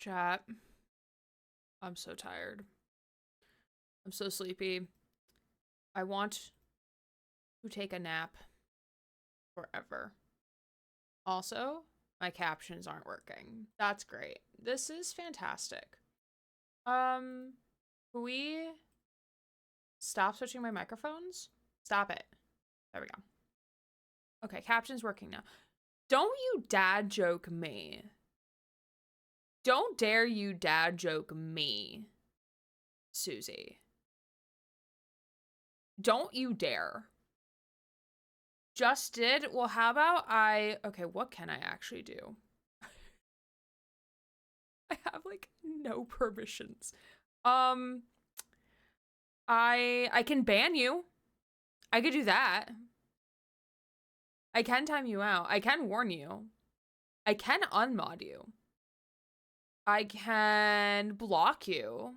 Chat. I'm so tired. I'm so sleepy. I want to take a nap forever. Also, my captions aren't working. That's great. This is fantastic. Can we stop switching my microphones? Stop it. There we go. Okay, captions working now. Don't you dad joke me. Don't dare you dad joke me, Susie. Don't you dare. Just did? Well, how about okay, what can I actually do? I have, like, no permissions. I can ban you. I could do that. I can time you out. I can warn you. I can unmod you. I can block you.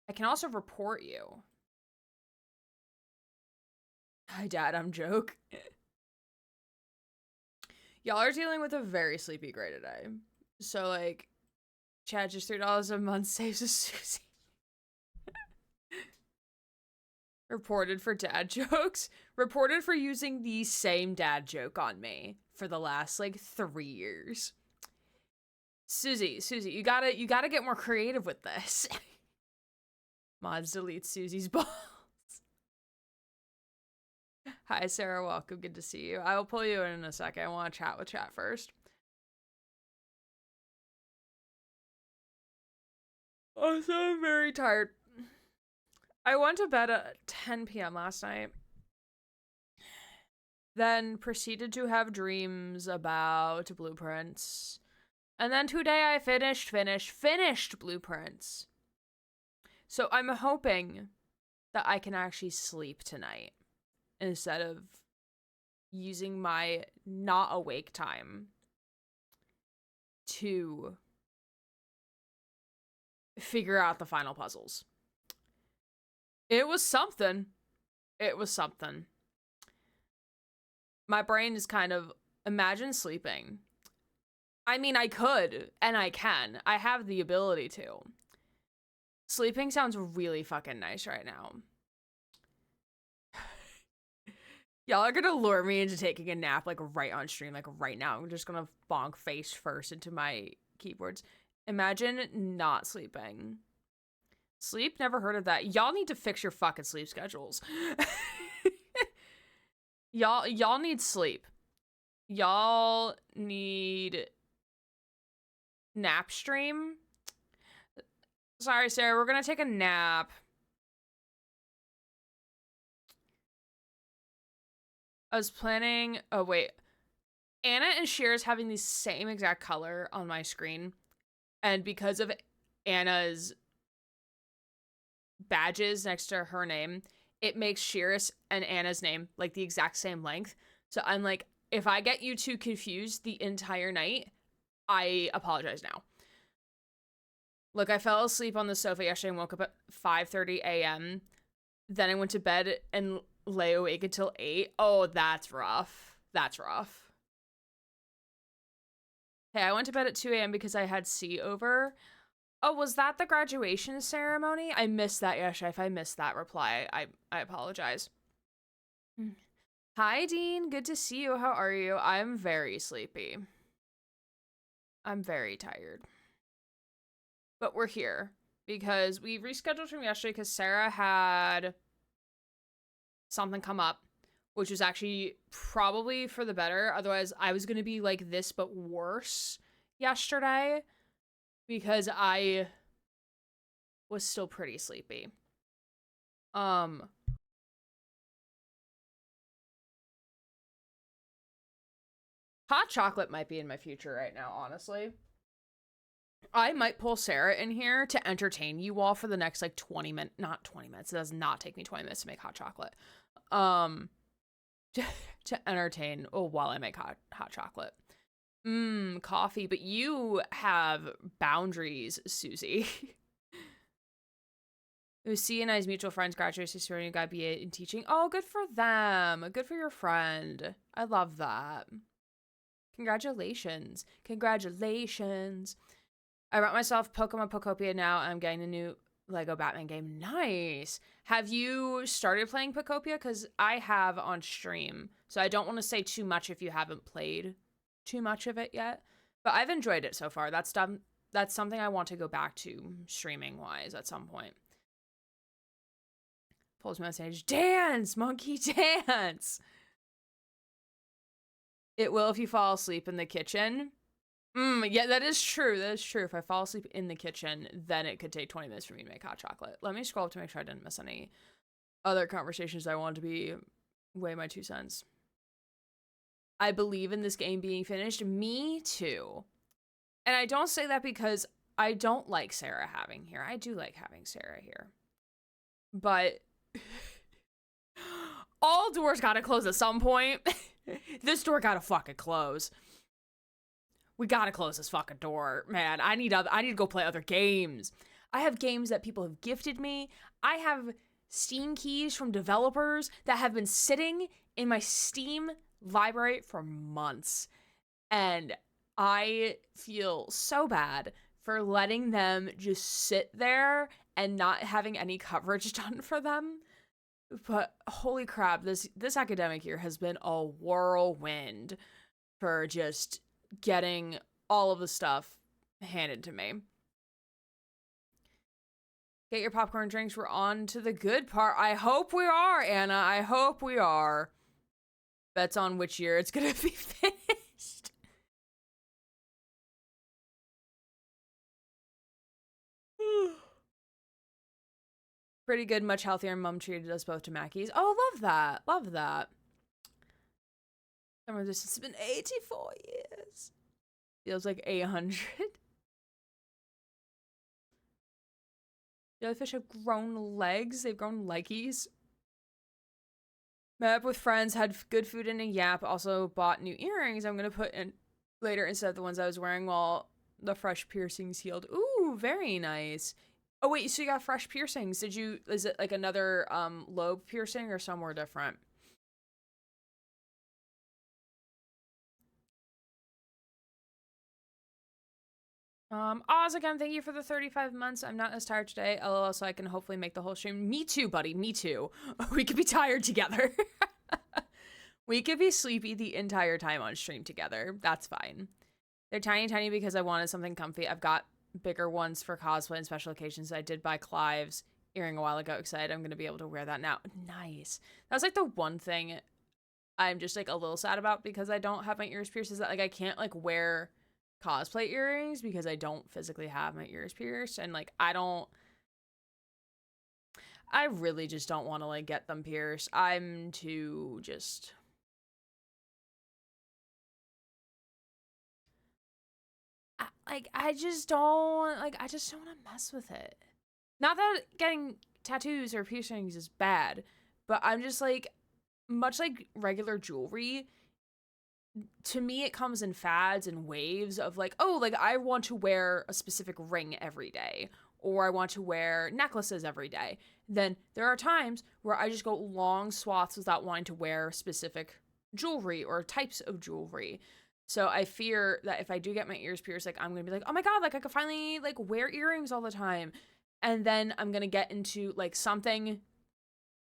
I can also report you. Hi, Dad, I'm joke. Y'all are dealing with a very sleepy gray today. So, like, Chad, just $3 a month saves us Susie. Reported for dad jokes. Reported for using the same dad joke on me for the last, like, 3 years. Susie, you gotta get more creative with this. Mods delete Susie's balls. Hi, Sarah. Welcome. Good to see you. I will pull you in a second. I want to chat with chat first. Also, I'm very tired. I went to bed at 10 p.m. last night. Then proceeded to have dreams about blueprints. And then today I finished blueprints. So I'm hoping that I can actually sleep tonight instead of using my not awake time to figure out the final puzzles. It was something. It was something. My brain is kind of, imagine sleeping. I mean, I could, and I can. I have the ability to. Sleeping sounds really fucking nice right now. Y'all are gonna lure me into taking a nap, like, right on stream, like, right now. I'm just gonna bonk face first into my keyboards. Imagine not sleeping. Sleep? Never heard of that. Y'all need to fix your fucking sleep schedules. Y'all need sleep. Y'all need nap stream. Sorry, Sarah, we're gonna take a nap. I was planning, oh wait. Anna and Shear's having the same exact color on my screen. And because of Anna's badges next to her name, it makes Shear's and Anna's name like the exact same length. So I'm like, if I get you two confused the entire night, I apologize now. Look, I fell asleep on the sofa yesterday and woke up at 5:30 a.m. Then I went to bed and lay awake until 8. Oh, that's rough. That's rough. Hey, I went to bed at 2 a.m. because I had C over. Oh, was that the graduation ceremony? I missed that yesterday. If I missed that reply, I apologize. Hi, Dean. Good to see you. How are you? I'm very sleepy. I'm very tired. But we're here because we rescheduled from yesterday because Sarah had something come up, which was actually probably for the better. Otherwise, I was going to be like this, but worse yesterday because I was still pretty sleepy. Hot chocolate might be in my future right now, honestly. I might pull Sarah in here to entertain you all for the next, like, 20 minutes. Not 20 minutes. It does not take me 20 minutes to make hot chocolate. To entertain while I make hot chocolate. Coffee. But you have boundaries, Susie. C and I's mutual friends graduated ceremony and got BA in teaching. Oh, good for them. Good for your friend. I love that. Congratulations. Congratulations. I brought myself Pokemon Pokopia now. I'm getting a new Lego Batman game. Nice. Have you started playing Pokopia? Because I have on stream. So I don't want to say too much if you haven't played too much of it yet. But I've enjoyed it so far. That's something I want to go back to streaming-wise at some point. Pulls me on stage. Dance! Monkey dance! It will if you fall asleep in the kitchen. Yeah, that is true. That is true. If I fall asleep in the kitchen, then it could take 20 minutes for me to make hot chocolate. Let me scroll up to make sure I didn't miss any other conversations I wanted to be weigh my 2 cents. I believe in this game being finished. Me too. And I don't say that because I don't like Sarah having here. I do like having Sarah here. But all doors gotta close at some point. This door gotta fucking close. We gotta close this fucking door, man. I need to go play other games. I have games that people have gifted me. I have Steam keys from developers that have been sitting in my Steam library for months. And I feel so bad for letting them just sit there and not having any coverage done for them. But holy crap, this academic year has been a whirlwind for just getting all of the stuff handed to me. Get your popcorn drinks. We're on to the good part. I hope we are, Anna. I hope we are. Bets on which year it's gonna be finished. Pretty good, much healthier. Mom treated us both to Mackey's. Oh, love that. Love that. Summer distance has been 84 years. Feels like 800. Jellyfish have grown legs. They've grown leggies. Met up with friends, had good food and a yap. Also bought new earrings I'm going to put in later instead of the ones I was wearing while the fresh piercings healed. Ooh, very nice. Oh, wait, so you got fresh piercings. Is it like another lobe piercing or somewhere different? Oz, again, thank you for the 35 months. I'm not as tired today, LOL, so I can hopefully make the whole stream. Me too, buddy, me too. We could be tired together. We could be sleepy the entire time on stream together. That's fine. They're tiny because I wanted something comfy. I've got bigger ones for cosplay and special occasions. I did buy Clive's earring a while ago. Excited I'm going to be able to wear that now. Nice. That was like the one thing I'm just like a little sad about because I don't have my ears pierced is that like I can't like wear cosplay earrings because I don't physically have my ears pierced, and like I really just don't want to like get them pierced. I'm too just I just don't want to mess with it. Not that getting tattoos or piercings is bad, but I'm just like, much like regular jewelry, to me it comes in fads and waves of like, oh, like I want to wear a specific ring every day, or I want to wear necklaces every day. Then there are times where I just go long swaths without wanting to wear specific jewelry or types of jewelry. So I fear that if I do get my ears pierced, like I'm gonna be like, oh my god, like I could finally like wear earrings all the time. And then I'm gonna get into like something,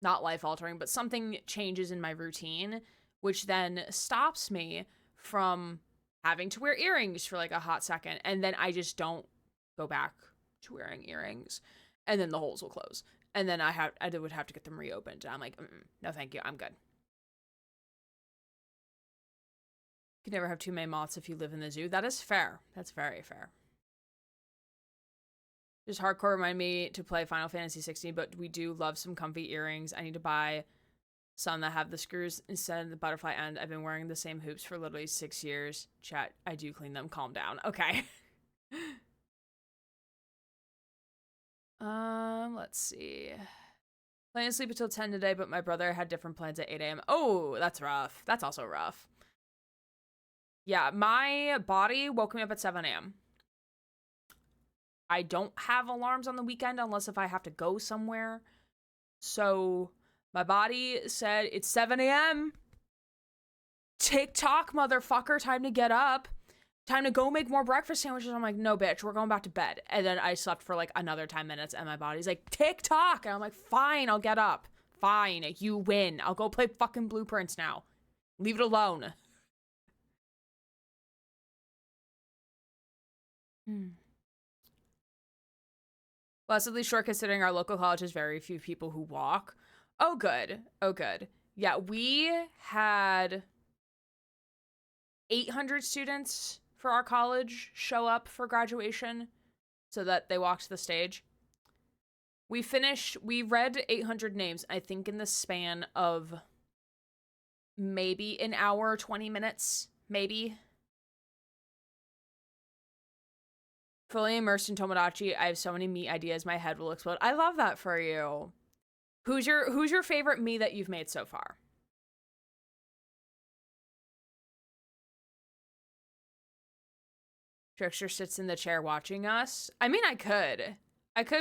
not life altering, but something changes in my routine, which then stops me from having to wear earrings for like a hot second. And then I just don't go back to wearing earrings. And then the holes will close. And then I would have to get them reopened. And I'm like, no, thank you. I'm good. You can never have too many moths if you live in the zoo. That is fair. That's very fair. Just hardcore remind me to play Final Fantasy 16, but we do love some comfy earrings. I need to buy some that have the screws instead of the butterfly end. I've been wearing the same hoops for literally 6 years. Chat, I do clean them. Calm down. Okay. Let's see. Planning to sleep until 10 today, but my brother had different plans at 8 a.m. Oh, that's rough. That's also rough. Yeah, my body woke me up at 7 a.m. I don't have alarms on the weekend unless if I have to go somewhere. So my body said it's 7 a.m. TikTok, motherfucker, time to get up. Time to go make more breakfast sandwiches. I'm like, no, bitch, we're going back to bed. And then I slept for like another 10 minutes and my body's like, TikTok. And I'm like, fine, I'll get up. Fine, you win. I'll go play fucking Blueprints now. Leave it alone. Blessedly short considering our local college has very few people who walk. Oh, good. Oh, good. Yeah, we had 800 students for our college show up for graduation so that they walked the stage. We read 800 names, I think in the span of maybe an hour, 20 minutes, maybe. Fully immersed in Tomodachi, I have so many meat ideas, my head will explode. I love that for you. Who's your favorite me that you've made so far? Trickster sits in the chair watching us. I mean, I could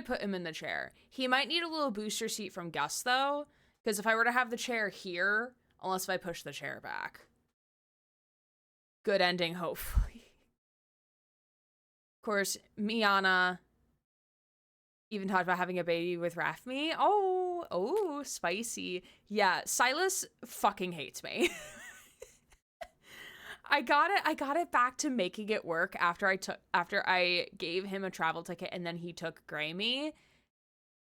put him in the chair. He might need a little booster seat from Gus, though, because if I were to have the chair here, unless if I push the chair back. Good ending, hopefully. Of course, Miana even talked about having a baby with Rafmi. Oh, spicy. Yeah, Silas fucking hates me. I got it back to making it work after I gave him a travel ticket and then he took Grammy.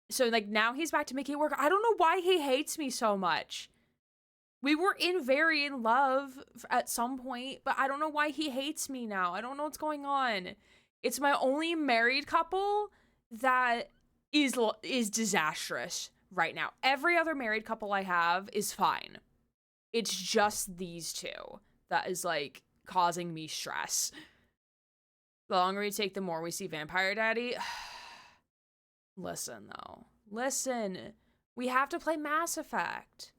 So like now he's back to making it work. I don't know why he hates me so much. We were very in love at some point, but I don't know why he hates me now. I don't know what's going on. It's my only married couple that is disastrous right now. Every other married couple I have is fine. It's just these two that is like causing me stress. The longer we take, the more we see Vampire Daddy. Listen, though. Listen. We have to play Mass Effect.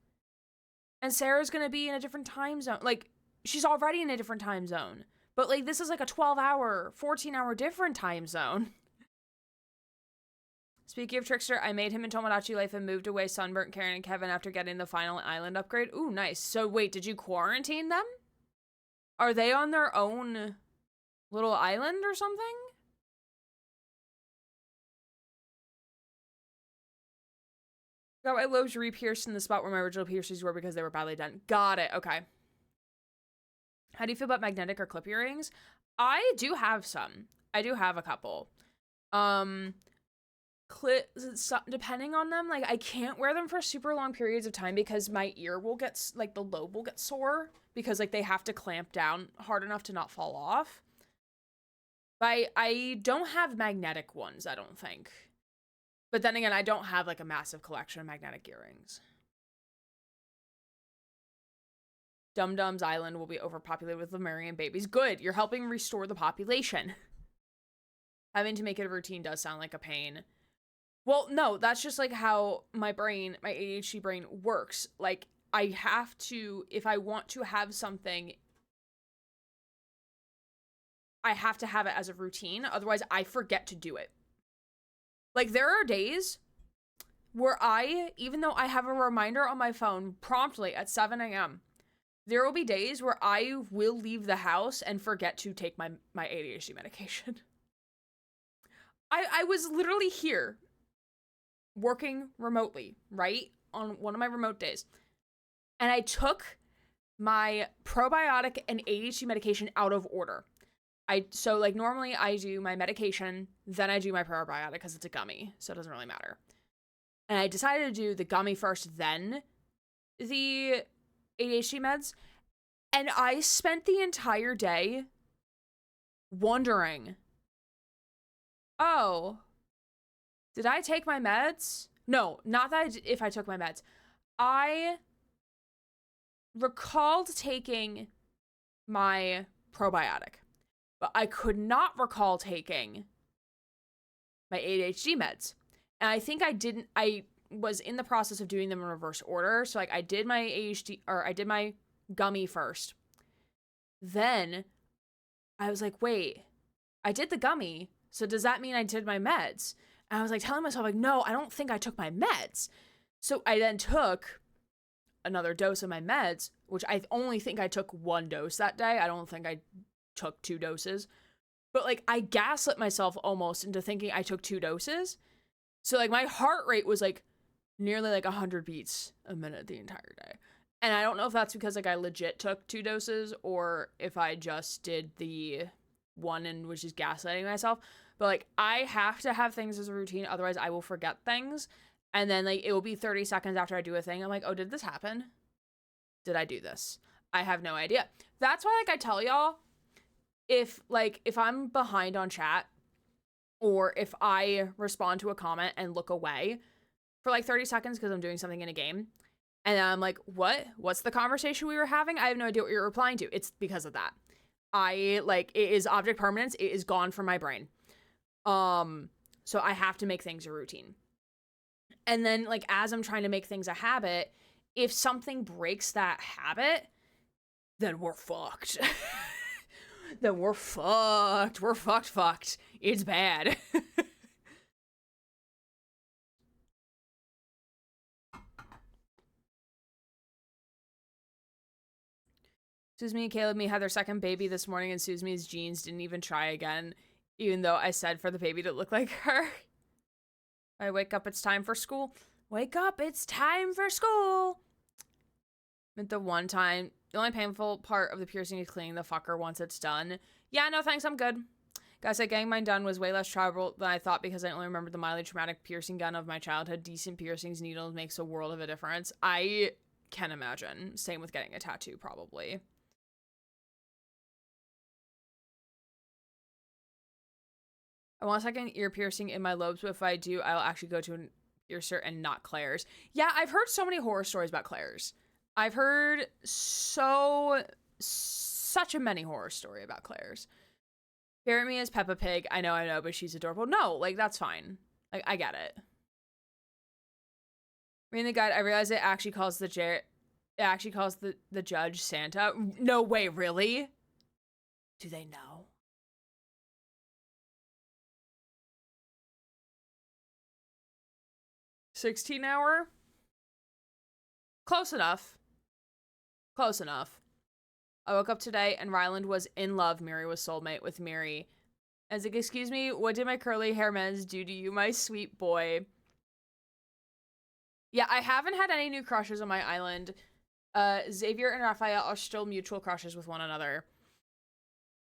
And Sarah's gonna be in a different time zone. Like, she's already in a different time zone. But, like, this is like a 12-hour, 14-hour different time zone. Speaking of Trickster, I made him in Tomodachi Life and moved away Sunburnt, Karen, and Kevin after getting the final island upgrade. Ooh, nice. So, wait, did you quarantine them? Are they on their own little island or something? Got my lobes re-pierced in the spot where my original piercings were because they were badly done. Got it. Okay. How do you feel about magnetic or clip earrings? I do have some. I do have a couple. Depending on them, like I can't wear them for super long periods of time because my ear will get, like the lobe will get sore because like they have to clamp down hard enough to not fall off. But I don't have magnetic ones, I don't think. But then again, I don't have like a massive collection of magnetic earrings. Dum Dum's Island will be overpopulated with Lemurian babies. Good, you're helping restore the population. Having to make it a routine does sound like a pain. Well, no, that's just like how my brain, my ADHD brain works. Like, I have to, if I want to have something, I have to have it as a routine. Otherwise, I forget to do it. Like, there are days where even though I have a reminder on my phone promptly at 7 a.m., there will be days where I will leave the house and forget to take my ADHD medication. I was literally here working remotely, right? On one of my remote days. And I took my probiotic and ADHD medication out of order. So like normally I do my medication, then I do my probiotic because it's a gummy, so it doesn't really matter. And I decided to do the gummy first, then the ADHD meds. And I spent the entire day wondering, oh, did I take my meds? No, not that if I took my meds. I recalled taking my probiotic, but I could not recall taking my ADHD meds. And I think I was in the process of doing them in reverse order. So like I did my ADHD, or I did my gummy first. Then I was like, wait, I did the gummy. So does that mean I did my meds? And I was like telling myself like, no, I don't think I took my meds. So I then took another dose of my meds, which I only think I took 1 dose that day. I don't think I took 2 doses. But, like, I gaslit myself almost into thinking I took 2 doses. So, like, my heart rate was, like, nearly, like, 100 beats a minute the entire day. And I don't know if that's because, like, I legit took 2 doses or if I just did the one and was just gaslighting myself. But, like, I have to have things as a routine. Otherwise, I will forget things. And then, like, it will be 30 seconds after I do a thing. I'm like, oh, did this happen? Did I do this? I have no idea. That's why, like, I tell y'all, if I'm behind on chat or if I respond to a comment and look away for, like, 30 seconds because I'm doing something in a game, and I'm like, what's the conversation we were having? I have no idea what you're replying to. It's because of that. It is object permanence. It is gone from my brain. So I have to make things a routine. And then, like, as I'm trying to make things a habit, if something breaks that habit, then we're fucked. Then we're fucked. We're fucked. It's bad. Suzume and Caleb me had their second baby this morning, and Suzume's jeans didn't even try again, even though I said for the baby to look like her. I wake up, it's time for school. Wake up, it's time for school. But the only painful part of the piercing is cleaning the fucker once it's done. Yeah, no thanks, I'm good. Guys, getting mine done was way less trouble than I thought because I only remembered the mildly traumatic piercing gun of my childhood. Decent piercings, needles makes a world of a difference. I can imagine. Same with getting a tattoo, probably. I want a second ear piercing in my lobes, but if I do, I'll actually go to an piercer and not Claire's. Yeah, I've heard so many horror stories about Claire's. I've heard such a many horror story about Claire's. Favorite me is Peppa Pig. I know, but she's adorable. No, like, that's fine. Like, I get it. Reading the guide, I realized it actually calls the judge Santa. No way, really? Do they know? $16 Close enough. Close enough. I woke up today and Ryland was in love. Miri was soulmate with Miri. I was like, excuse me, what did my curly hair mens do to you, my sweet boy? Yeah, I haven't had any new crushes on my island. Xavier and Raphael are still mutual crushes with one another.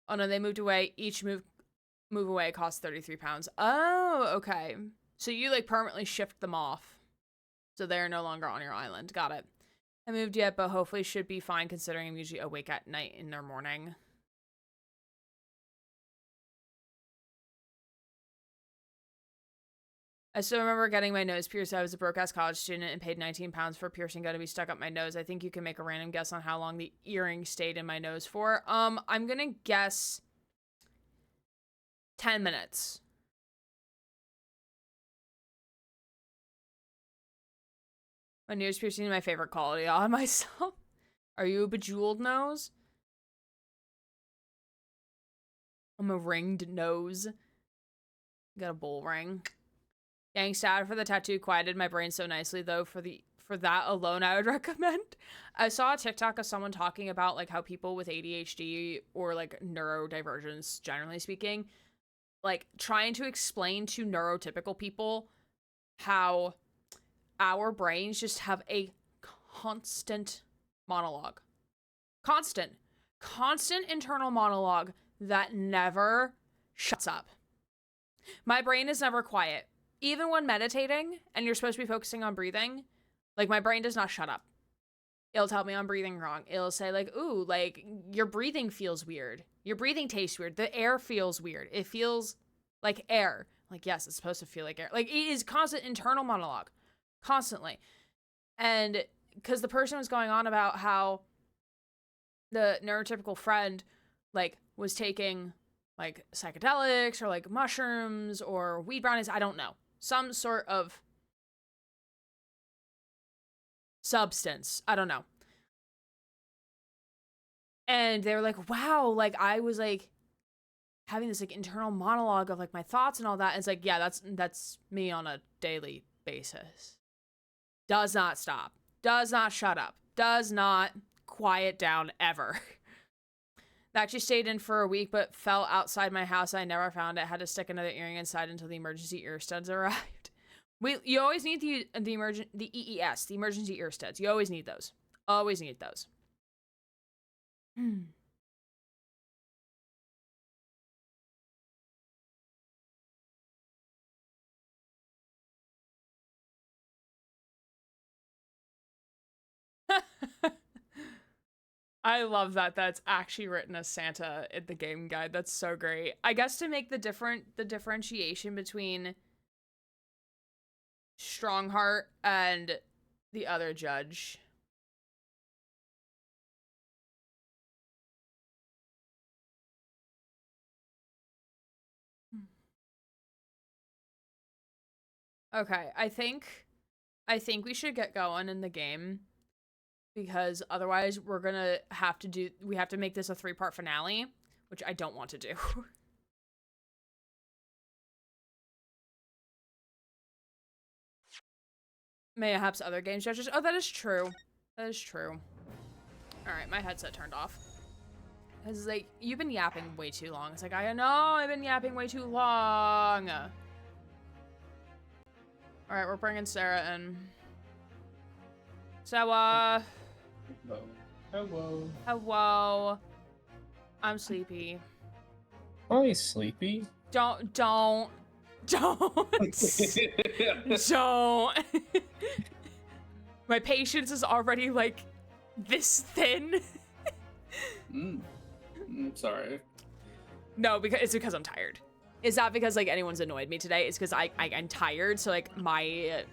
Oh no, they moved away. Each move away costs 33 pounds. Oh, okay. So you, like, permanently shift them off. So they're no longer on your island. Got it. I moved yet, but hopefully should be fine considering I'm usually awake at night in their morning. I still remember getting my nose pierced. I was a broke-ass college student and paid 19 pounds for a piercing gun to be stuck up my nose. I think you can make a random guess on how long the earring stayed in my nose for. I'm gonna guess 10 minutes. My nose piercing is my favorite quality on myself. Are you a bejeweled nose? I'm a ringed nose. Got a bull ring. Getting sad for the tattoo quieted my brain so nicely, though. For that alone, I would recommend. I saw a TikTok of someone talking about, like, how people with ADHD or, like, neurodivergence, generally speaking, like, trying to explain to neurotypical people how our brains just have a constant monologue. Constant internal monologue that never shuts up. My brain is never quiet. Even when meditating and you're supposed to be focusing on breathing, like, my brain does not shut up. It'll tell me I'm breathing wrong. It'll say, like, ooh, like, your breathing feels weird. Your breathing tastes weird. The air feels weird. It feels like air. Like, yes, it's supposed to feel like air. Like, it is constant internal monologue. Constantly. And because the person was going on about how the neurotypical friend, like, was taking, like, psychedelics or, like, mushrooms or weed brownies, I don't know. Some sort of substance. I don't know. And they were like, wow, like, I was, like, having this, like, internal monologue of, like, my thoughts and all that. And it's like, yeah, that's me on a daily basis. Does not stop. Does not shut up. Does not quiet down ever. That actually stayed in for a week, but fell outside my house. I never found it. Had to stick another earring inside until the emergency ear studs arrived. You always need the EES, the emergency ear studs. You always need those. Always need those. I love that that's actually written as Santa in the game guide. That's so great. I guess to make the differentiation between Strongheart and the other judge. Okay, I think we should get going in the game. Because otherwise we're gonna have to make this a 3-part finale, which I don't want to do. Mayhaps other game judges. Oh, that is true. That is true. Alright, my headset turned off. Because, like, you've been yapping way too long. It's like, I know I've been yapping way too long. Alright, we're bringing Sarah in. So, Hello. Hello. I'm sleepy. Hi, sleepy. Don't. Don't. My patience is already, like, this thin. Sorry. No, it's because I'm tired. It's not because, like, anyone's annoyed me today. It's because I'm tired, so, like, my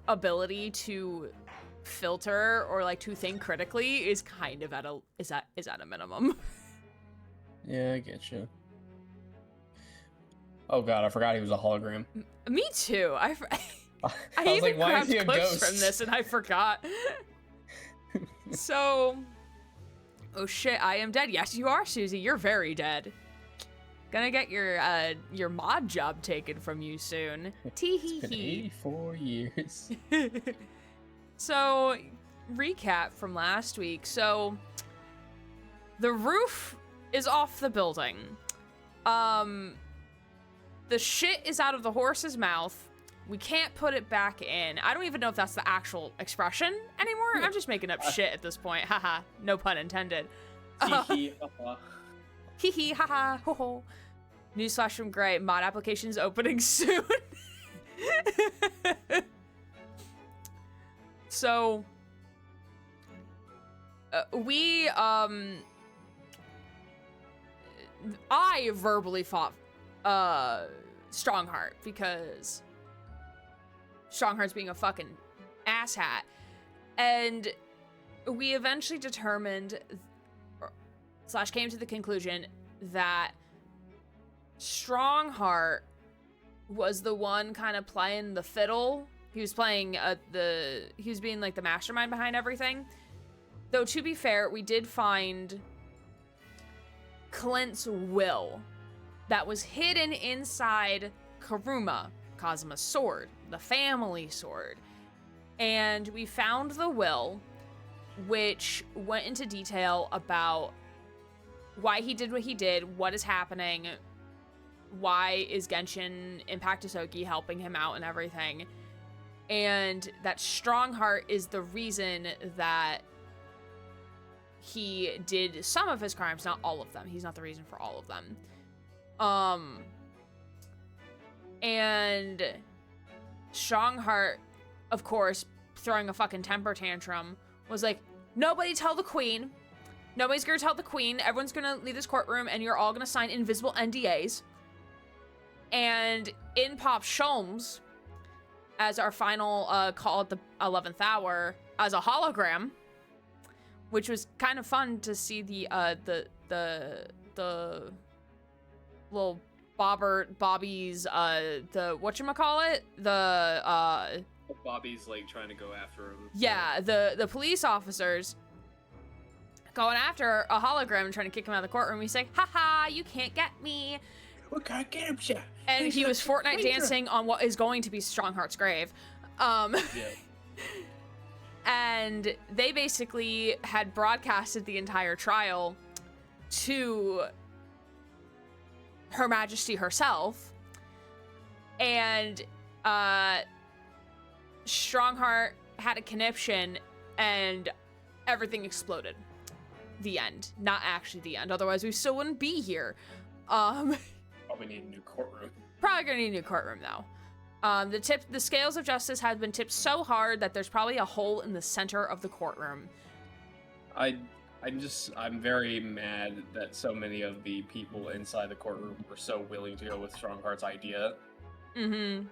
ability to filter or, like, to think critically is kind of at a minimum. Yeah, I get you. Oh god, I forgot he was a hologram. Me too. I was even like, why is grabbed he a clips ghost? from this and I forgot. So, oh shit, I am dead. Yes, you are, Susie. You're very dead. Gonna get your mod job taken from you soon. Tee hee hee. It's been 84 years. So, recap from last week. So, the roof is off the building. The shit is out of the horse's mouth. We can't put it back in. I don't even know if that's the actual expression anymore. I'm just making up shit at this point. Haha. No pun intended. Hee haha. Hee hee haha ho ho. Newsflash from Gray. Mod applications opening soon. So, I verbally fought Strongheart because Strongheart's being a fucking asshat, and we eventually determined / came to the conclusion that Strongheart was the one kind of playing the fiddle. He was playing he was being like the mastermind behind everything. Though to be fair, we did find Clint's will that was hidden inside Karuma, Kazuma's sword, the family sword. And we found the will, which went into detail about why he did what he did, what is happening, why is Genshin Impact Hisoki helping him out and everything. And that Strongheart is the reason that he did some of his crimes, not all of them. He's not the reason for all of them. And Strongheart, of course, throwing a fucking temper tantrum, was like, nobody tell the queen. Nobody's gonna tell the queen. Everyone's gonna leave this courtroom and you're all gonna sign invisible NDAs. And in pops Sholmes as our final call at the 11th hour as a hologram, which was kind of fun to see the little Bobby's the whatchamacallit? Bobby's like trying to go after him. Yeah, the police officers going after a hologram and trying to kick him out of the courtroom. He's like, haha, you can't get me. We can't get him, sir. And he was Fortnite dancing on what is going to be Strongheart's grave. Yeah. And they basically had broadcasted the entire trial to Her Majesty herself. And Strongheart had a conniption and everything exploded. The end. Not actually the end. Otherwise, we still wouldn't be here. Probably need a new courtroom. Probably gonna need a new courtroom, though. The scales of justice have been tipped so hard that there's probably a hole in the center of the courtroom. I'm very mad that so many of the people inside the courtroom were so willing to go with Strongheart's idea. Mm-hmm.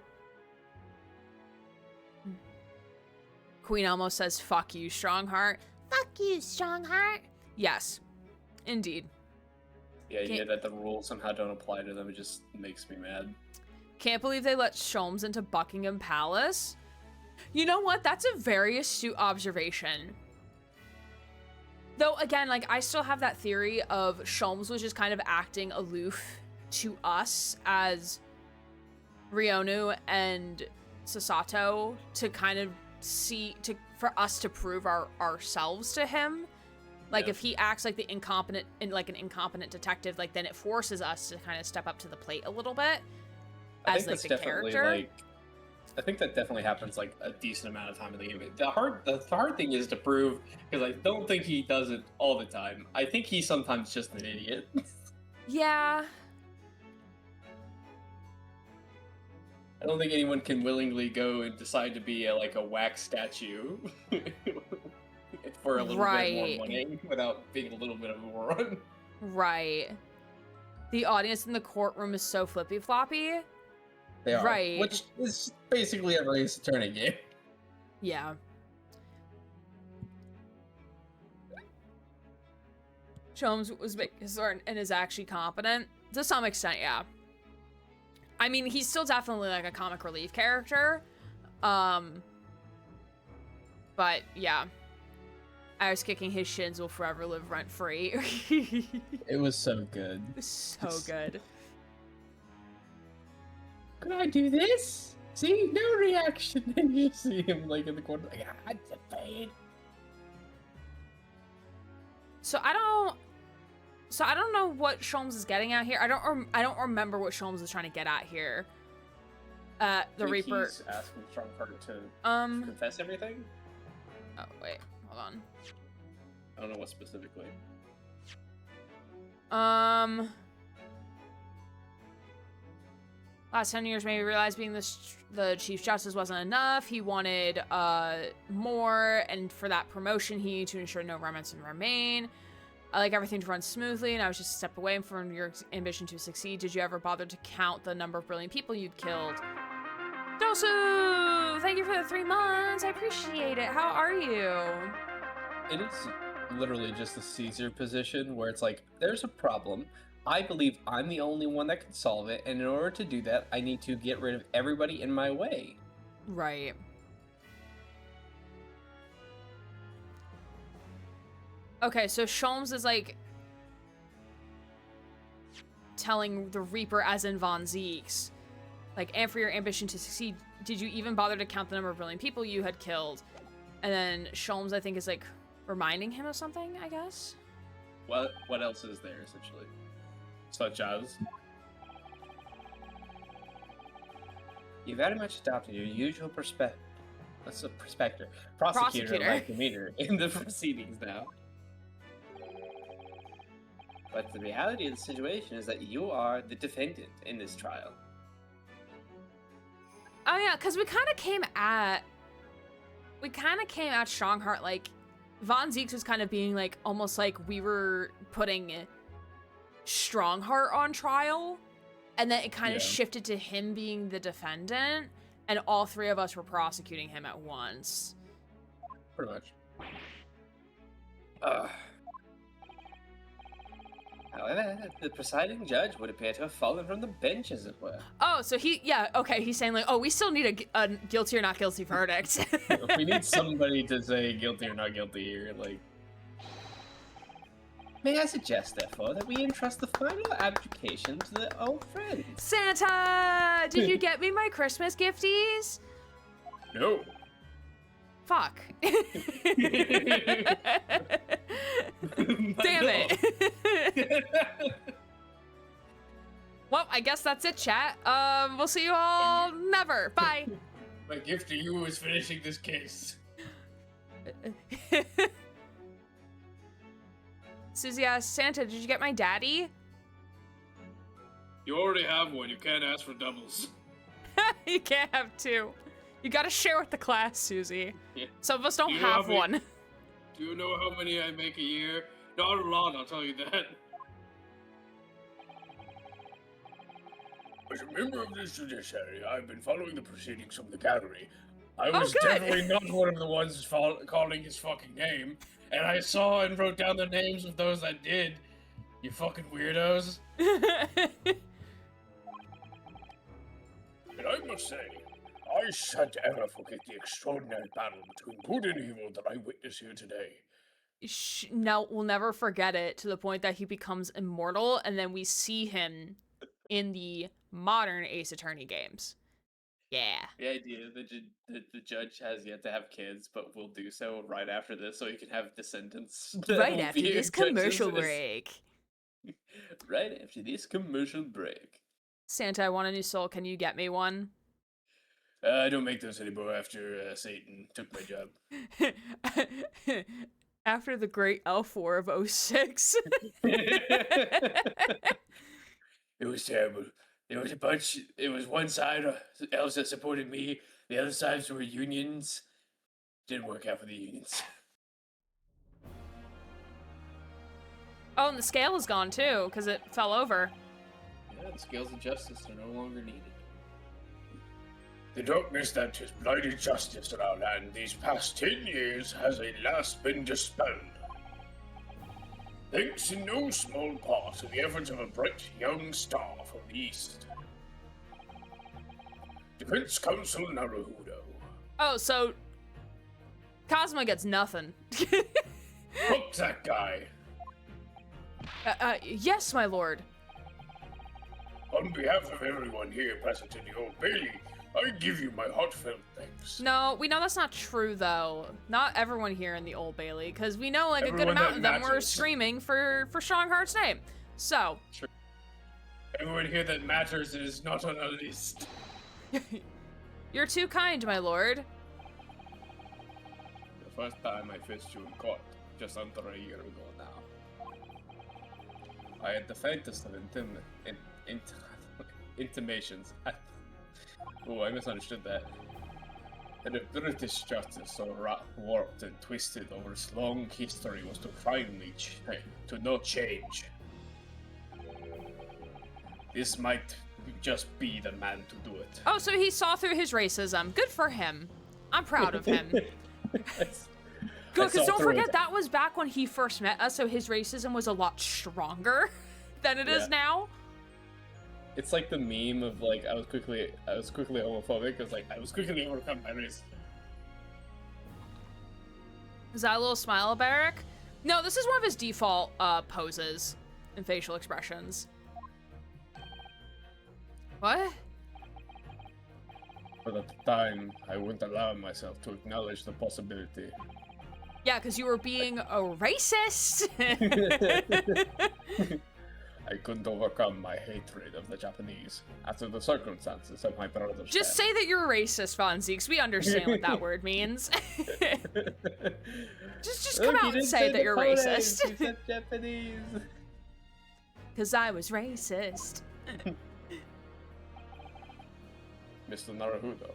Queen almost says, "Fuck you, Strongheart." Fuck you, Strongheart. Yes, indeed. Yeah, that the rules somehow don't apply to them, it just makes me mad. Can't believe they let Sholmes into Buckingham Palace. You know what? That's a very astute observation. Though, again, like, I still have that theory of Sholmes was just kind of acting aloof to us as Rionu and Sasato to kind of for us to prove ourselves to him. Like, if he acts like an incompetent detective, like, then it forces us to kind of step up to the plate a little bit. I think that's definitely I think that definitely happens like a decent amount of time in the game. The hard thing is to prove, because I don't think he does it all the time. I think he's sometimes just an idiot. Yeah. I don't think anyone can willingly go and decide to be a wax statue for a little bit more money without being a little bit of a moron. Right. The audience in the courtroom is so flippy floppy. They are. Right. Which is basically a Ace Attorney game. Yeah. Sholmes was certain and is actually competent. To some extent, yeah. I mean, he's still definitely like a comic relief character. But yeah. I was kicking his shins will forever live rent free. It was so good. So good. Could I do this? See, no reaction. And you see him like in the corner, like, I'm afraid. So I don't know what Sholmes is getting at here. I don't remember what Sholmes is trying to get at here. The Reaper. He's asking Strongheart to confess everything. Oh wait, hold on. I don't know what specifically. Last 10 years made me realize being the Chief Justice wasn't enough. He wanted more, and for that promotion, he needed to ensure no remnants would remain. I like everything to run smoothly, and I was just a step away from your ambition to succeed. Did you ever bother to count the number of brilliant people you'd killed? Dosu! Thank you for the 3 months. I appreciate it. How are you? It is literally just the Caesar position where it's like, there's a problem. I believe I'm the only one that can solve it, and in order to do that, I need to get rid of everybody in my way. Right. Okay, so Sholmes is like telling the Reaper, as in Von Zeeks, like, and for your ambition to succeed, did you even bother to count the number of brilliant people you had killed? And then Sholmes, I think, is like reminding him of something, I guess. What else is there, essentially? Such as? You very much adopted your usual prosecutor like demeanor in the proceedings now. But the reality of the situation is that you are the defendant in this trial. Oh yeah, because we kind of came at Strongheart, like, Von Zeeks was kind of being like, almost like we were putting Strongheart on trial, and then it kind of shifted to him being the defendant, and all 3 of us were prosecuting him at once. Pretty much. However, the presiding judge would appear to have fallen from the bench, as it were. Oh, so he's saying like, oh, we still need a guilty or not guilty verdict. We need somebody to say guilty or not guilty here, like. May I suggest, therefore, that we entrust the final adjudication to the old friend? Santa, did you get me my Christmas gifties? No. Fuck. Damn it. Well, I guess that's it, chat. We'll see you all never. Bye. My gift to you is finishing this case. Susie asks, Santa, did you get my daddy? You already have one. You can't ask for doubles. You can't have two. You gotta share with the class, Susie. Yeah. Some of us don't Do you know have how many- one. Do you know how many I make a year? Not a lot, I'll tell you that. As a member of this judiciary, I've been following the proceedings from the gallery. I Oh, was good. definitely not one of the ones calling his fucking name, and I saw and wrote down the names of those that did. You fucking weirdos. And I must say, I shan't ever forget the extraordinary battle between good and evil that I witnessed here today. No, we'll never forget it, to the point that he becomes immortal, and then we see him in the modern Ace Attorney games. Yeah. The idea that the judge has yet to have kids, but will do so right after this, so he can have descendants. that Right will after be this judges commercial is- break. Right after this commercial break. Santa, I want a new soul. Can you get me one? I don't make those anymore after Satan took my job. After the great Elf War of 06. It was terrible. There was it was one side of elves that supported me, the other sides were unions. Didn't work out for the unions. Oh, and the scale is gone too, because it fell over. Yeah, the scales of justice are no longer needed. The darkness that has blighted justice in our land these past 10 years has at last been dispelled. Thanks in no small part to the efforts of a bright young star from the east. Defense Counsel Naruhodo. Oh, so Cosmo gets nothing. Fuck that guy. Yes, my lord. On behalf of everyone here present in the Old Bailey, I give you my heartfelt thanks. No, we know that's not true, though. Not everyone here in the Old Bailey, because we know, like, a good Everyone amount that of them were matters. screaming for Strongheart's name. So, Everyone here that matters is not on a list. You're too kind, my lord. The first time I faced you in court, just under a year ago now. I had the faintest of intimations. Oh, I misunderstood that. That if British justice so warped and twisted over its long history was to finally to no change. This might just be the man to do it. oh, so he saw through his racism. Good for him. I'm proud of him. Good, because saw don't through forget it. that was back when he first met us, so his racism was a lot stronger than it is Yeah. now. It's like the meme of like I was quickly homophobic. It's like I was quickly overcome by race. Is that a little smile, Barrack? No, this is one of his default poses and facial expressions. What? But at the time, I wouldn't allow myself to acknowledge the possibility. Yeah, because you were being a racist. I couldn't overcome my hatred of the Japanese after the circumstances of my brother's Just death. say that you're a racist, Von Zeeks. We understand what that word means. just come out and say that you're racist. He said Japanese. Because I was racist. Mr. Naruhodo.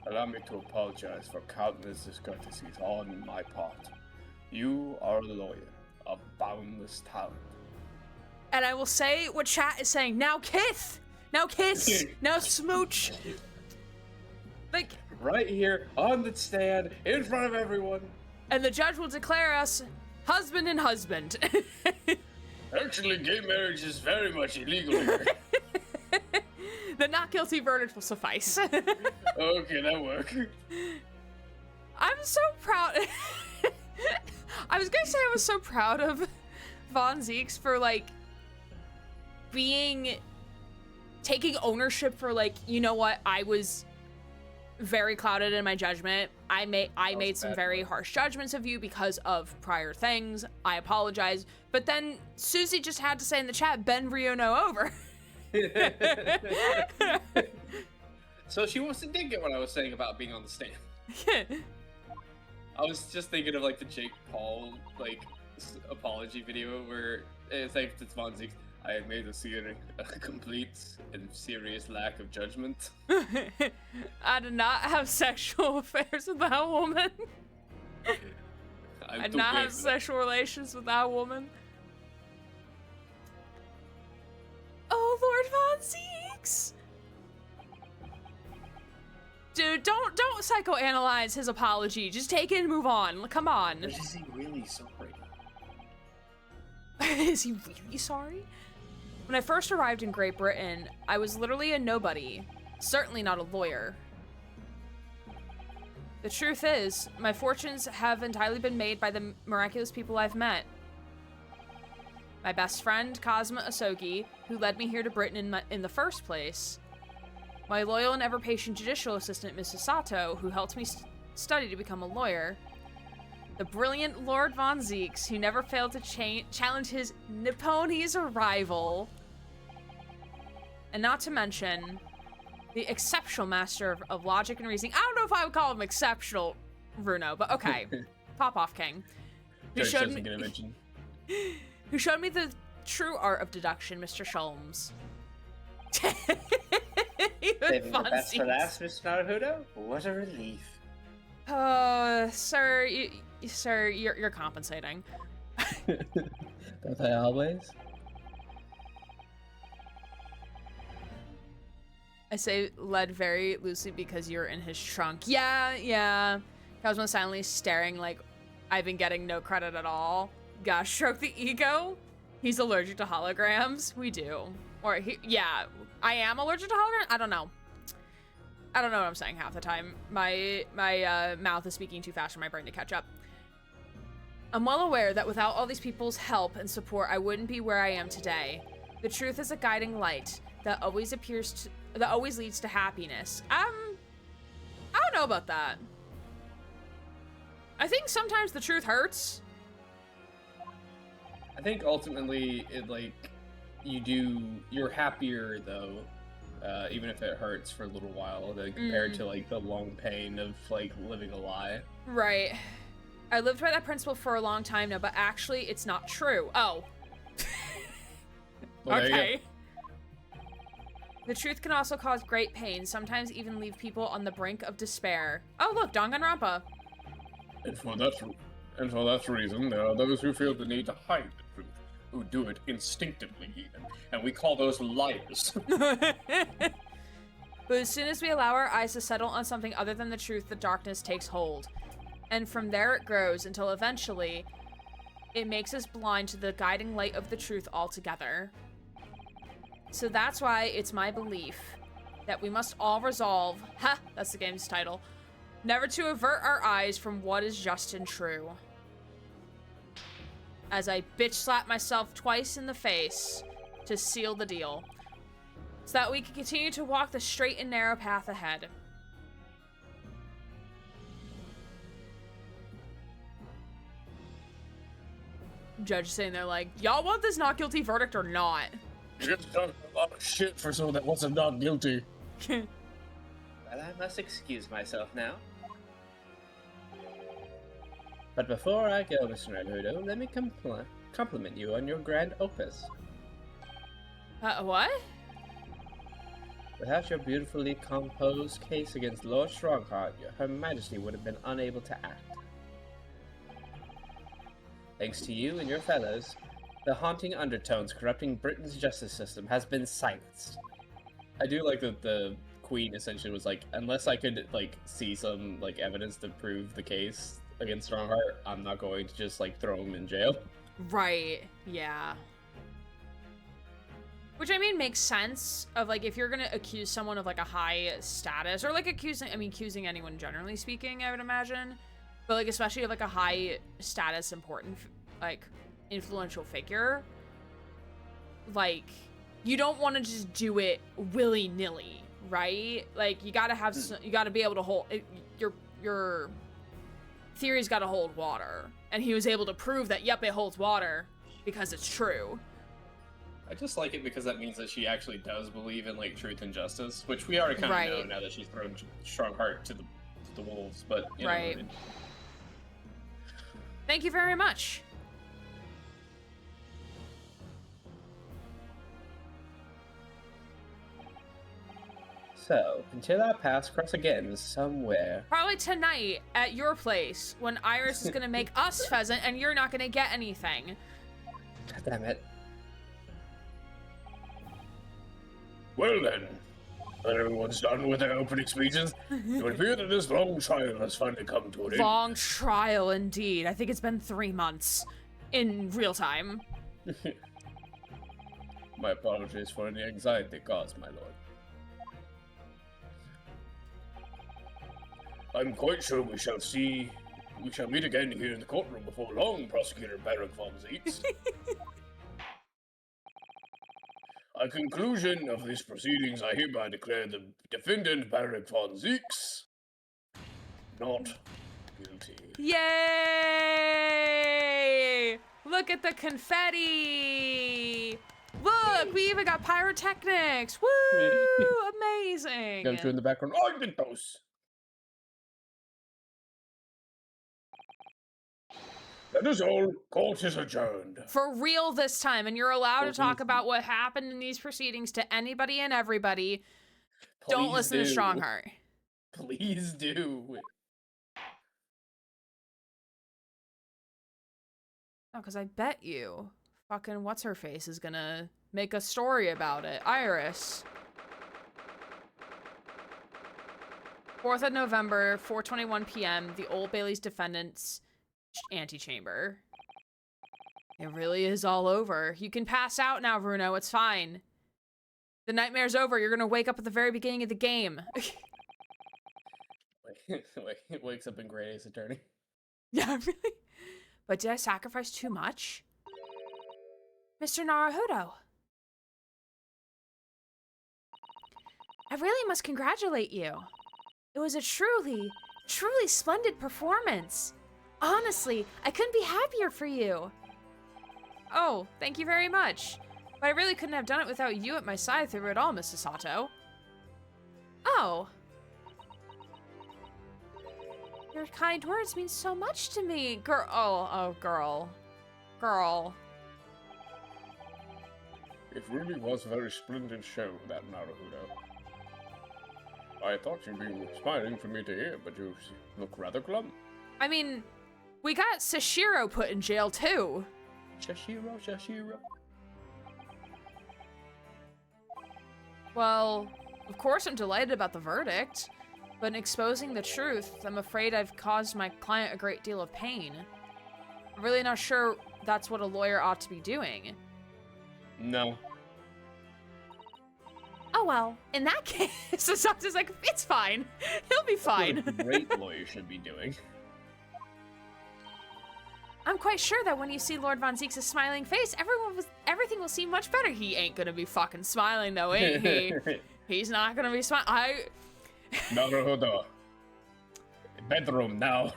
Allow me to apologize for countless discourtesies on my part. You are a lawyer of boundless talent. And I will say what chat is saying. Now kiss! Now kiss! Now smooch! Like, Right here on the stand in front of everyone. and the judge will declare us husband and husband. Actually, gay marriage is very much illegal here. The not guilty verdict will suffice. Okay, that worked. I'm so proud. I was gonna say I was so proud of Von Zeeks for, like, taking ownership for, like, you know what, I was very clouded in my judgment. I made some very harsh judgments of you because of prior things. I apologize. But then Susie just had to say in the chat, "Bend Rio no over." So she wants to dig at what I was saying about being on the stand. I was just thinking of like the Jake Paul like apology video where it's like it's Von Ziegler. I have made a complete and serious lack of judgment. I did not have sexual affairs with that woman. I did not have sexual relations with that woman. Oh, Lord Von Zeeks! Dude, don't psychoanalyze his apology. Just take it and move on. Come on. Is he really sorry? Is he really sorry? When I first arrived in Great Britain, I was literally a nobody. Certainly not a lawyer. The truth is, my fortunes have entirely been made by the miraculous people I've met. My best friend, Cosma Asogi, who led me here to Britain in the first place. My loyal and ever-patient judicial assistant, Mrs. Sato, who helped me study to become a lawyer. The brilliant Lord Von Zeeks, who never failed to challenge his Nipponese rival. And not to mention, the exceptional master of logic and reasoning. I don't know if I would call him exceptional, Bruno, but okay. Pop off, King. Who showed me the true art of deduction, Mr. Sholmes. Saving the best for last, Mr. Naruto? What a relief. Sir, you're compensating. Don't I always? I say led very loosely because you're in his trunk. Yeah. Cosmo silently staring like I've been getting no credit at all. Gosh, stroke the ego. He's allergic to holograms. We do. Or yeah, I am allergic to holograms. I don't know what I'm saying half the time. My mouth is speaking too fast for my brain to catch up. I'm well aware that without all these people's help and support, I wouldn't be where I am today. The truth is a guiding light that always leads to happiness. I don't know about that. I think sometimes the truth hurts. I think ultimately it you're happier though, even if it hurts for a little while, compared to like the long pain of like living a lie. Right. I lived by that principle for a long time now, but actually it's not true. Oh. Well, okay. The truth can also cause great pain, sometimes even leave people on the brink of despair. Oh look, Danganronpa. And for that reason, there are those who feel the need to hide the truth, who do it instinctively even, and we call those liars. But as soon as we allow our eyes to settle on something other than the truth, the darkness takes hold. And from there it grows until eventually it makes us blind to the guiding light of the truth altogether. So that's why it's my belief that we must all resolve, that's the game's title, never to avert our eyes from what is just and true. As I bitch slap myself twice in the face to seal the deal, so that we can continue to walk the straight and narrow path ahead. Judge sitting there like, y'all want this not guilty verdict or not? You just done a lot of shit for someone that wasn't not guilty. Well, I must excuse myself now. But before I go, Mr. Naruto, let me compliment you on your grand opus. What? Without your beautifully composed case against Lord Strongheart, Her Majesty would have been unable to act. Thanks to you and your fellows, the haunting undertones corrupting Britain's justice system has been silenced. I do like that the Queen essentially was like, unless I could like see some like evidence to prove the case against Strongheart, I'm not going to just like throw him in jail. Right, yeah. Which I mean makes sense of like if you're gonna accuse someone of like a high status or like accusing anyone generally speaking, I would imagine. But like especially of like a high status important like influential figure, like you don't want to just do it willy-nilly, right? Like, you gotta have you gotta be able to hold it, your theory's gotta hold water, and he was able to prove that, yep, it holds water because it's true. I just like it because that means that she actually does believe in like truth and justice, which we already kind of know now that she's thrown Strongheart to the wolves. But you know what I mean. Thank you very much. So, until our paths cross again somewhere. Probably tonight at your place when Iris is gonna make us pheasant and you're not gonna get anything. God damn it. Well then, when everyone's done with their opening speeches, it would appear that this long trial has finally come to an end. Long trial indeed. I think it's been 3 months in real time. My apologies for any anxiety caused, my lord. I'm quite sure we shall meet again here in the courtroom before long, Prosecutor Baron von Zeeks. At conclusion of these proceedings, I hereby declare the defendant, Baron von Zeeks, not guilty. Yay! Look at the confetti! Look, we even got pyrotechnics! Woo! Amazing! Don't you in the background? I did those! That is all. Court is adjourned. For real this time, and you're allowed to talk about what happened in these proceedings to anybody and everybody. Don't listen to Strongheart. Please do. No, because I bet you fucking what's-her-face is gonna make a story about it. Iris. 4th of November, 4:21 p.m., the Old Bailey's defendants antechamber. It really is all over. You can pass out now, Bruno. It's fine. The nightmare's over. You're gonna wake up at the very beginning of the game. Wakes up in Great Ace Attorney. Yeah, really? But did I sacrifice too much? Mr. Naruhodo. I really must congratulate you. It was a truly splendid performance. Honestly, I couldn't be happier for you. Oh, thank you very much. But I really couldn't have done it without you at my side through it all, Mrs. Sato. Oh. Your kind words mean so much to me, girl. Oh, girl. Girl. It really was a very splendid show, that Naruhodo. I thought you'd be smiling for me to hear, but you look rather glum. I mean, we got Sashiro put in jail, too. Shashiro. Well, of course I'm delighted about the verdict, but in exposing the truth, I'm afraid I've caused my client a great deal of pain. I'm really not sure that's what a lawyer ought to be doing. No. Oh well, in that case, Sasato's like, it's fine. He'll be fine. What a great lawyer should be doing. I'm quite sure that when you see Lord Von Zeke's smiling face, everything will seem much better. He ain't gonna be fucking smiling though, ain't he? He's not gonna be smiling. Naruhodo. Bedroom now.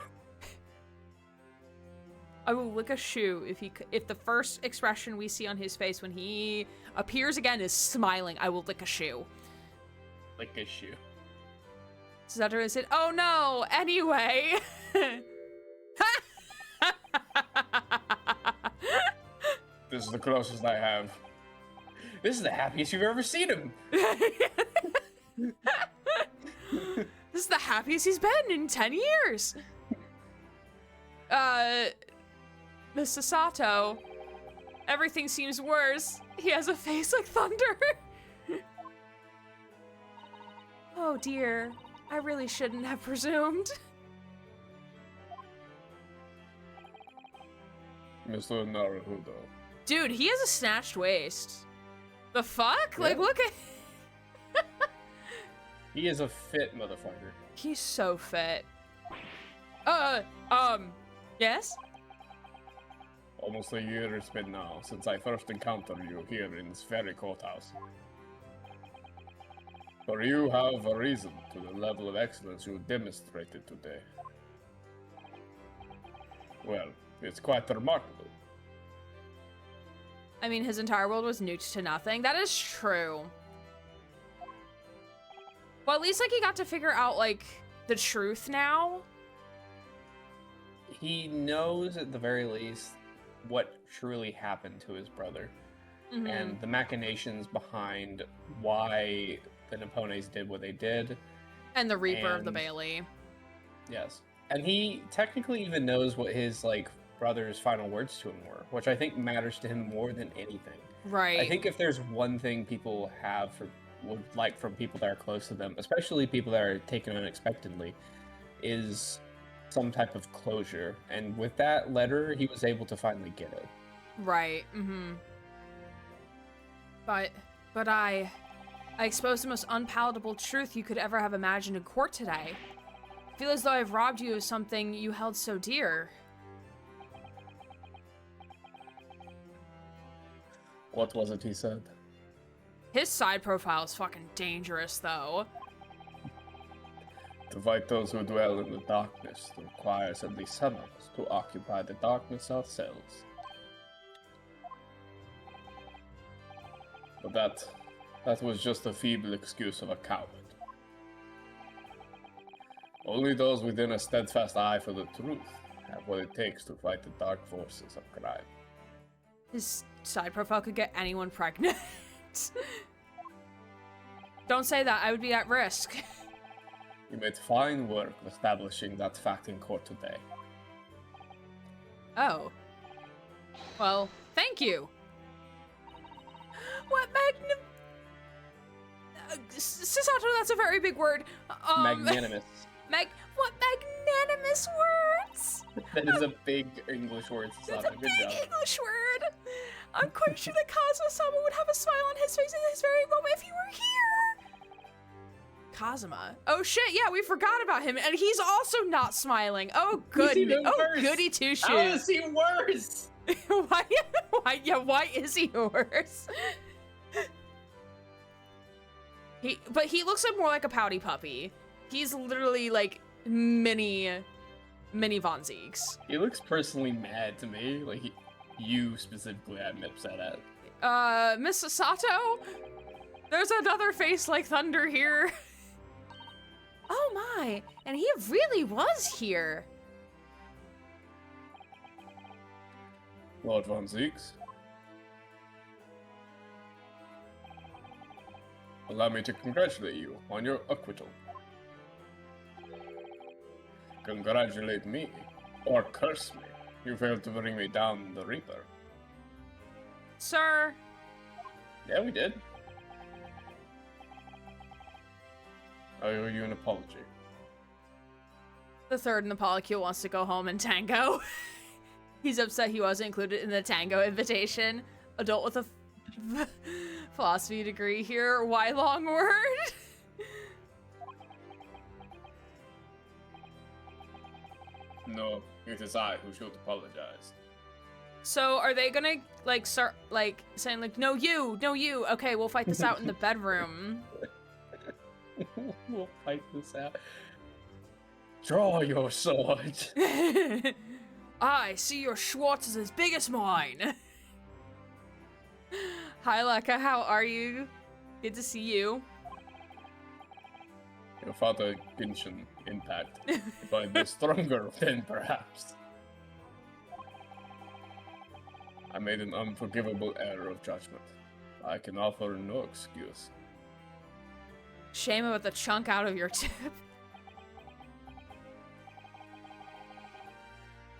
I will lick a shoe if the first expression we see on his face when he appears again is smiling. I will lick a shoe. Lick a shoe. Sato said, "Oh no." Anyway. This is the closest I have. This is the happiest you've ever seen him. This is the happiest he's been in 10 years. Mr. Sato, everything seems worse. He has a face like thunder. Oh dear, I really shouldn't have presumed. Mr. Naruhodo. Dude, he has a snatched waist. The fuck? Yeah. Like, look at... He is a fit motherfucker. He's so fit. Yes? Almost a year it's been now since I first encountered you here in this very courthouse. For you have a reason to the level of excellence you demonstrated today. Well, it's quite remarkable. I mean, his entire world was nuked to nothing. That is true. Well, at least, like, he got to figure out, like, the truth now. He knows, at the very least, what truly happened to his brother. Mm-hmm. And the machinations behind why the Napones did what they did. And the Reaper of the Bailey. Yes. And he technically even knows what his, like, brother's final words to him were, which I think matters to him more than anything. Right. I think if there's one thing people would like from people that are close to them, especially people that are taken unexpectedly, is some type of closure. And with that letter, he was able to finally get it. Right. Mm-hmm. But I exposed the most unpalatable truth you could ever have imagined in court today. I feel as though I've robbed you of something you held so dear. What was it he said? His side profile is fucking dangerous, though. To fight those who dwell in the darkness requires at least some of us to occupy the darkness ourselves. But that was just a feeble excuse of a coward. Only those within a steadfast eye for the truth have what it takes to fight the dark forces of crime. His side profile could get anyone pregnant. Don't say that, I would be at risk. You made fine work establishing that fact in court today. Oh. Well, thank you. What Sisato, that's a very big word. Magnanimous. What magnanimous words! That is a big English word, That's Sasato. a Good big job. English word! I'm quite sure that Kazuma-sama would have a smile on his face in this very moment if he were here! Kazuma? Oh shit, yeah, we forgot about him, and he's also not smiling. Oh, goodness. Oh, worse. goody two-shoes. How is he worse? why is he worse? But he looks more like a pouty puppy. He's literally like mini Von Ziegs. He looks personally mad to me, like you specifically I'm upset at. Miss Sato? There's another face like thunder here. Oh my, and he really was here. Lord Von Ziegs. Allow me to congratulate you on your acquittal. Congratulate me, or curse me. You failed to bring me down the Reaper. Sir. Yeah, we did. I owe you an apology. The third in the polycule wants to go home and tango. He's upset he wasn't included in the tango invitation. Adult with a philosophy degree here. Why long word? No, it is I who should apologize. So are they gonna like start like saying like no you. Okay, we'll fight this out in the bedroom. We'll fight this out. Draw your sword. I see your Schwartz is as big as mine. Hi Leka, how are you? Good to see you. Your father Genshin impact. If I'd been stronger, then perhaps. I made an unforgivable error of judgment. I can offer no excuse. Shame about the chunk out of your tip.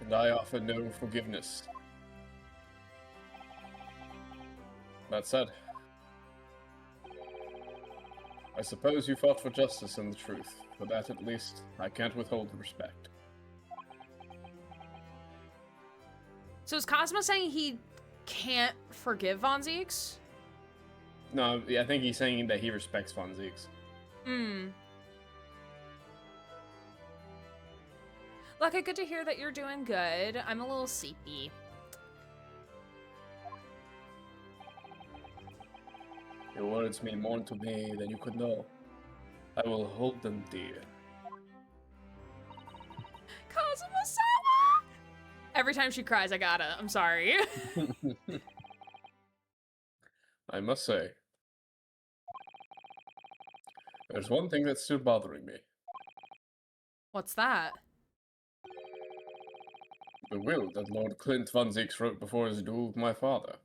And I offer no forgiveness. That said, I suppose you fought for justice and the truth. For that, at least, I can't withhold respect. So is Cosmo saying he can't forgive Von Ziegs? No, I think he's saying that he respects Von Ziegs. Leka, good to hear that you're doing good. I'm a little sleepy. Your words mean more to me than you could know. I will hold them dear. Kazuma-sama! Every time she cries, I gotta. I'm sorry. I must say, there's one thing that's still bothering me. What's that? The will that Lord Clint Von Zieks wrote before his duel with my father.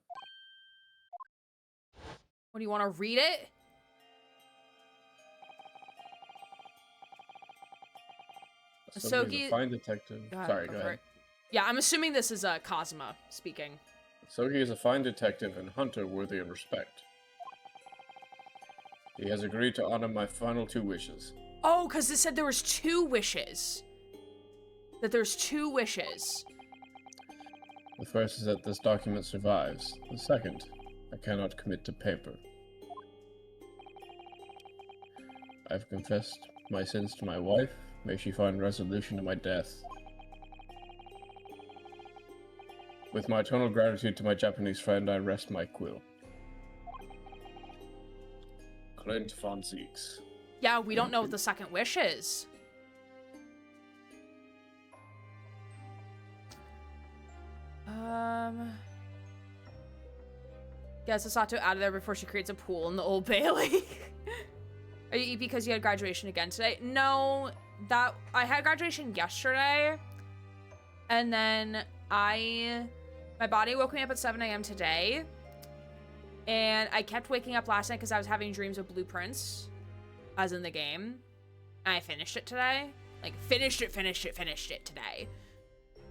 What, do you want to read it? Sogi is a fine detective. Sorry, go ahead. Yeah, I'm assuming this is Kazuma speaking. Sogi is a fine detective and hunter worthy of respect. He has agreed to honor my final 2 wishes. Oh, because it said there was 2 wishes. That there's 2 wishes. The first is that this document survives. The second, I cannot commit to paper. I've confessed my sins to my wife. May she find resolution to my death. With my eternal gratitude to my Japanese friend, I rest my quill. Clint Von Zieks. Yeah, we don't know what the second wish is. Get Sasato out of there before she creates a pool in the Old Bailey. Are you because you had graduation again today? No, I had graduation yesterday, and then my body woke me up at 7 a.m. today, and I kept waking up last night because I was having dreams of blueprints, as in the game, and I finished it today. Like, finished it today.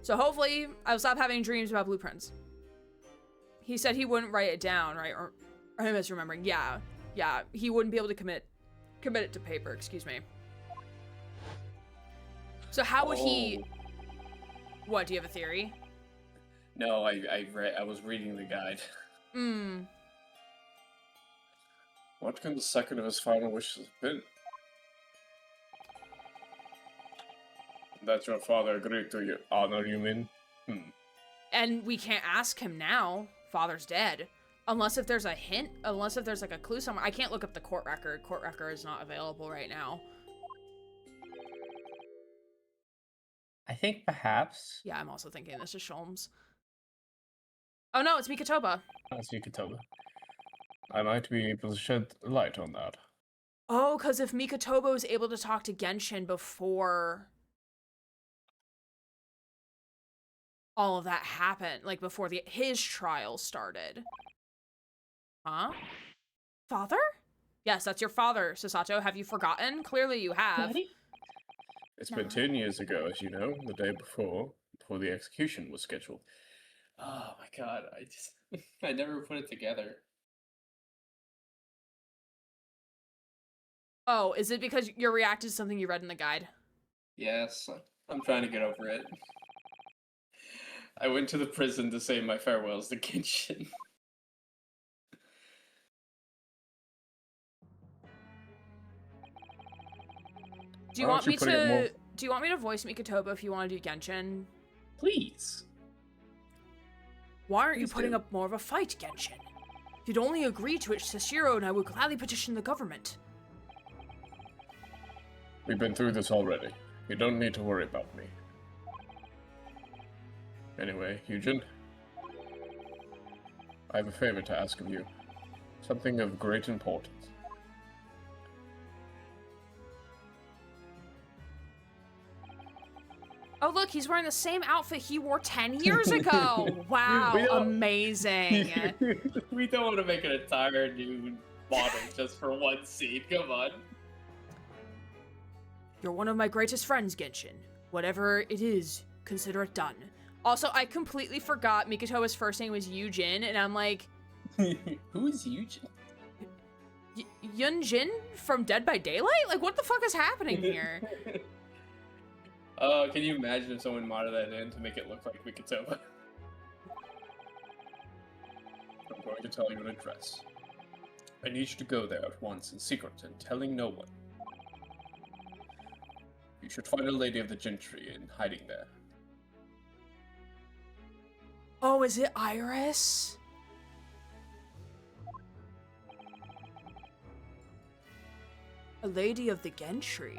So hopefully I'll stop having dreams about blueprints. He said he wouldn't write it down, right? Or I'm misremembering. Yeah, he wouldn't be able to commit it to paper, excuse me. So how would he... What, do you have a theory? No, I was reading the guide. What can the second of his final wishes have been? That your father agreed to honor you, mean? And we can't ask him now. Father's dead. Unless if there's a hint, unless if there's like a clue somewhere. I can't look up the court record. Court record is not available right now. I think perhaps. Yeah, I'm also thinking this is Sholmes. Oh no, it's Mikotoba. That's Mikotoba. I might be able to shed light on that. Oh, because if Mikotoba was able to talk to Genshin before all of that happened, like before his trial started. Huh? Father? Yes, that's your father, Sasato. Have you forgotten? Clearly you have. Daddy? It's been 10 years ago, as you know, the day before the execution was scheduled. Oh my god, I never put it together. Oh, is it because you're reacting to something you read in the guide? Yes, I'm trying to get over it. I went to the prison to say my farewells to Genshin. Do you want me to voice Mikotoba if you want to do Genshin? Please. Why aren't you putting up more of a fight, Genshin? If you'd only agree to it, Sashiro and I would gladly petition the government. We've been through this already. You don't need to worry about me. Anyway, Eugen, I have a favor to ask of you. Something of great importance. Oh look, he's wearing the same outfit he wore 10 years ago! Wow, amazing! We don't want to make an entire new model just for one scene, come on. You're one of my greatest friends, Genshin. Whatever it is, consider it done. Also, I completely forgot Mikotoba's first name was Yujin, and I'm like... Who is Yujin? Yunjin from Dead by Daylight? Like, what the fuck is happening here? Can you imagine if someone modded that in to make it look like Mikotoba? I'm going to tell you an address. I need you to go there at once in secret and telling no one. You should find a lady of the gentry in hiding there. Oh, is it Iris? A lady of the gentry.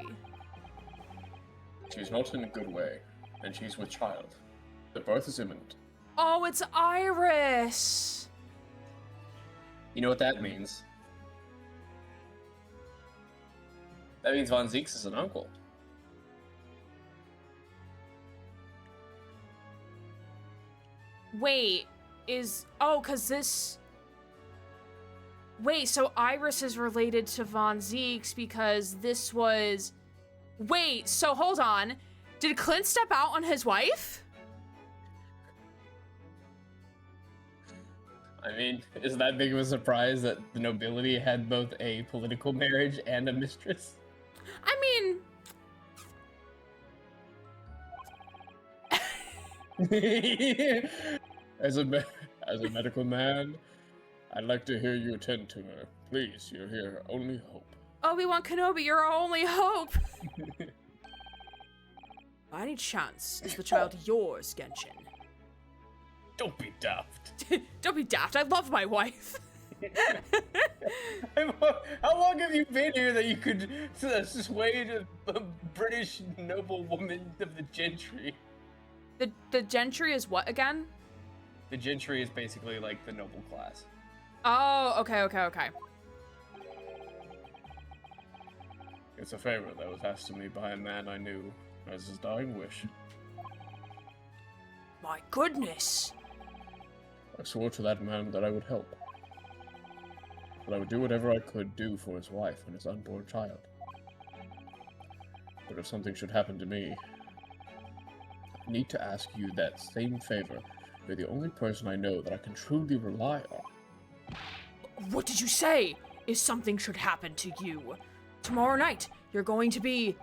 She's not in a good way, and she's with child. The birth is imminent. Oh, it's Iris! You know what that means? That means Von Zeeks is an uncle. Wait, cause this... Wait, so Iris is related to Von Zeeks because this was... Wait, so hold on. Did Clint step out on his wife? I mean, is that big of a surprise that the nobility had both a political marriage and a mistress? I mean... As a medical man, I'd like to hear you attend to her. Please, you're here. Only hope. Obi-Wan Kenobi, you're our only hope! By any chance, is the child yours, Genshin? Don't be daft. Don't be daft, I love my wife. How long have you been here that you could sway a British noblewoman of the gentry? The gentry is what again? The gentry is basically like the noble class. Oh, okay. It's a favor that was asked of me by a man I knew as his dying wish. My goodness. I swore to that man that I would help. That I would do whatever I could do for his wife and his unborn child. But if something should happen to me, I need to ask you that same favor. You're the only person I know that I can truly rely on. What did you say? If something should happen to you. Tomorrow night, you're going to be...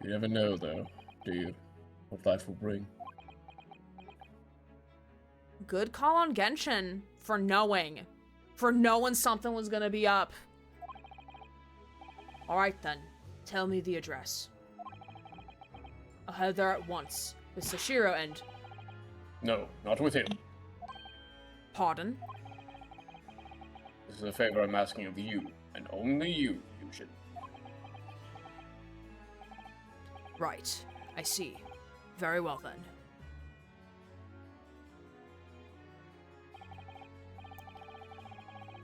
You never know, though, do you? What life will bring. Good call on Genshin. For knowing something was gonna be up. Alright then, tell me the address. I'll head there at once, with Sashiro and... No, not with him. Pardon? This is a favor I'm asking of you, and only you, Yushin. Right, I see. Very well then.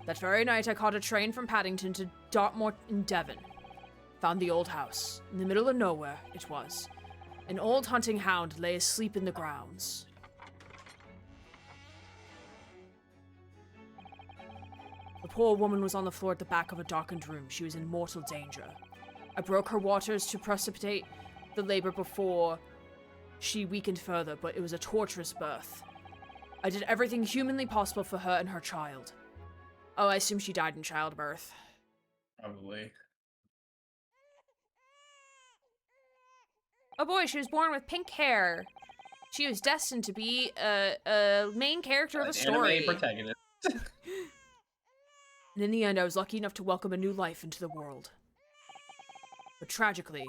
That very night I caught a train from Paddington to Dartmoor in Devon. Found the old house. In the middle of nowhere, it was. An old hunting hound lay asleep in the grounds. The poor woman was on the floor at the back of a darkened room. She was in mortal danger. I broke her waters to precipitate the labor before she weakened further, but it was a torturous birth. I did everything humanly possible for her and her child. Oh, I assume she died in childbirth. Probably. Oh boy, she was born with pink hair. She was destined to be a main character of a story. Anime protagonist. And in the end, I was lucky enough to welcome a new life into the world. But tragically,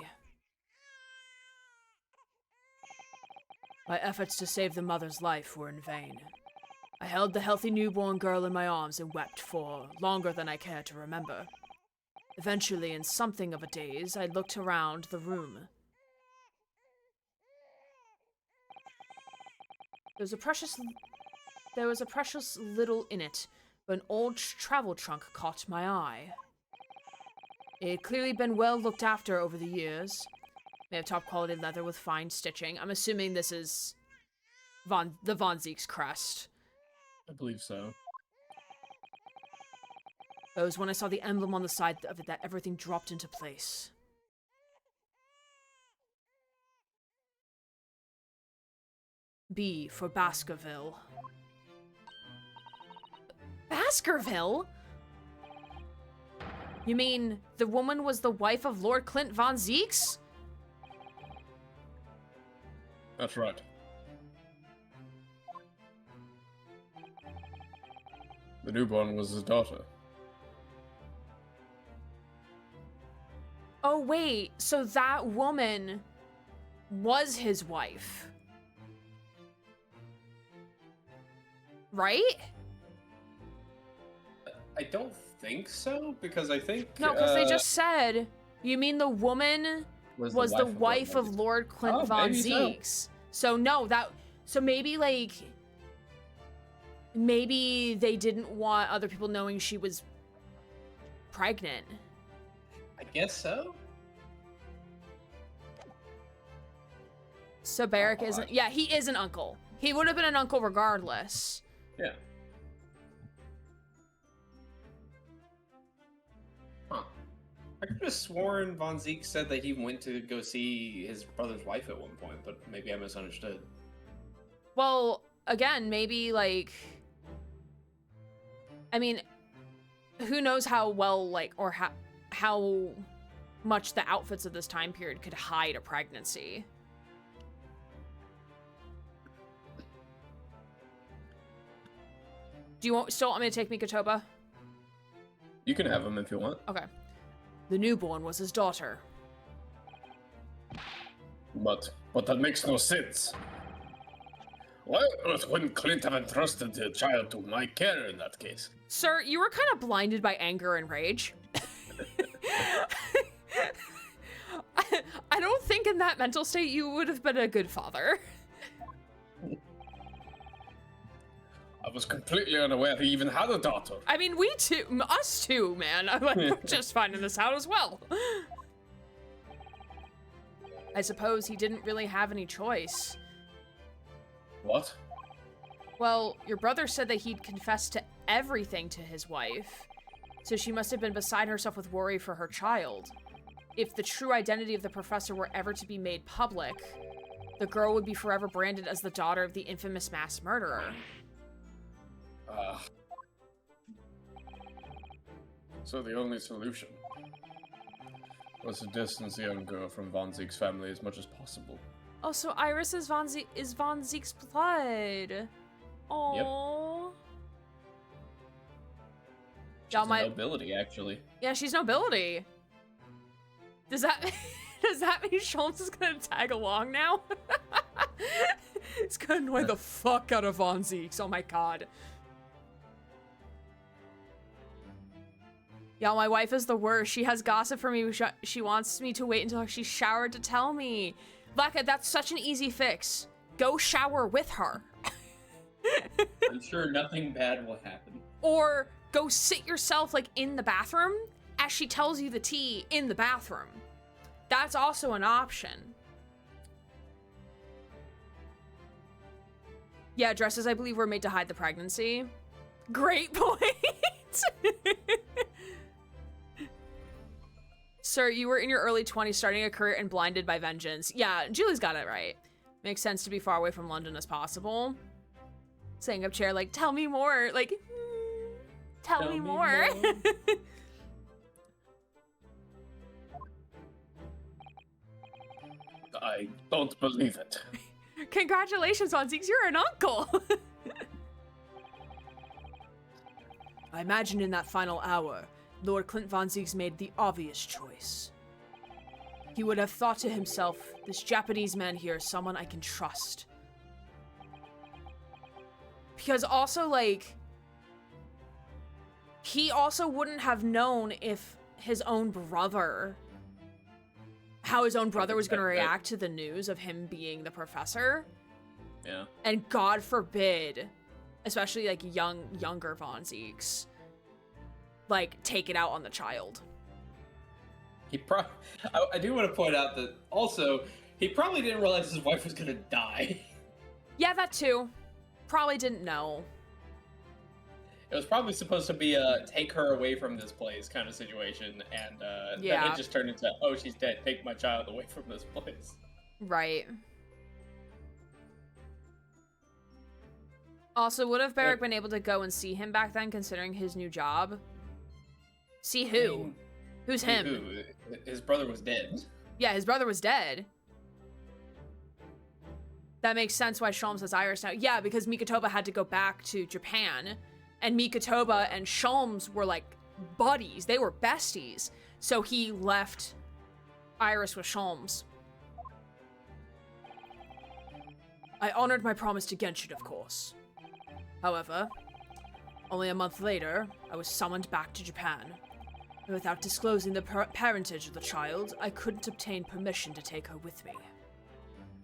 my efforts to save the mother's life were in vain. I held the healthy newborn girl in my arms and wept for longer than I care to remember. Eventually, in something of a daze, I looked around the room. There was a precious little in it, but an old travel trunk caught my eye. It had clearly been well looked after over the years. May have top quality leather with fine stitching. I'm assuming this is the Von Zeeks crest. I believe so. It was when I saw the emblem on the side of it that everything dropped into place. B for Baskerville. Baskerville? You mean the woman was the wife of Lord Clint Von Zeeks? That's right. The newborn was his daughter. Oh wait, so that woman was his wife. right? I don't think so, because I think No, because they just said, you mean the woman was the wife of Lord Clint von Zeeks. So no, so maybe like, maybe they didn't want other people knowing she was pregnant. I guess so. So Barrick isn't, yeah, he is an uncle. He would have been an uncle regardless. Yeah. Huh. I could have sworn Von Zeke said that he went to go see his brother's wife at one point, but maybe I misunderstood. Well, again, maybe like, I mean, who knows how well, like, or how much the outfits of this time period could hide a pregnancy. Do you still want me to take Mikotoba? You can have him if you want. Okay. The newborn was his daughter. But that makes no sense. Why on earth wouldn't Clint have entrusted the child to my care in that case? Sir, you were kind of blinded by anger and rage. I don't think in that mental state you would have been a good father. I was completely unaware he even had a daughter. I mean, we too, us too, man. I'm like, we're just finding this out as well. I suppose he didn't really have any choice. What? Well, your brother said that he'd confessed to everything to his wife, so she must have been beside herself with worry for her child. If the true identity of the professor were ever to be made public, the girl would be forever branded as the daughter of the infamous mass murderer. So the only solution was to distance the young girl from Von Zeke's family as much as possible. Oh, so Iris is Von Zeke's blood. Oh. She's nobility, actually. Yeah, she's nobility. Does that mean Sholmes is gonna tag along now? It's gonna annoy the fuck out of Von Zeeks. Oh my god. Y'all, my wife is the worst. She has gossip for me. She wants me to wait until she's showered to tell me. Laka, that's such an easy fix. Go shower with her. I'm sure nothing bad will happen. Or go sit yourself like in the bathroom as she tells you the tea in the bathroom. That's also an option. Yeah, dresses, I believe, were made to hide the pregnancy. Great point. Sir, you were in your early 20s starting a career and blinded by vengeance. Yeah, Julie's got it right. Makes sense to be far away from London as possible. Saying up chair, like, tell me more. Like, tell me more. I don't believe it. Congratulations, Von Zeeks, you're an uncle. I imagine in that final hour, Lord Clint Von Zeeks made the obvious choice. He would have thought to himself, this Japanese man here is someone I can trust. Because also, like, he also wouldn't have known if his own brother, how his own brother was going to react to the news of him being the professor. Yeah. And God forbid, especially like younger Von Zeeks, like take it out on the child. I do want to point out that also he probably didn't realize his wife was gonna die. Yeah, that too. Probably didn't know. It was probably supposed to be a take her away from this place kind of situation, and yeah. then it just turned into, oh, she's dead, take my child away from this place. Right. Also, would have Barrick been able to go and see him back then, considering his new job? See who? I mean, who's him? Who? His brother was dead. Yeah, his brother was dead. That makes sense why Sholmes has Iris now. Yeah, because Mikotoba had to go back to Japan, and Mikotoba and Sholmes were like buddies. They were besties. So he left Iris with Sholmes. I honored my promise to Genshin, of course. However, only a month later, I was summoned back to Japan. And without disclosing the parentage of the child, I couldn't obtain permission to take her with me.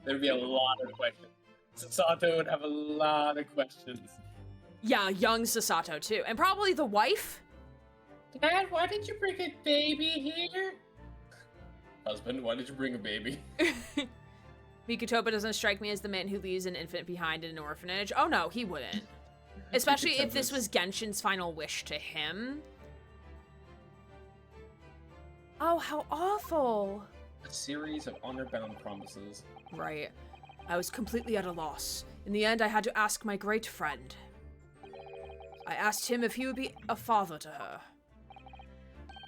There'd be a lot of questions. Sasato would have a lot of questions. Yeah, young Sasato too. And probably the wife? Dad, why did you bring a baby here? Husband, why did you bring a baby? Mikotoba doesn't strike me as the man who leaves an infant behind in an orphanage. Oh no, he wouldn't. Especially if this was Genshin's final wish to him. Oh, how awful. A series of honor-bound promises. Right. I was completely at a loss. In the end, I had to ask my great friend. I asked him if he would be a father to her.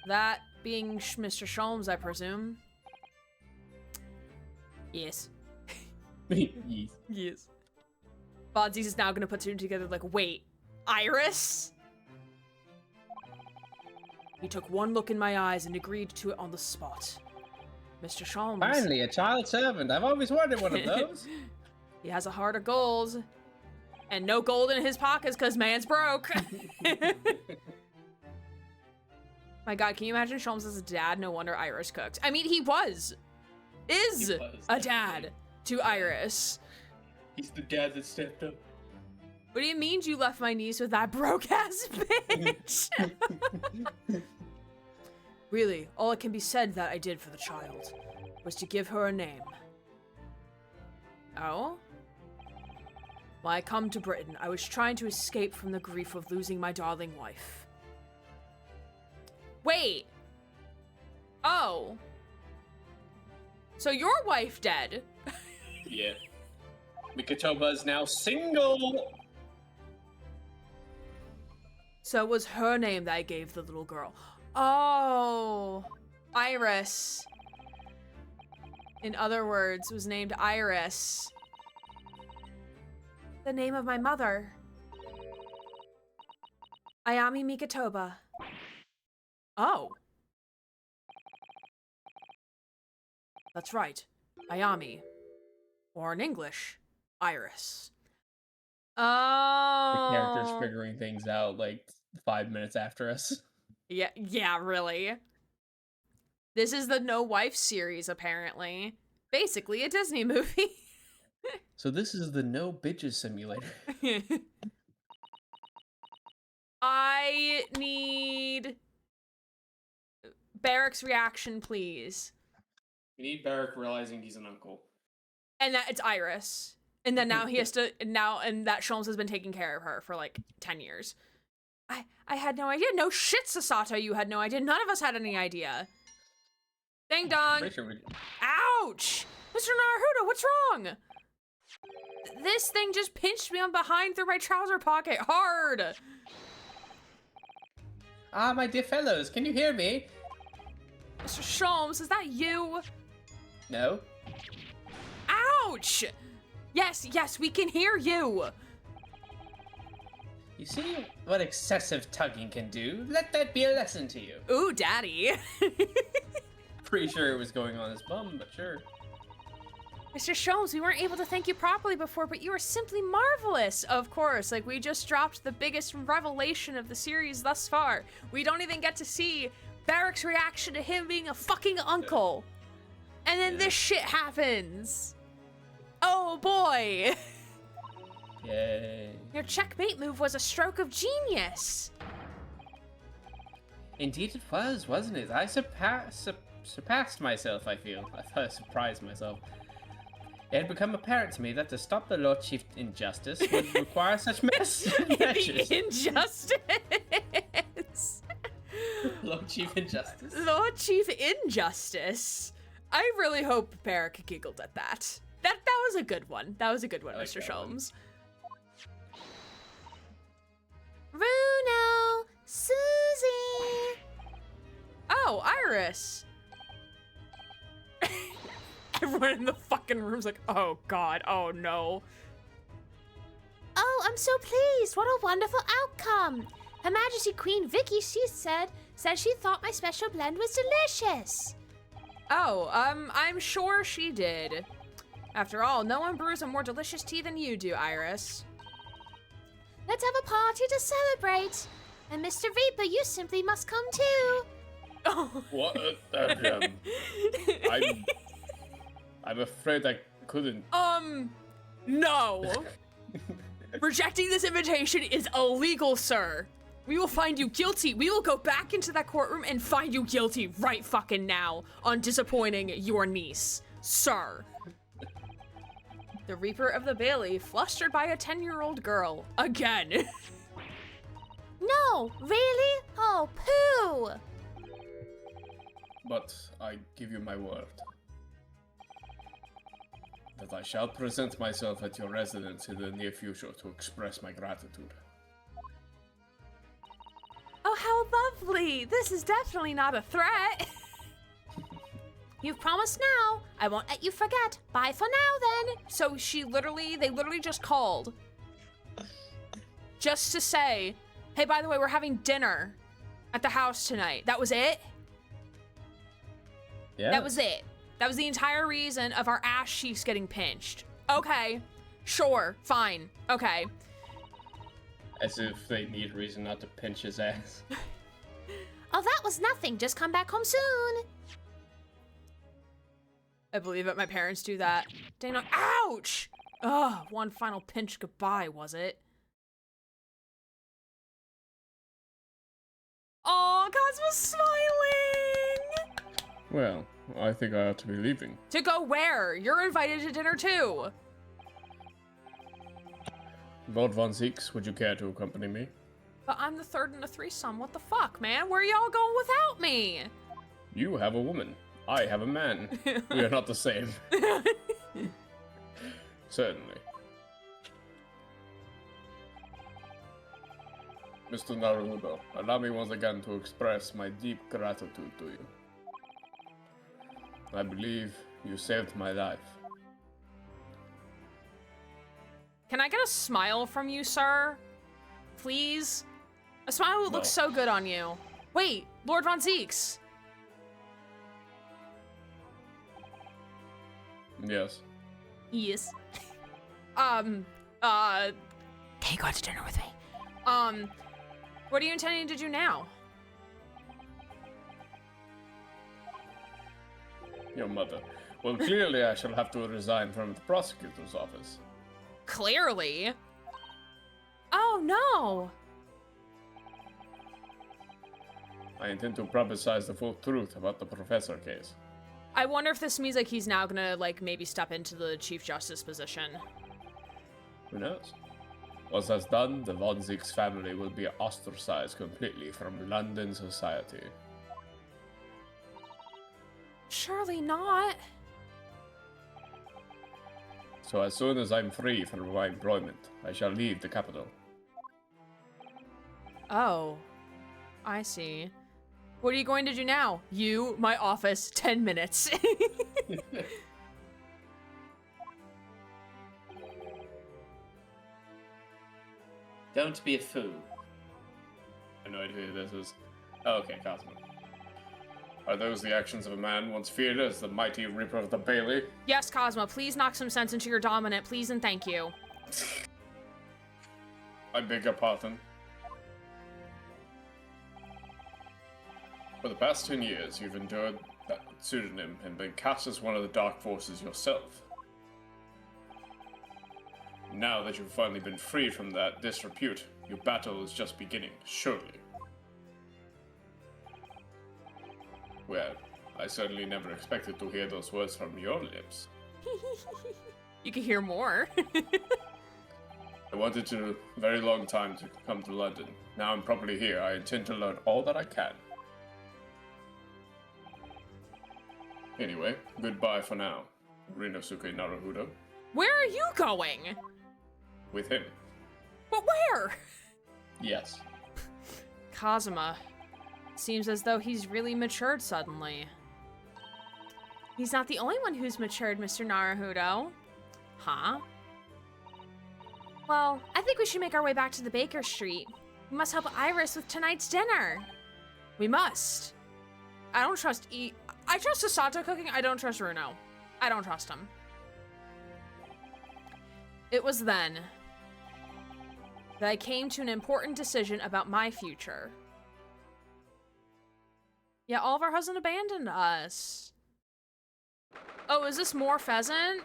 That being Mr. Sholmes, I presume. Yes. Yes. Yes. Bodzies is now gonna put two together like, wait, Iris? He took one look in my eyes and agreed to it on the spot. Mr. Sholmes. Finally, a child servant. I've always wanted one of those. He has a heart of gold. And no gold in his pockets because man's broke. My god, can you imagine Sholmes as a dad? No wonder Iris cooked. I mean, he was a dad to Iris. He's the dad that stepped up. What do you mean you left my niece with that broke-ass bitch? Really, all it can be said that I did for the child was to give her a name. Oh? When I come to Britain, I was trying to escape from the grief of losing my darling wife. Wait! Oh. So your wife dead? Yeah. Mikotoba is now single! So it was her name that I gave the little girl. Oh, Iris. In other words, was named Iris. The name of my mother. Ayami Mikotoba. Oh. That's right. Ayami. Or in English, Iris. Oh. The character's figuring things out like 5 minutes after us. Yeah, really. This is the No Wife series, apparently. Basically a Disney movie. So this is the No Bitches Simulator. I need Barrick's reaction, please. You need Barrick realizing he's an uncle. And that it's Iris. And then now he has to, and that Sholmes has been taking care of her for like 10 years. I had no idea. No shit, Sasato, you had no idea. None of us had any idea. Ding dong. Ouch! Mr. Naruto, what's wrong? This thing just pinched me on behind through my trouser pocket hard. Ah, my dear fellows, can you hear me? Mr. Sholmes, is that you? No. Ouch! Yes, we can hear you. You see what excessive tugging can do? Let that be a lesson to you. Ooh, daddy. Pretty sure it was going on his bum, but sure. Mr. Sholmes, we weren't able to thank you properly before, but you are simply marvelous. Of course, like we just dropped the biggest revelation of the series thus far. We don't even get to see Barrick's reaction to him being a fucking uncle. And then this shit happens. Oh boy. Yay. Your checkmate move was a stroke of genius. Indeed it was, wasn't it? I surpassed myself, I feel. I surprised myself. It had become apparent to me that to stop the Lord Chief injustice would require such measures. Injustice. Lord Chief injustice. Lord Chief injustice. I really hope Barrick giggled at that. That was a good one. That was a good one, like Mr. that one. Sholmes. Bruno, Susie. Oh, Iris. Everyone in the fucking room's like, oh god, oh no. Oh, I'm so pleased. What a wonderful outcome. Her Majesty Queen Vicky, she said she thought my special blend was delicious. Oh, I'm sure she did. After all, no one brews a more delicious tea than you do, Iris. Let's have a party to celebrate. And Mr. Reaper, you simply must come too. Oh. What? I'm afraid I couldn't. No. Rejecting this invitation is illegal, sir. We will find you guilty. We will go back into that courtroom and find you guilty right fucking now on disappointing your niece, sir. The Reaper of the Bailey, flustered by a 10-year-old girl. Again. No, really? Oh, pooh. But I give you my word that I shall present myself at your residence in the near future to express my gratitude. Oh, how lovely. This is definitely not a threat. You've promised now. I won't let you forget. Bye for now, then. So they literally just called. Just to say, hey, by the way, we're having dinner at the house tonight. That was it? Yeah. That was it. That was the entire reason of our ass cheeks getting pinched. Okay. Sure. Fine. Okay. As if they need reason not to pinch his ass. Oh, that was nothing. Just come back home soon. I believe it. My parents do that. Dana. Ouch! Ugh. One final pinch goodbye, was it? Oh, Cosmo's smiling! Well, I think I ought to be leaving. To go where? You're invited to dinner too. Lord Von Zeeks, would you care to accompany me? But I'm the third in a threesome. What the fuck, man? Where are y'all going without me? You have a woman. I have a man. We are not the same. Certainly. Mr. Naruto, allow me once again to express my deep gratitude to you. I believe you saved my life. Can I get a smile from you, sir? Please? A smile would look so good on you. Wait, Lord Von Zeeks. Yes. Yes. Can you go out to dinner with me? What are you intending to do now? Your mother. Well, clearly I shall have to resign from the prosecutor's office. Clearly. Oh, no. I intend to publicize the full truth about the professor case. I wonder if this means like he's now gonna like maybe step into the Chief Justice position. Who knows? Once that's done, the Von Zeeks family will be ostracized completely from London society. Surely not. So as soon as I'm free from my employment, I shall leave the capital. Oh, I see. What are you going to do now? You, my office, 10 minutes. Don't be a fool. I have no idea who this is. Oh, okay, Cosmo. Are those the actions of a man once feared as the mighty Reaper of the Bailey? Yes, Cosmo, please knock some sense into your dominant, please and thank you. I beg your pardon. For the past 10 years, you've endured that pseudonym and been cast as one of the dark forces yourself. Now that you've finally been freed from that disrepute, your battle is just beginning, surely. Well, I certainly never expected to hear those words from your lips. You can hear more. I wanted to a very long time to come to London. Now I'm properly here. I intend to learn all that I can. Anyway, goodbye for now, Rinosuke Naruhodo. Where are you going? With him. But where? Yes. Kazuma. Seems as though he's really matured suddenly. He's not the only one who's matured, Mr. Naruhodo. Huh? Well, I think we should make our way back to the Baker Street. We must help Iris with tonight's dinner. We must. I don't trust I trust Sasato cooking. I don't trust Runo. I don't trust him. It was then. that I came to an important decision about my future. Yeah, all of our husbands abandoned us. Oh, is this more pheasant?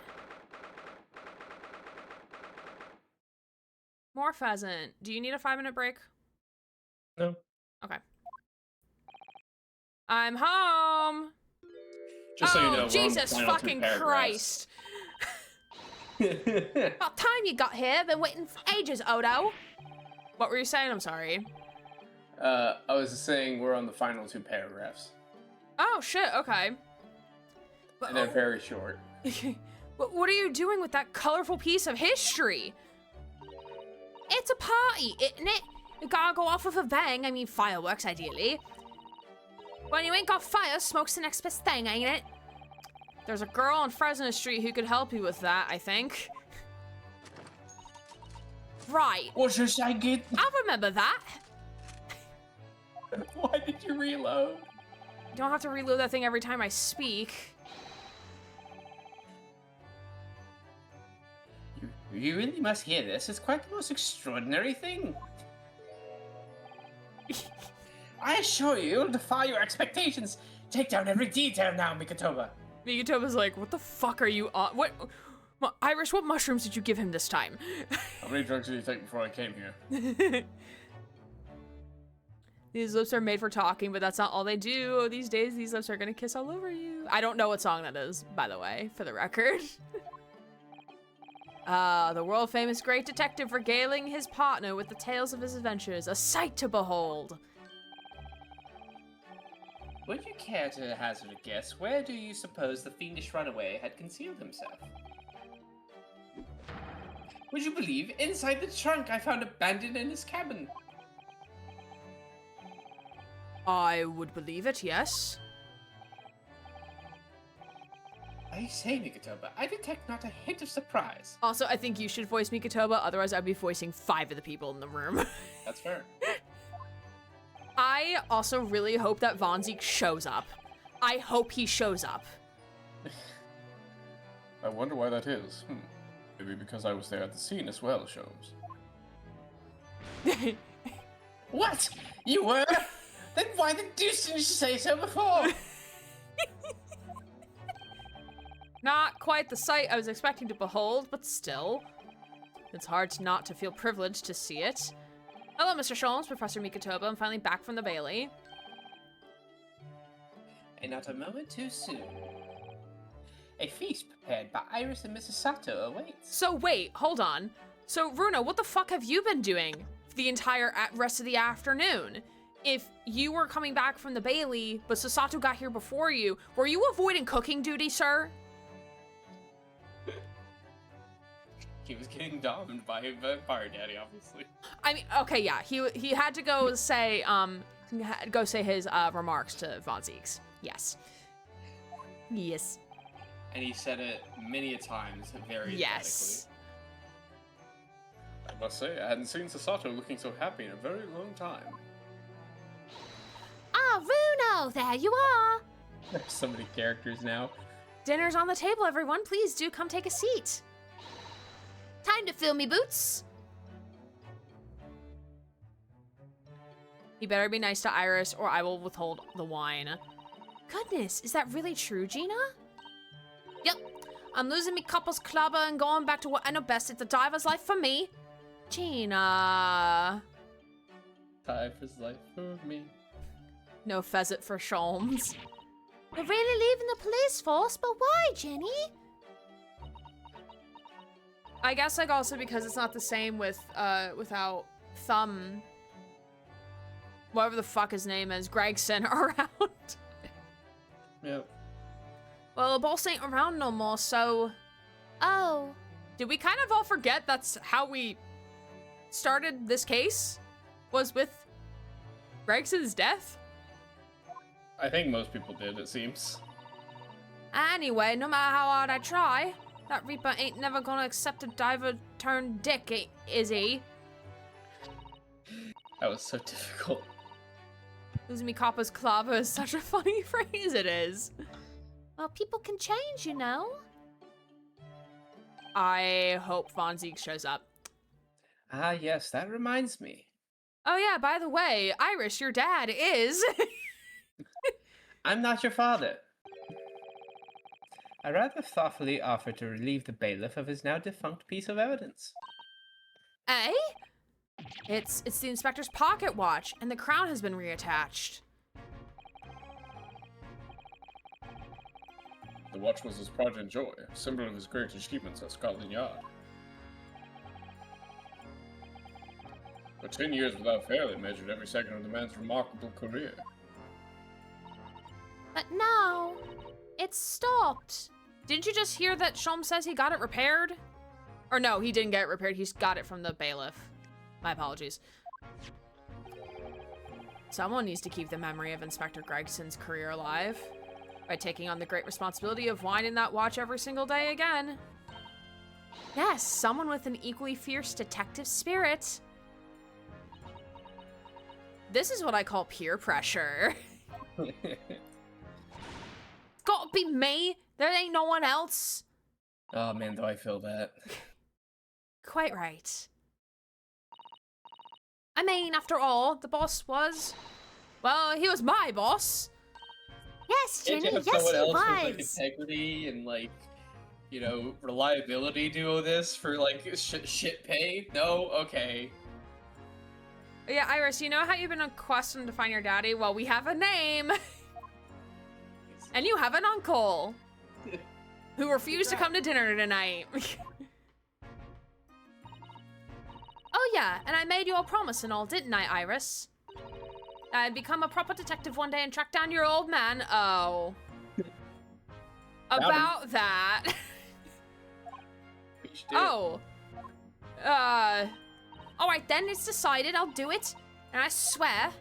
More pheasant. Do you need a 5-minute break? No. Okay. I'm home. Just so you know, we're Jesus on the final fucking 2 Christ. paragraphs. About time you got here. Been waiting for ages, Odo. What were you saying? I'm sorry. I was saying we're on the final 2 paragraphs. Oh, shit, okay. But, And they're very short. but what are you doing with that colorful piece of history? It's a party, isn't it? You gotta go off with a bang. I mean, fireworks, ideally. When you ain't got fire, smoke's the next best thing, ain't it? There's a girl on Fresno Street who could help you with that, I think. Right. What's your side get? I remember that. Why did you reload? You don't have to reload that thing every time I speak. You really must hear this. It's quite the most extraordinary thing. I assure you, it'll defy your expectations. Take down every detail now, Mikatoba. Migutoba's like, what the fuck are you on? What? Iris, what mushrooms did you give him this time? How many drugs did you take before I came here? These lips are made for talking, but that's not all they do. These days, these lips are gonna kiss all over you. I don't know what song that is, by the way, for the record. The world-famous great detective regaling his partner with the tales of his adventures. A sight to behold. Would you care to hazard a guess? Where do you suppose the fiendish runaway had concealed himself? Would you believe, inside the trunk I found abandoned in his cabin? I would believe it, yes. I say, Mikatoba, I detect not a hint of surprise. Also, I think you should voice Mikotoba, otherwise I'd be voicing 5 of the people in the room. That's fair. I also really hope that Von Zeke shows up. I hope he shows up. I wonder why that is. Maybe because I was there at the scene as well, Sholmes. What? You were? Then why the deuce didn't you say so before? Not quite the sight I was expecting to behold, but still. It's hard not to feel privileged to see it. Hello, Mr. Sholmes, Professor Mikotoba. I'm finally back from the Bailey. And not a moment too soon. A feast prepared by Iris and Mrs. Sato awaits. So wait, hold on. So Runa, what the fuck have you been doing for the entire rest of the afternoon? If you were coming back from the Bailey, but Sasato got here before you, were you avoiding cooking duty, sir? He was getting dominated by a vampire daddy, obviously. I mean, okay, yeah, he had to go say his remarks to Von Zeeks. Yes. Yes. And he said it many a times, very Yes. I must say, I hadn't seen Sasato looking so happy in a very long time. Ah, Runo, there you are. There's so many characters now. Dinner's on the table, everyone. Please do come take a seat. Time to fill me boots. You better be nice to Iris, or I will withhold the wine. Goodness, is that really true, Gina? Yep. I'm losing me couple's clubber and going back to what I know best. It's a diver's life for me. Gina. Diver's life for me. No pheasant for Sholmes. You're really leaving the police force, but why, Jenny? I guess like also because it's not the same with without Thumb, whatever the fuck his name is, Gregson around. Yep. Well, boss ain't around no more, so Oh. did we kind of all forget that's how we started this case? Was with Gregson's death? I think most people did, it seems. Anyway, no matter how hard I try, that Reaper ain't never gonna accept a diver turned dick, is he? That was so difficult. Losing me Copper's Clava is such a funny phrase, it is. Well, people can change, you know. I hope Von Zeke shows up. Ah, yes, that reminds me. Oh yeah, by the way, Iris, your dad is... I'm not your father. I rather thoughtfully offered to relieve the bailiff of his now defunct piece of evidence. Eh? It's the inspector's pocket watch, and the crown has been reattached. The watch was his pride and joy, a symbol of his great achievements at Scotland Yard. For 10 years without fail, they measured every second of the man's remarkable career. But now, it's stopped. Didn't you just hear that Shom says he got it repaired? Or no, he didn't get it repaired. He got it from the bailiff. My apologies. Someone needs to keep the memory of Inspector Gregson's career alive by taking on the great responsibility of winding that watch every single day again. Yes, someone with an equally fierce detective spirit. This is what I call peer pressure. Gotta be me. There ain't no one else. Oh man, do I feel that. Quite right. I mean, after all, the boss was... Well, he was my boss. Yes, Can't Ginny, you have yes, someone he else with like was. integrity and like, you know, reliability do this for like shit pay? No, okay. Yeah, Iris, you know how you've been requesting to find your daddy? Well, we have a name. And you have an uncle. Who refused to come to dinner tonight. Oh yeah, and I made you a promise and all, didn't I, Iris? I'd become a proper detective one day and track down your old man. Oh. About that. Oh. Alright then, it's decided, I'll do it. And I swear,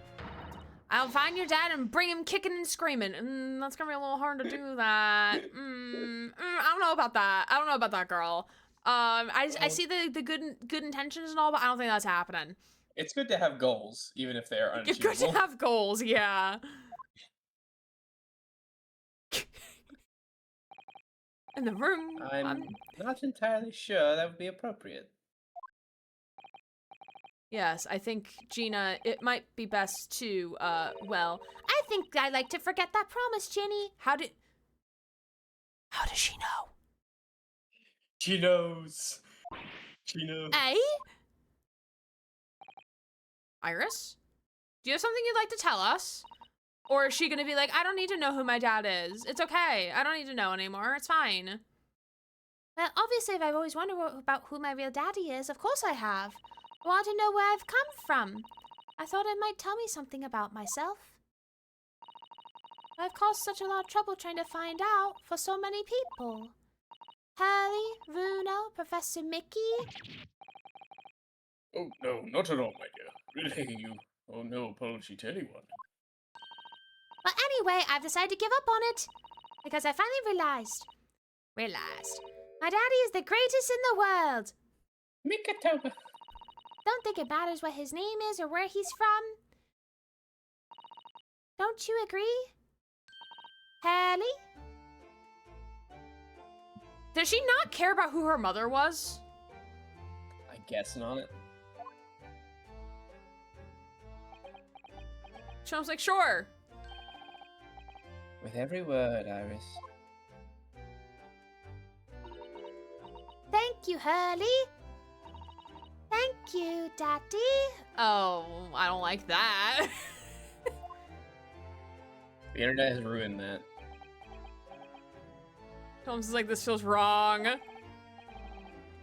I'll find your dad and bring him kicking and screaming. That's gonna be a little hard to do that. I don't know about that. I don't know about that, girl. I see the good intentions and all, but I don't think that's happening. It's good to have goals, even if they are It's unachievable. good to have goals, yeah. In the room, I'm not entirely sure that would be appropriate. Yes, I think, Gina, it might be best to, well... I think I like to forget that promise, Ginny. How does she know? She knows. She knows. Eh? Iris? Do you have something you'd like to tell us? Or is she gonna be like, I don't need to know who my dad is. It's okay. I don't need to know anymore. It's fine. Well, obviously, if I've always wondered about who my real daddy is, of course I have. I want to know where I've come from. I thought it might tell me something about myself. I've caused such a lot of trouble trying to find out for so many people. Harry, Bruno, Professor Mickey. Oh, no, not at all, my dear. Really, you owe no apology to anyone. But anyway, I've decided to give up on it. Because I finally realized. My daddy is the greatest in the world. Mikatoba. Don't think it matters what his name is or where he's from. Don't you agree? Hallie? Does she not care about who her mother was? I guessing on it. She was like, sure. With every word, Iris. Thank you, Hurley. Thank you, Daddy. Oh, I don't like that. The internet has ruined that. Holmes is like, this feels wrong.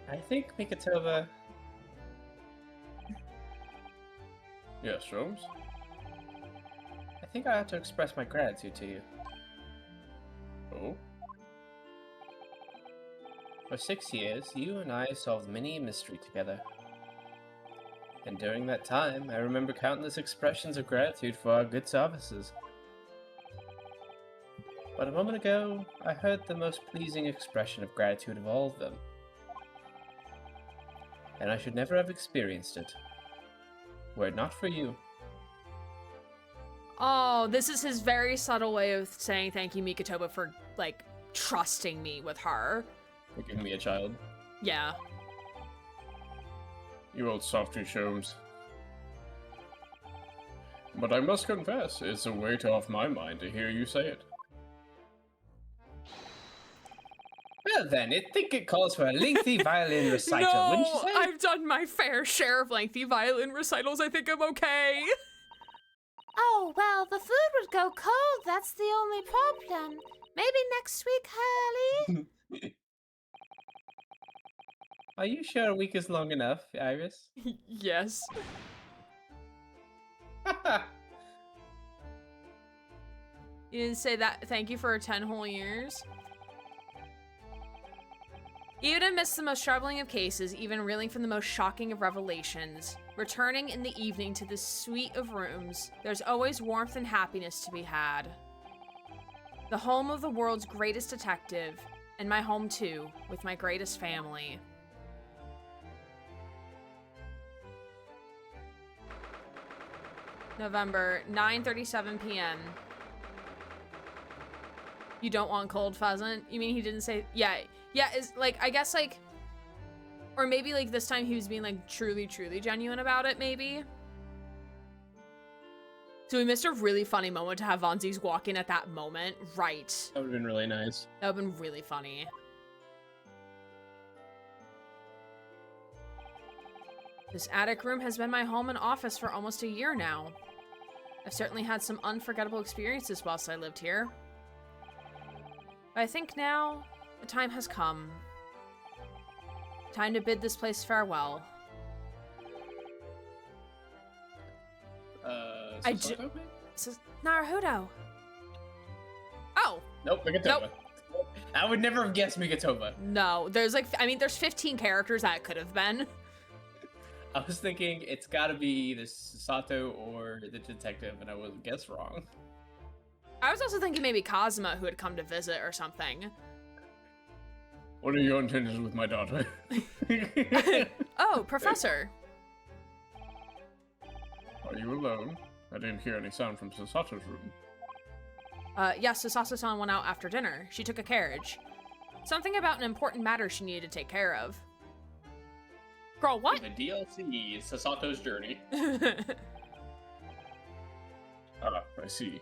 I think Mikatoba... Yes, Holmes? I think I ought to express my gratitude to you. Oh? For 6 years, you and I solved many a mystery together. And during that time, I remember countless expressions of gratitude for our good services. But a moment ago, I heard the most pleasing expression of gratitude of all of them. And I should never have experienced it, were it not for you. Oh, this is his very subtle way of saying thank you, Mikatoba, for, like, trusting me with her. For giving me a child. Yeah. You old softy Sholmes. But I must confess, it's a weight off my mind to hear you say it. Well then, I think it calls for a lengthy violin recital, wouldn't you No, say? I've done my fair share of lengthy violin recitals. I think I'm okay. Oh, well, the food would go cold. That's the only problem. Maybe next week, Hurley? Are you sure a week is long enough, Iris? Yes. You didn't say that. Thank you for 10 whole years. Even amidst the most troubling of cases, even reeling from the most shocking of revelations, returning in the evening to this suite of rooms, there's always warmth and happiness to be had. The home of the world's greatest detective, and my home too, with my greatest family. November, 9:37 p.m. You don't want cold pheasant? You mean he didn't say... Yeah, is like, I guess like... Or maybe like this time he was being like truly genuine about it, maybe? So we missed a really funny moment to have Von Zieks walk in at that moment. Right. That would have been really nice. That would have been really funny. This attic room has been my home and office for almost a year now. I've certainly had some unforgettable experiences whilst I lived here. But I think now, the time has come. Time to bid this place farewell. Naruhodo. Oh. Nope, Migatova. Nope. I would never have guessed Migatova. No, there's like, I mean, there's 15 characters that it could have been. I was thinking it's gotta be either Sato or the detective, and I was guess wrong. I was also thinking maybe Kazuma, who had come to visit or something. What are your intentions with my daughter? Oh, Professor. Are you alone? I didn't hear any sound from Sasato's room. Yes, Sasato-san went out after dinner. She took a carriage. Something about an important matter she needed to take care of. Girl, what? The DLC is Sasato's journey. Ah, I see.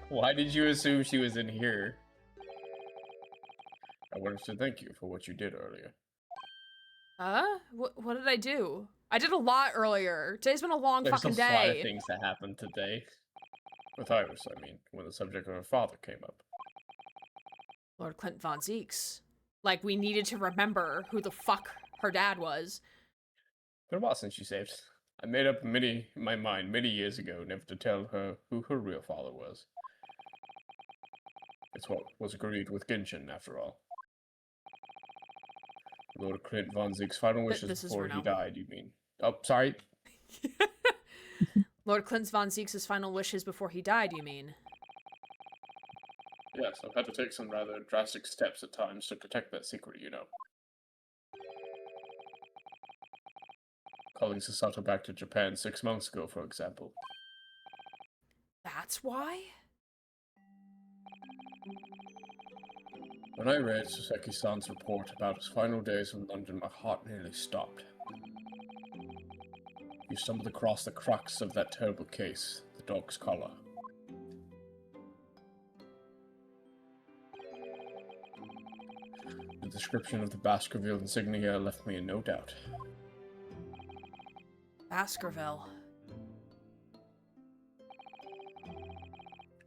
Why did you assume she was in here? I wanted to thank you for what you did earlier. What did I do? I did a lot earlier. Today's been a long There's fucking a lot of day. things that happened today. With Iris, I mean, when the subject of her father came up. Lord Clint Von Zieks. Like, we needed to remember who the fuck her dad was. Been a while since you saved. I made up my mind many years ago never to tell her who her real father was. It's what was agreed with Genshin, after all. Lord Clint Von Zieks' final wishes this is before he Renault. died, you mean? Oh, sorry. Lord Clint Von Zieks' final wishes before he died, you mean? Yes, I've had to take some rather drastic steps at times to protect that secret, you know. Calling Sasato back to Japan 6 months ago, for example. That's why? When I read Soseki-san's report about his final days in London, my heart nearly stopped. You stumbled across the crux of that terrible case, the dog's collar. The description of the Baskerville insignia left me in no doubt. Baskerville.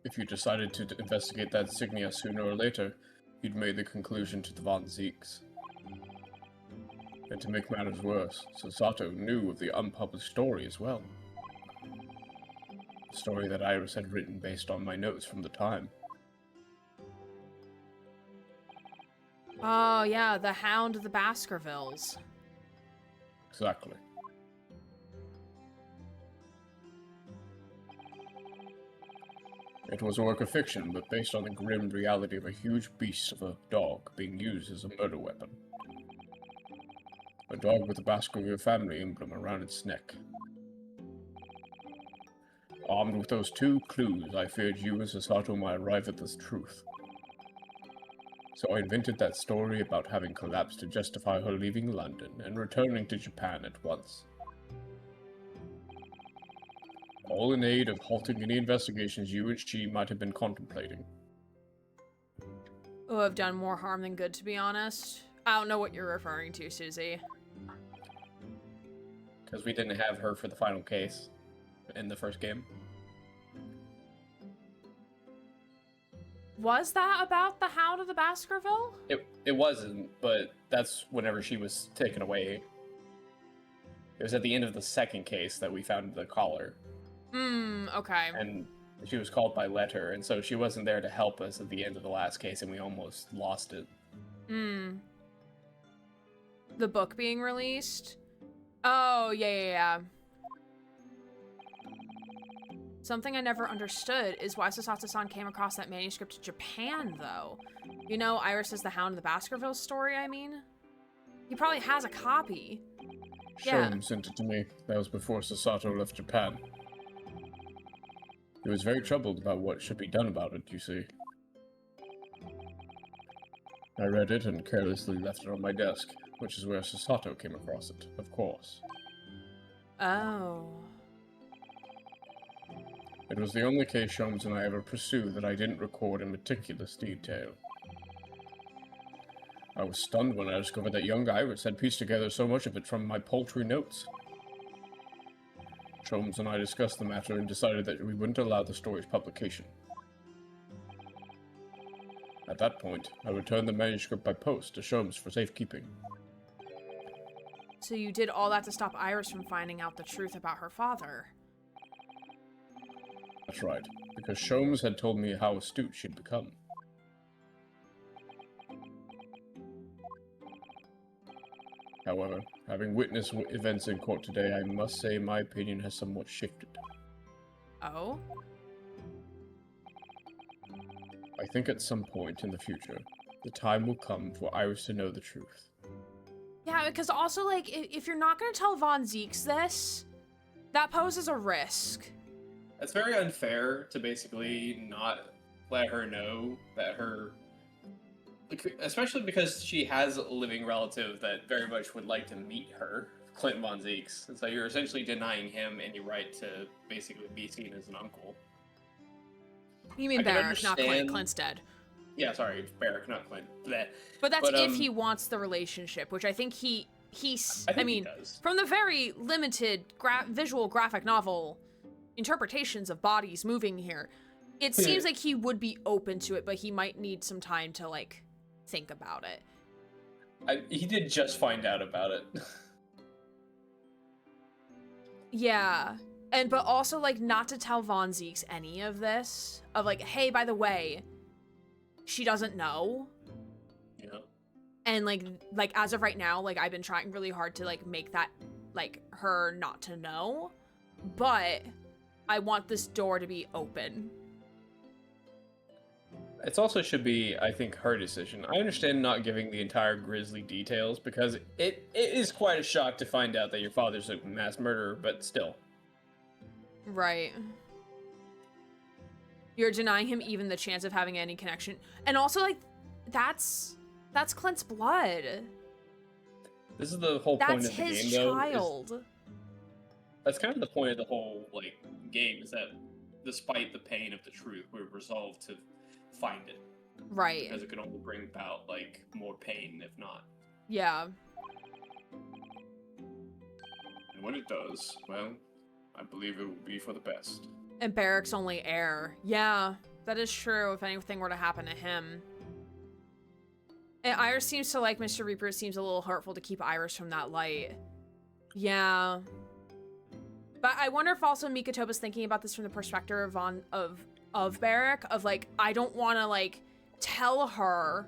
If you decided to investigate that insignia sooner or later, you'd made the conclusion to the Von Zieks. And to make matters worse, Sasato knew of the unpublished story as well. A story that Iris had written based on my notes from the time. Oh, yeah, the Hound of the Baskervilles. Exactly. It was a work of fiction, but based on the grim reality of a huge beast of a dog being used as a murder weapon. A dog with a Baskerville family emblem around its neck. Armed with those two clues, I feared you and Sasato might arrive at this truth. So I invented that story about having collapsed to justify her leaving London and returning to Japan at once. all in aid of halting any investigations you and she might have been contemplating. Who have done more harm than good, to be honest. I don't know what you're referring to, Susie. Because we didn't have her for the final case in the first game. Was that about the Hound of the Baskerville? It wasn't, but that's whenever she was taken away. It was at the end of the second case that we found the collar. Okay. And she was called by letter, and so she wasn't there to help us at the end of the last case, and we almost lost it. The book being released? Oh, yeah. Something I never understood is why Sasatsu-san came across that manuscript in Japan, though. You know, Iris is the Hound of the Baskerville story, I mean? He probably has a copy. Shom sent it to me. That was before Sasato left Japan. He was very troubled about what should be done about it, you see. I read it and carelessly left it on my desk, which is where Sasato came across it, of course. Oh. It was the only case Sholmes and I ever pursued that I didn't record in meticulous detail. I was stunned when I discovered that young Iris had pieced together so much of it from my paltry notes. Sholmes and I discussed the matter and decided that we wouldn't allow the story's publication. At that point, I returned the manuscript by post to Sholmes for safekeeping. So you did all that to stop Iris from finding out the truth about her father? That's right, because Sholmes had told me how astute she'd become. However, having witnessed events in court today, I must say my opinion has somewhat shifted. Oh? I think at some point in the future, the time will come for Iris to know the truth. Yeah, because also, like, if you're not going to tell Von Zeeks this, that poses a risk. It's very unfair to basically not let her know that her... Especially because she has a living relative that very much would like to meet her, Clint Von Zeeks. And so you're essentially denying him any right to basically be seen as an uncle. You mean Barrack, not Clint. Clint's dead. Yeah, sorry, Barrack, not Clint. Bleh. But that's if he wants the relationship, which I think he does. From the very limited visual graphic novel interpretations of bodies moving here, it seems like he would be open to it, but he might need some time to, like, think about it. He did just find out about it. Yeah. But also, like, not to tell Von Zeeks any of this. Of, like, hey, by the way, she doesn't know. Yeah. And, like, as of right now, like, I've been trying really hard to, like, make that, like, her not to know. But I want this door to be open. It also should be, I think, her decision. I understand not giving the entire grisly details, because it is quite a shock to find out that your father's a mass murderer, but still. Right. You're denying him even the chance of having any connection. And also, like, that's Clint's blood. This is the whole point of the game, though. That's his child. That's kind of the point of the whole, like, game, is that despite the pain of the truth, we're resolved to find it. Right. Because it could only bring about, like, more pain, if not. Yeah. And when it does, well, I believe it will be for the best. And Barrack's only heir. Yeah, that is true if anything were to happen to him. And Iris seems to like Mr. Reaper. It seems a little hurtful to keep Iris from that light. Yeah. But I wonder if also Mikotoba's thinking about this from the perspective of Barrack, of like, I don't want to like tell her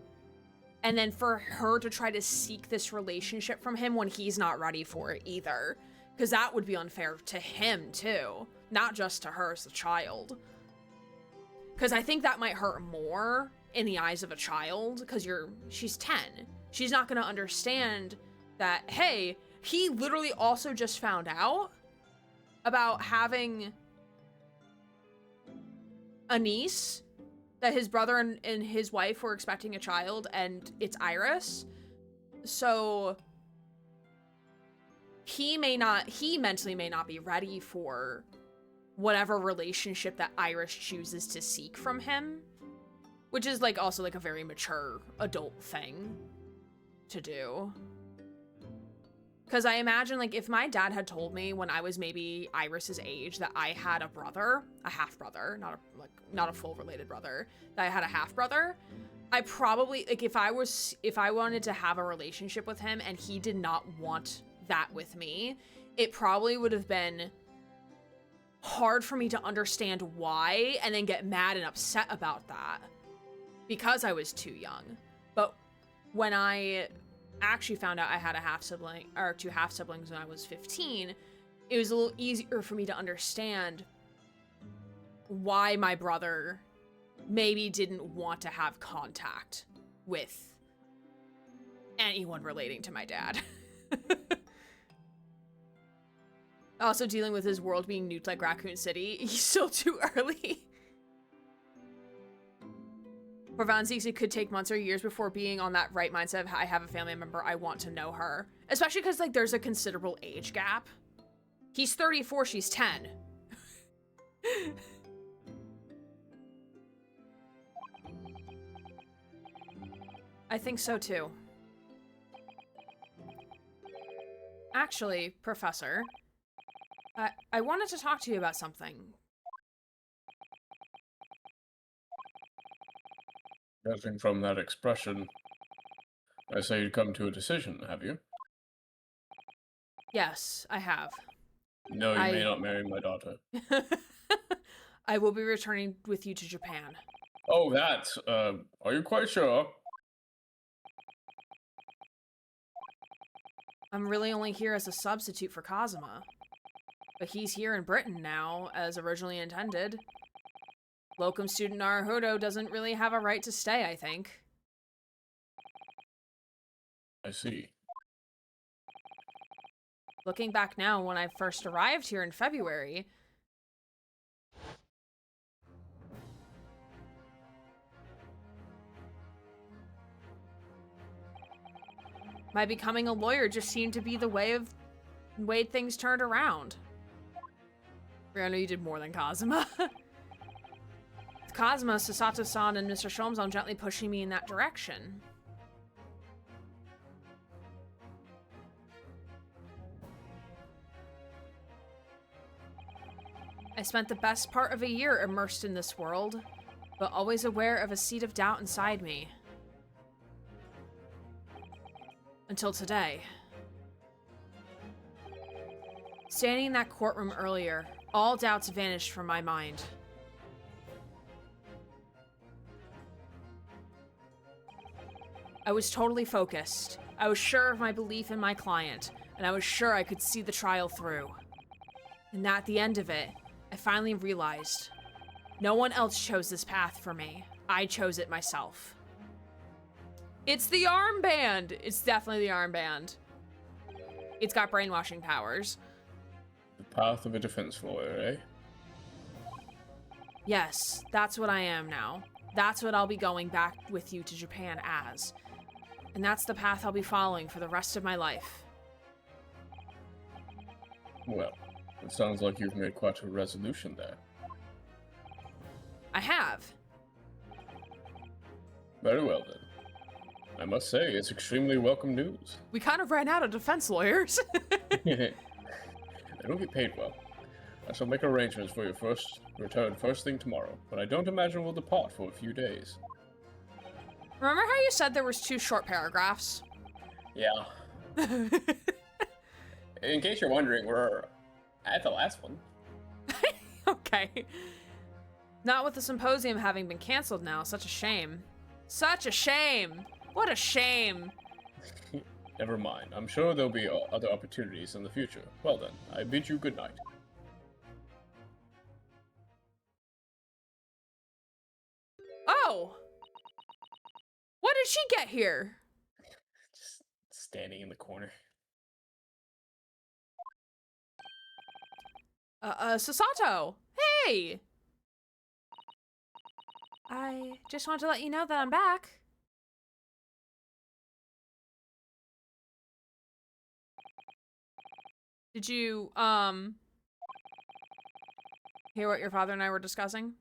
and then for her to try to seek this relationship from him when he's not ready for it either. Because that would be unfair to him too, not just to her as a child. Because I think that might hurt more in the eyes of a child, because she's 10. She's not going to understand that, hey, he literally also just found out about having a niece, that his brother and his wife were expecting a child, and it's Iris. So he mentally may not be ready for whatever relationship that Iris chooses to seek from him, which is like also like a very mature adult thing to do. Because I imagine, like, if my dad had told me when I was maybe Iris's age that I had a brother, a half-brother, not a full related brother, that I had a half-brother, I probably, like, if I wanted to have a relationship with him and he did not want that with me, it probably would have been hard for me to understand why and then get mad and upset about that because I was too young. But when I actually found out I had a half-sibling, or 2 half-siblings when I was 15, it was a little easier for me to understand why my brother maybe didn't want to have contact with anyone relating to my dad. Also dealing with his world being nuked like Raccoon City, he's still too early. For Van Zieks, it could take months or years before being on that right mindset of I have a family member, I want to know her. Especially because, like, there's a considerable age gap. He's 34, she's 10. I think so, too. Actually, Professor, I wanted to talk to you about something. Judging from that expression, I say you'd come to a decision, have you? Yes, I have. No, you may not marry my daughter. I will be returning with you to Japan. Oh, that, are you quite sure? I'm really only here as a substitute for Kazuma. But he's here in Britain now, as originally intended. Locum student Naruhodo doesn't really have a right to stay, I think. I see. Looking back now, when I first arrived here in February, my becoming a lawyer just seemed to be the way things turned around. I know you did more than Kazuma. Kazuma, Sasato-san, and Mr. Shomzon gently pushing me in that direction. I spent the best part of a year immersed in this world, but always aware of a seed of doubt inside me. Until today. Standing in that courtroom earlier, all doubts vanished from my mind. I was totally focused. I was sure of my belief in my client, and I was sure I could see the trial through. And at the end of it, I finally realized no one else chose this path for me. I chose it myself. It's the armband! It's definitely the armband. It's got brainwashing powers. The path of a defense lawyer, eh? Yes, that's what I am now. That's what I'll be going back with you to Japan as. And that's the path I'll be following for the rest of my life. Well, it sounds like you've made quite a resolution there. I have. Very well, then. I must say, it's extremely welcome news. We kind of ran out of defense lawyers. They don't get paid well. I shall make arrangements for your return first thing tomorrow, but I don't imagine we'll depart for a few days. Remember how you said there was 2 short paragraphs? Yeah. In case you're wondering, we're at the last one. Okay. Not with the symposium having been canceled now. Such a shame. Such a shame! What a shame! Never mind. I'm sure there'll be other opportunities in the future. Well then, I bid you good night. Oh! What did she get here? Just standing in the corner. Sasato! Hey! I just wanted to let you know that I'm back. Did you hear what your father and I were discussing?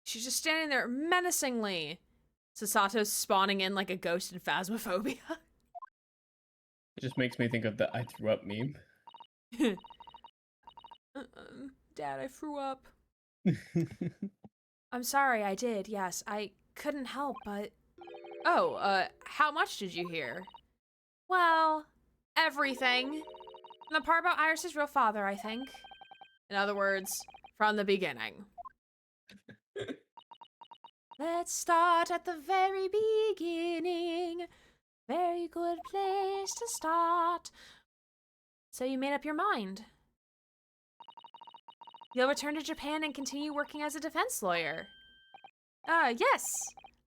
She's just standing there menacingly. Sasato's spawning in like a ghost in Phasmophobia. It just makes me think of the I threw up meme. Dad, I threw up. I'm sorry, I did, yes. I couldn't help, but... Oh, how much did you hear? Well, everything. And the part about Iris's real father, I think. In other words, from the beginning. Let's start at the very beginning. Very good place to start. So you made up your mind. You'll return to Japan and continue working as a defense lawyer. Yes.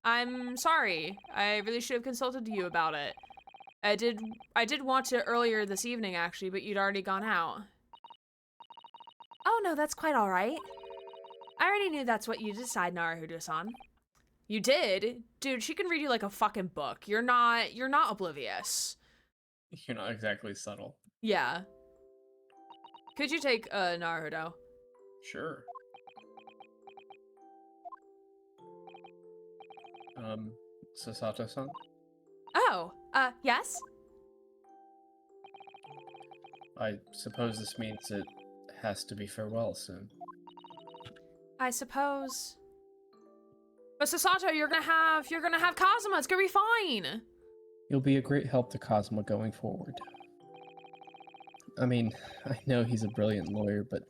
I'm sorry. I really should have consulted you about it. I did want to earlier this evening, actually, but you'd already gone out. Oh, no, that's quite all right. I already knew that's what you decide, Naruhodo-san. You did? Dude, she can read you like a fucking book. You're not oblivious. You're not exactly subtle. Yeah. Could you take, Naruhodo? Sure. Sasato-san? Oh, yes? I suppose this means it has to be farewell soon. I suppose. But Sasato, you're gonna have Kazuma. It's gonna be fine. You'll be a great help to Cosmo going forward. I mean, I know he's a brilliant lawyer, but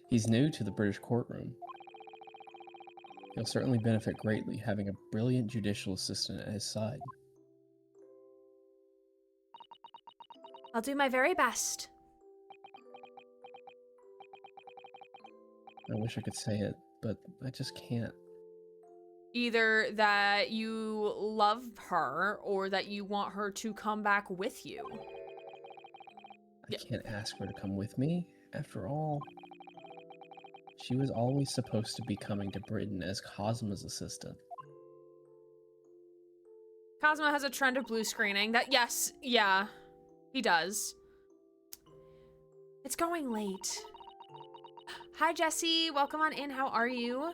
he's new to the British courtroom. He'll certainly benefit greatly having a brilliant judicial assistant at his side. I'll do my very best. I wish I could say it, but I just can't. Either that you love her or that you want her to come back with you. I can't ask her to come with me. After all, she was always supposed to be coming to Britain as Cosmo's assistant. Cosmo has a trend of blue screening. Yes, yeah, he does. It's going late. Hi, Jesse. Welcome on in. How are you?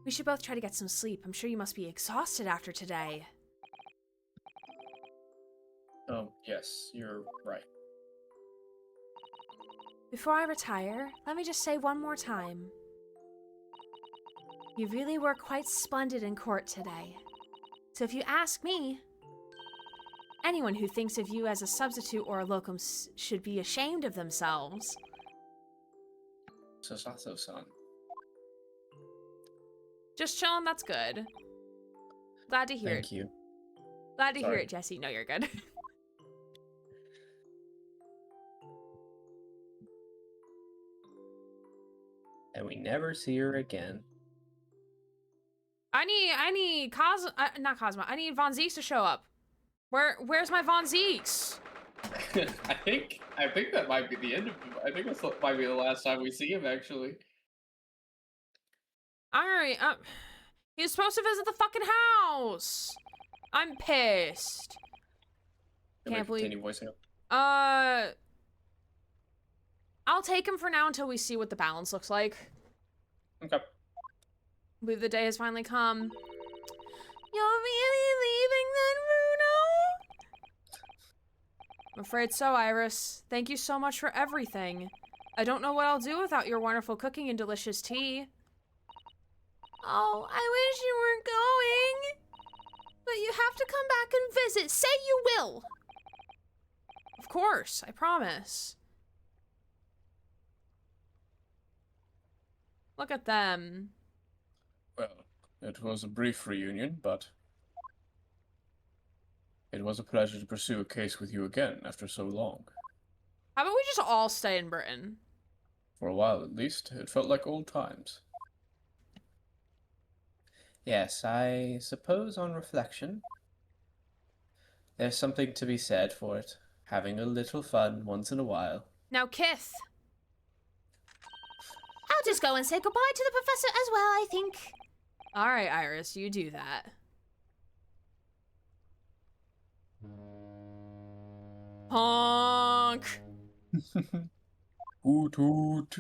We should both try to get some sleep. I'm sure you must be exhausted after today. Oh, yes, you're right. Before I retire, let me just say one more time. You really were quite splendid in court today. So if you ask me, anyone who thinks of you as a substitute or a locum should be ashamed of themselves. Sasato-san. Just chilling, that's good. Glad to hear it. Thank you. Glad to hear Sorry. it, Jesse. No, you're good. And we never see her again. I need not Cosmo. I need Von Zeeks to show up. Where's my Von Zeeks? I think that might be the end of him. I think this might be the last time we see him, actually. Alright, he's supposed to visit the fucking house. I'm pissed. Can't believe. Continue voicing up. I'll take him for now until we see what the balance looks like. Okay. I believe the day has finally come. You're really leaving then, Bruno? I'm afraid so, Iris. Thank you so much for everything. I don't know what I'll do without your wonderful cooking and delicious tea. Oh, I wish you weren't going. But you have to come back and visit. Say you will. Of course, I promise. Look at them. Well, it was a brief reunion, but it was a pleasure to pursue a case with you again after so long. How about we just all stay in Britain? For a while at least, it felt like old times. Yes, I suppose on reflection, there's something to be said for it. Having a little fun once in a while. Now, Kith. I'll just go and say goodbye to the professor as well, I think. All right, Iris, you do that. Honk. Hoot hoot.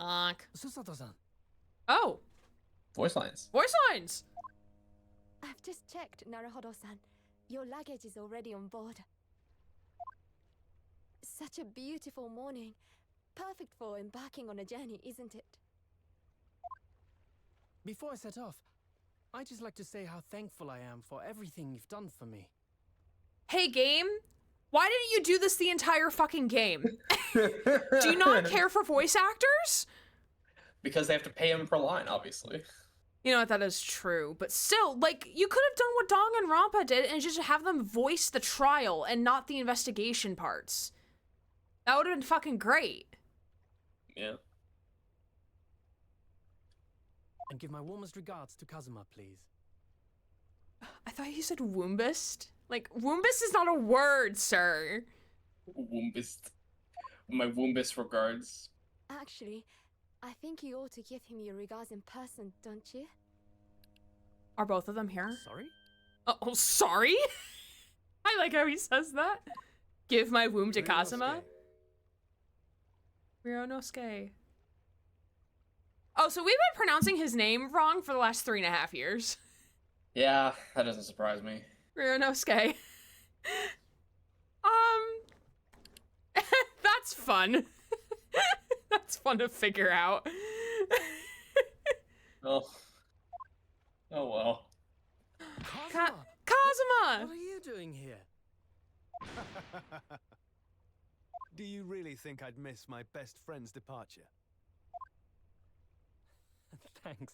Susato-san. Oh, Voice lines. voice lines. I've just checked, Naruhodo-san. Your luggage is already on board. Such a beautiful morning. Perfect for embarking on a journey, isn't it? Before I set off, I'd just like to say how thankful I am for everything you've done for me. Hey, game. Why didn't you do this the entire fucking game? Do you not care for voice actors? Because they have to pay him per line, obviously. You know what, that is true. But still, like, you could have done what Dong and Rampa did and just have them voice the trial and not the investigation parts. That would have been fucking great. Yeah. And give my warmest regards to Kazuma, please. I thought you said Woombist. Like, Woombist is not a word, sir. Woombist. My Woombist regards. Actually, I think you ought to give him your regards in person, don't you? Are both of them here? Sorry? Oh, sorry? I like how he says that. Give my womb to Ryunosuke. Kazuma. Ryunosuke. Oh, so we've been pronouncing his name wrong for the last 3.5 years. Yeah, that doesn't surprise me. Ryunosuke. That's fun. That's fun to figure out. Oh. Oh well. Kazuma! Kazuma! What are you doing here? Do you really think I'd miss my best friend's departure? Thanks.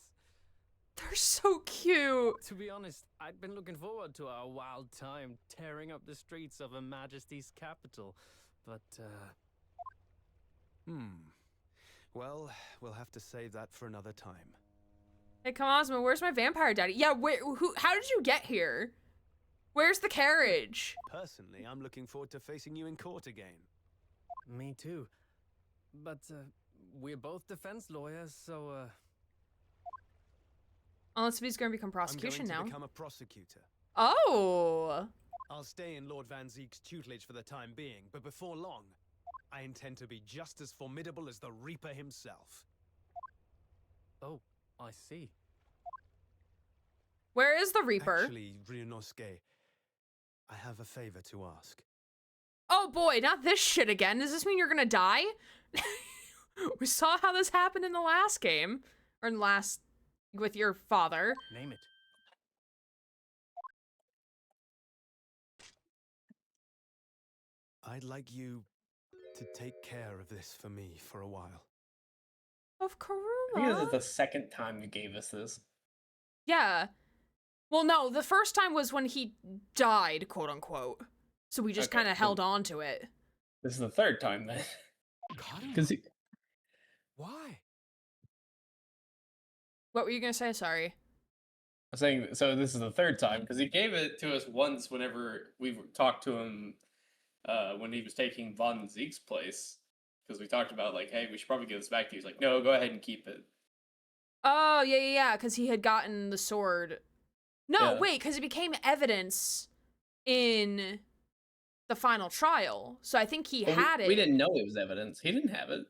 They're so cute. To be honest, I'd been looking forward to our wild time tearing up the streets of Her Majesty's capital, but, Well, we'll have to save that for another time. Hey, Kazuma, where's my vampire daddy? Yeah, how did you get here? Where's the carriage? Personally, I'm looking forward to facing you in court again. me too. But, we're both defense lawyers, so, Unless if he's gonna become prosecution I'm going now. to become a prosecutor. Oh. I'll stay in Lord Van Zeek's tutelage for the time being, but before long, I intend to be just as formidable as the Reaper himself. oh, I see. Where is the Reaper? Actually, Ryunosuke, I have a favor to ask. Oh boy, not this shit again. Does this mean you're gonna die? We saw how this happened in the last game. Or in the last... with your father. Name it. I'd like you to take care of this for me for a while. Of I think this is Karuma? the second time you gave us this. Yeah. Well, no, the first time was when he died, quote unquote. So we just Okay, kind of so- held on to it. This is the third time then. Karuma, Because why? What were you gonna say? Sorry. I'm saying, so this is the third time because he gave it to us once whenever we talked to him when he was taking Von Zeke's place. Because we talked about like, hey, we should probably give this back to you. He's like, no, go ahead and keep it. Oh, yeah, because he had gotten the sword. No, Yeah. wait, because it became evidence in the final trial. So I think he But had it. We didn't know it was evidence. He didn't have it.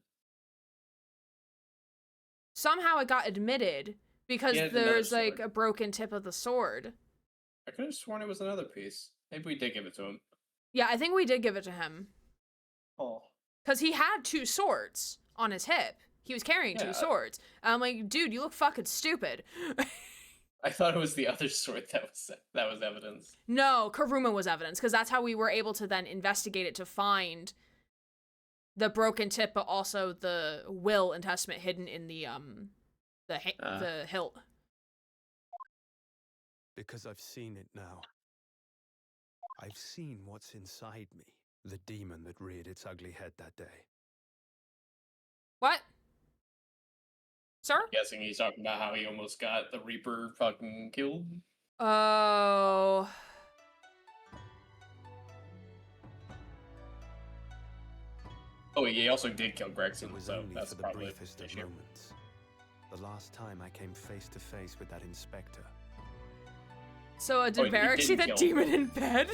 Somehow it got admitted because He had another there's like sword. a broken tip of the sword. I could have sworn it was another piece. Maybe we did give it to him. Yeah, I think we did give it to him. Oh. Because he had 2 swords on his hip. He was carrying 2 Yeah. swords. I'm like, dude, you look fucking stupid. I thought it was the other sword that was evidence. No, Karuma was evidence, because that's how we were able to then investigate it to find the broken tip, but also the will and testament hidden in the hilt. Because I've seen it now. I've seen what's inside me, the demon that reared its ugly head that day. What? Sir? Guessing he's talking about how he almost got the Reaper fucking killed. Oh. Oh, he also did kill Gregson, It was so only that's for the probably briefest the of issue. moments. The last time I came face to face with that inspector. So did he Varric see didn't that kill him. demon in bed?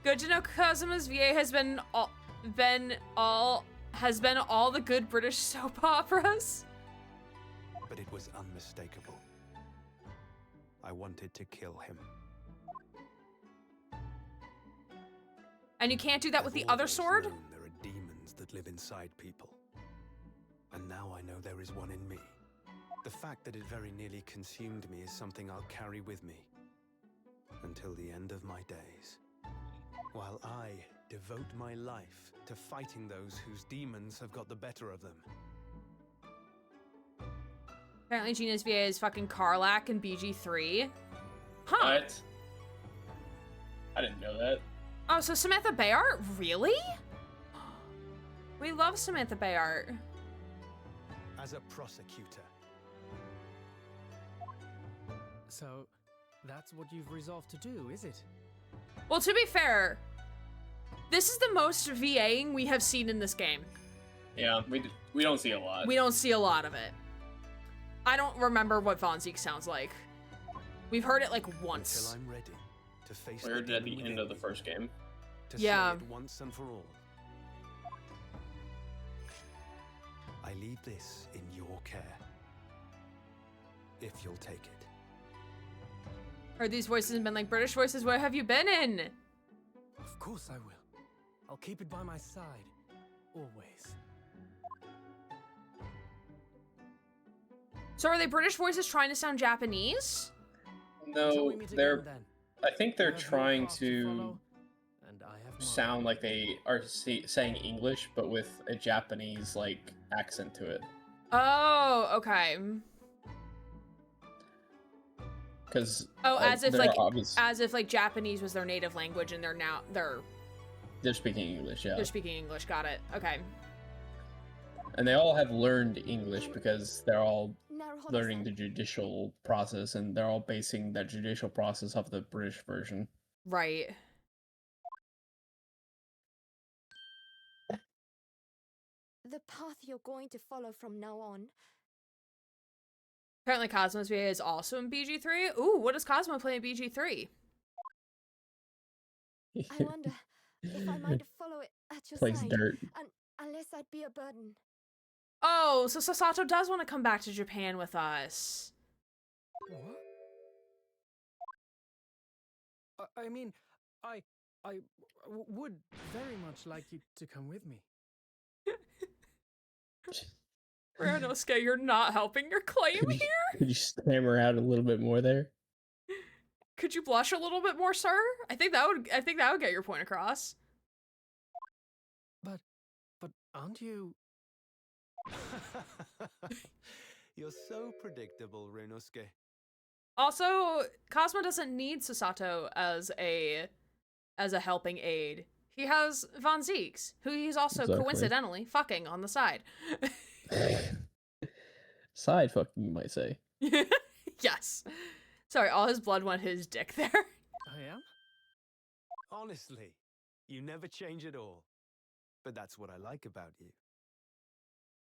Good to know Kazuma's VA has been all the good British soap operas. But it was unmistakable. I wanted to kill him. And you can't do that with I've the other always sword? known there are demons that live inside people. And now I know there is one in me. The fact that it very nearly consumed me is something I'll carry with me until the end of my days. While I devote my life to fighting those whose demons have got the better of them. Apparently Gina's VA is fucking Karlak in BG3. Huh. What? I didn't know that. Oh, so Samantha Bayart? Really? We love Samantha Bayart. As a prosecutor. So, that's what you've resolved to do, is it? Well, to be fair, this is the most VAing we have seen in this game. Yeah, we don't see a lot. We don't see a lot of it. I don't remember what Von Zeke sounds like. We've heard it like once. Until I'm ready to face We heard it at the demon end of the within first game. to Yeah. slay it once and for all. I leave this in your care. If you'll take it. Heard these voices and been like, British voices, where have you been in? Of course I will. I'll keep it by my side. Always. So are they British voices trying to sound Japanese? Until No, we meet they're. again, then. I think they're You have your trying path to follow, and I have mine. sound like they are saying English, but with a Japanese like accent to it. Oh, okay. Because Oh, as if like Japanese was their native language and they're speaking English, yeah. they're speaking English. Got it. Okay. And they all have learned English because they're all Naruhodo-san, learning the judicial process, and they're all basing that judicial process off the British version. Right. the path you're going to follow from now on. Apparently Cosmo's VA is also in BG3. Ooh, what does Cosmo play in BG3? I wonder if I might follow it at your Plays side, dirt. unless I'd be a burden. Oh, so Sasato does want to come back to Japan with us. What? I mean, I would very much like you to come with me. Ranosuke, you're not helping your claim Could you- here? Could you stammer out a little bit more there? Could you blush a little bit more, sir? I think that would get your point across. But aren't you? You're so predictable, Renosuke. Also, Cosmo doesn't need Sasato as a helping aid. He has Von Zeeks, who he's also Exactly. coincidentally fucking on the side. Side fucking, you might say. Yes. Sorry, all his blood went his dick there. I am? Honestly, you never change at all. But that's what I like about you.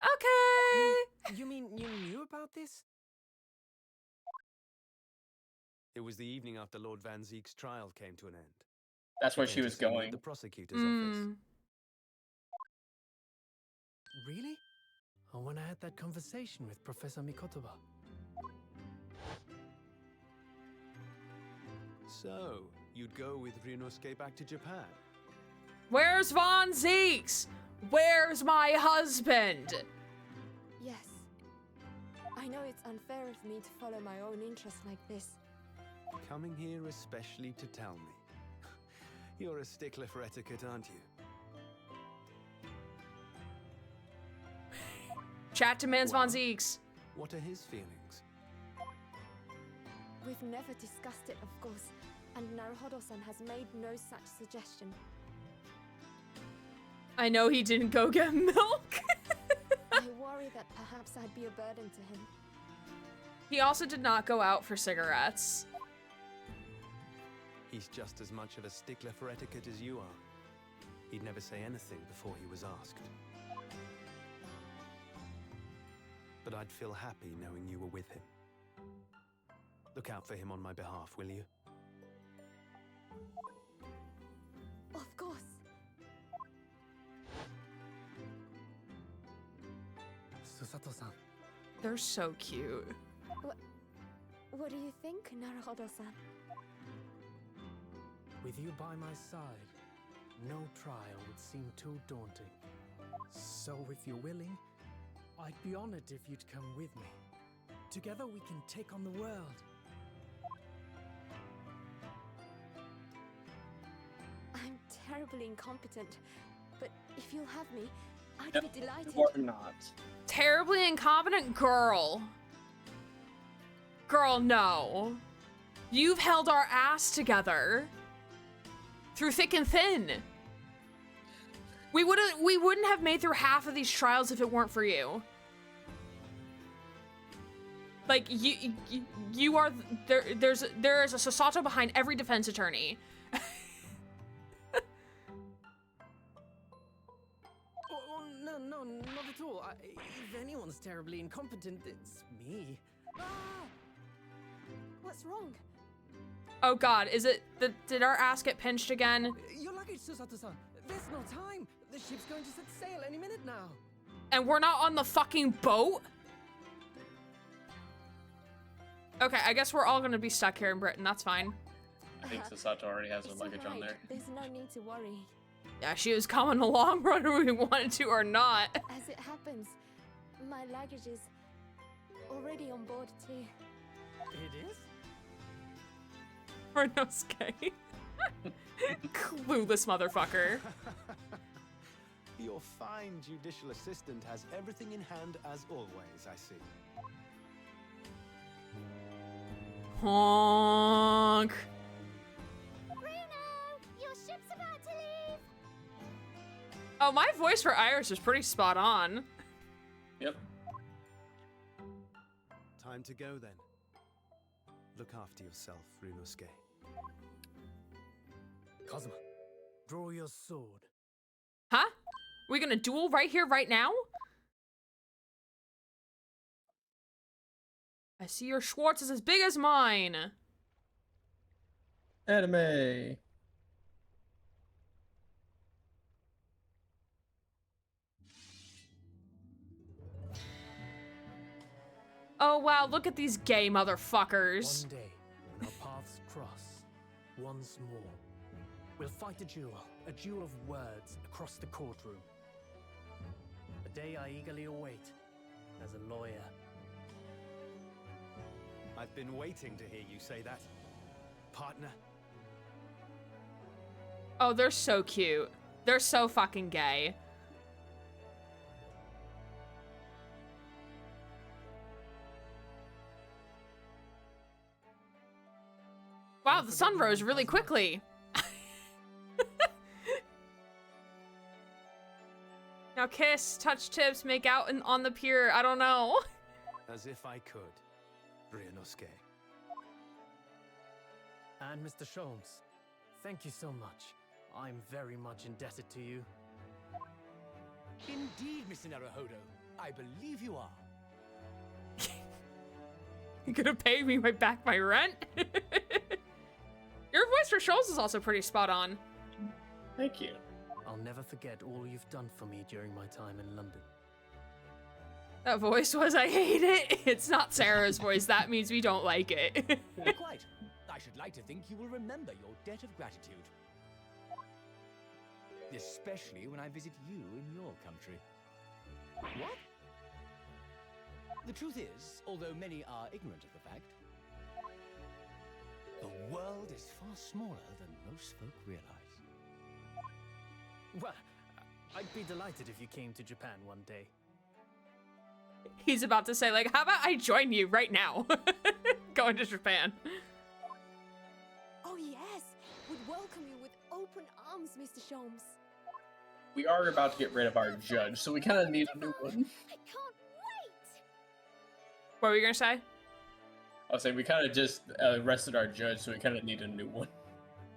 Okay. You mean you knew about this? It was the evening after Lord Van Zeek's trial came to an end. That's where Came she to was see me at going. the prosecutor's office. Really? Oh, when I had that conversation with Professor Mikotoba. So, you'd go with Renosuke back to Japan? Where's Von Zeeks? Where's my husband? Yes. I know it's unfair of me to follow my own interests like this. Coming here especially to tell me. You're a stickler for etiquette, aren't you? Chat demands Von Well. Zeeks. What are his feelings? We've never discussed it, of course, and Naruhodo-san has made no such suggestion. I know he didn't go get milk. I worry that perhaps I'd be a burden to him. He also did not go out for cigarettes. He's just as much of a stickler for etiquette as you are. He'd never say anything before he was asked. But I'd feel happy knowing you were with him. Look out for him on my behalf, will you? Susato-san. They're so cute. What do you think, Naruhodo-san? With you by my side, no trial would seem too daunting. So if you're willing, I'd be honored if you'd come with me. Together we can take on the world. I'm terribly incompetent, but if you'll have me, I'd No, be delighted. you are not. Terribly incompetent girl. Girl, no. You've held our ass together. Through thick and thin. We wouldn't have made through half of these trials if it weren't for you. Like, you are, there is a Susato behind every defense attorney. No, not at all. If anyone's terribly incompetent, it's me. Ah! What's wrong? Oh god, is it, did our ass get pinched again? Your luggage, Susato-san. There's no time. The ship's going to set sail any minute now. And we're not on the fucking boat? Okay, I guess we're all gonna be stuck here in Britain, that's fine. I think Susato already has her It's luggage on alright. there. There's no need to worry. Yeah, she was coming along whether we wanted to or not. As it happens, my luggage is already on board too. It is? Rinosuke. Clueless motherfucker. Your fine judicial assistant has everything in hand as always, I see. Honk. Bruno, your ship's about to leave. Oh, my voice for Iris is pretty spot on. Yep. Time to go then. Look after yourself, Runosuke. Kazuma, draw your sword. Huh? We gonna duel right here, right now? I see your Schwartz is as big as mine. Anime. Oh wow, look at these gay motherfuckers. One day, when our paths cross, once more, we'll fight a duel of words across the courtroom. A day I eagerly await as a lawyer. I've been waiting to hear you say that, partner. Oh, they're so cute. They're so fucking gay. Wow, the sun rose really quickly. Now kiss, touch tips, make out on the pier. I don't know. As if I could, Ryunosuke. And Mr. Sholmes, thank you so much. I'm very much indebted to you. Indeed, Mr. Naruhodo. I believe you are. You gonna pay me back my rent? Your voice for Schultz is also pretty spot on. Thank you. I'll never forget all you've done for me during my time in London. That voice was, I hate it. It's not Sarah's voice. That means we don't like it. Quite. I should like to think you will remember your debt of gratitude. Especially when I visit you in your country. What? The truth is, although many are ignorant of the fact, the world is far smaller than most folk realize. Well, I'd be delighted if you came to Japan one day. He's about to say, like, how about I join you right now? Going to Japan. Oh yes, we'd welcome you with open arms, Mr. Sholmes. We are about to get rid of our judge, so we kind of need a new one. I can't wait! What were you gonna say? I was saying we kind of just arrested our judge, so we kind of need a new one.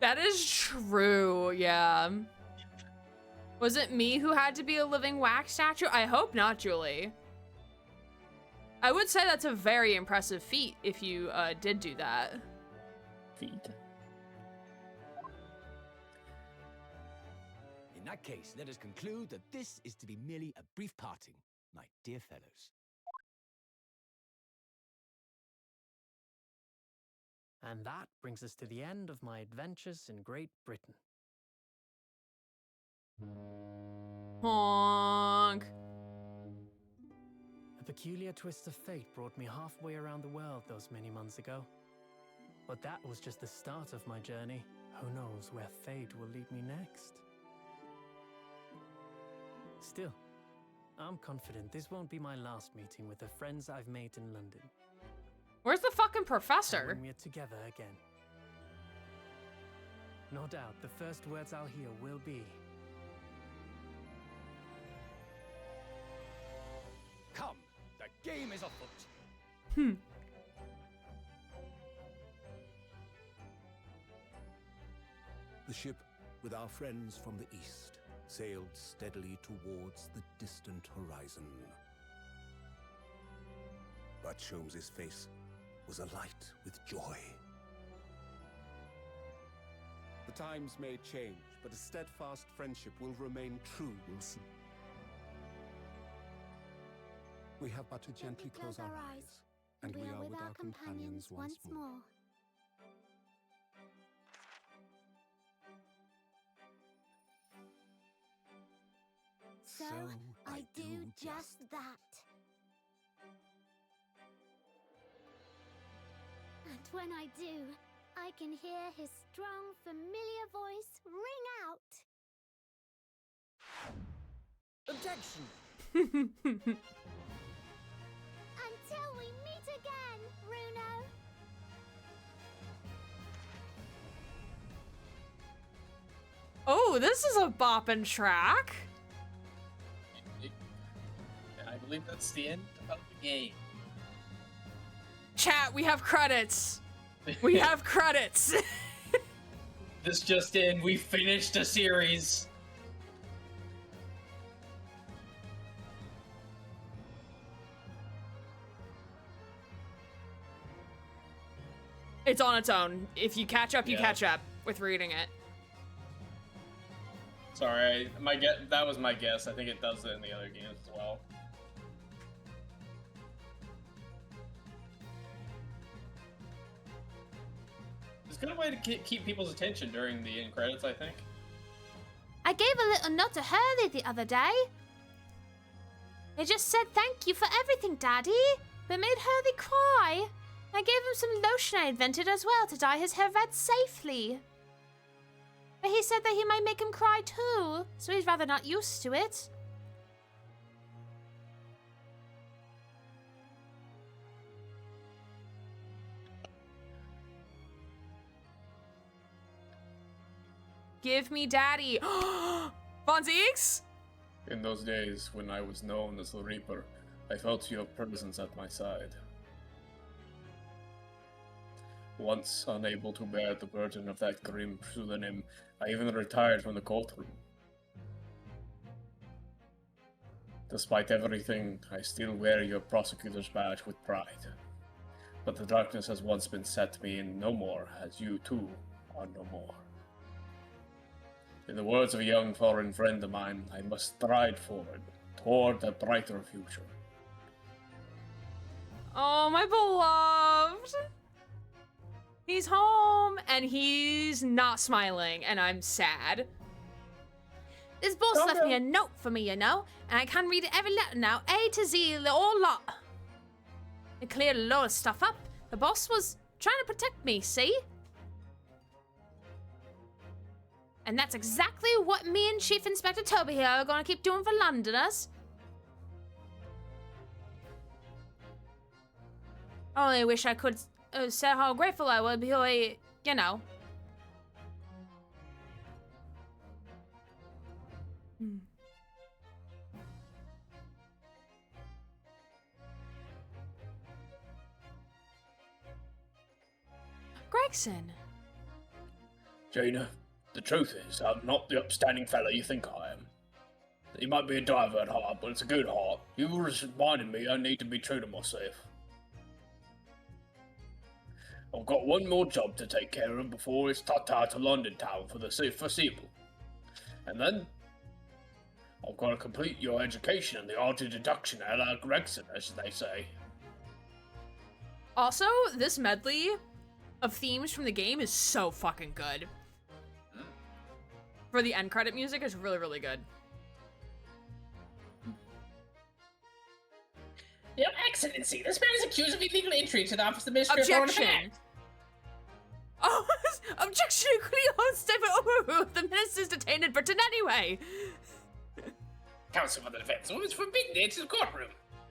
That is true, yeah. Was it me who had to be a living wax statue? I hope not, Julie. I would say that's a very impressive feat if you did do that. Feet. In that case, let us conclude that this is to be merely a brief parting, my dear fellows. And that brings us to the end of my adventures in Great Britain. Honk. A peculiar twist of fate brought me halfway around the world those many months ago. But that was just the start of my journey. Who knows where fate will lead me next? Still, I'm confident this won't be my last meeting with the friends I've made in London. Where's the fucking And professor? when we're together again. No doubt, the first words I'll hear will be, Come, the game is afoot. The ship, with our friends from the east, sailed steadily towards the distant horizon. But Sholmes's face was alight with joy. The times may change, but a steadfast friendship will remain true, Wilson. We have but to gently close our eyes, and we are with our companions once more. So I do just that. And when I do, I can hear his strong, familiar voice ring out. Objection! Until we meet again, Bruno. Oh, this is a boppin' track. I believe that's the end of the game. Chat, we have credits. We have credits. This just in, we finished a series. It's on its own. If you catch up, you Yeah. catch up with reading it. Sorry, that was my guess. I think it does it in the other games as well. It's a good way to keep people's attention during the end credits, I think. I gave a little note to Hurley the other day. It just said thank you for everything, Daddy, but made Hurley cry. I gave him some lotion I invented as well to dye his hair red safely. But he said that he might make him cry too, so he's rather not used to it. Give me Daddy. Fonzies? In those days, when I was known as the Reaper, I felt your presence at my side. Once unable to bear the burden of that grim pseudonym, I even retired from the courtroom. Despite everything, I still wear your prosecutor's badge with pride. But the darkness has once been set me in no more, as you too are no more. In the words of a young foreign friend of mine, I must stride forward, toward a brighter future. Oh, my beloved. He's home, and he's not smiling, and I'm sad. This boss left me a note for me, you know, and I can read every letter now, A to Z, the whole lot. It cleared a lot of stuff up. The boss was trying to protect me, see? And that's exactly what me and Chief Inspector Toby here are gonna keep doing for Londoners. I only wish I could say how grateful I would be, you know. Gregson. Jaina, the truth is, I'm not the upstanding fella you think I am. You might be a diver at heart, but it's a good heart. You were reminding me I need to be true to myself. I've got one more job to take care of before it's ta-ta to London town for the foreseeable. And then, I've got to complete your education in the art of deduction a la Gregson, as they say. Also, this medley of themes from the game is so fucking good. For the end credit music is really, really good. Your Excellency, this man is accused of illegal entry to the Office of the Ministry of Foreign Objection! Affairs. Oh, objection! Oh, the minister's detained in Britain anyway! Counsel for the defense was forbidden to enter the courtroom.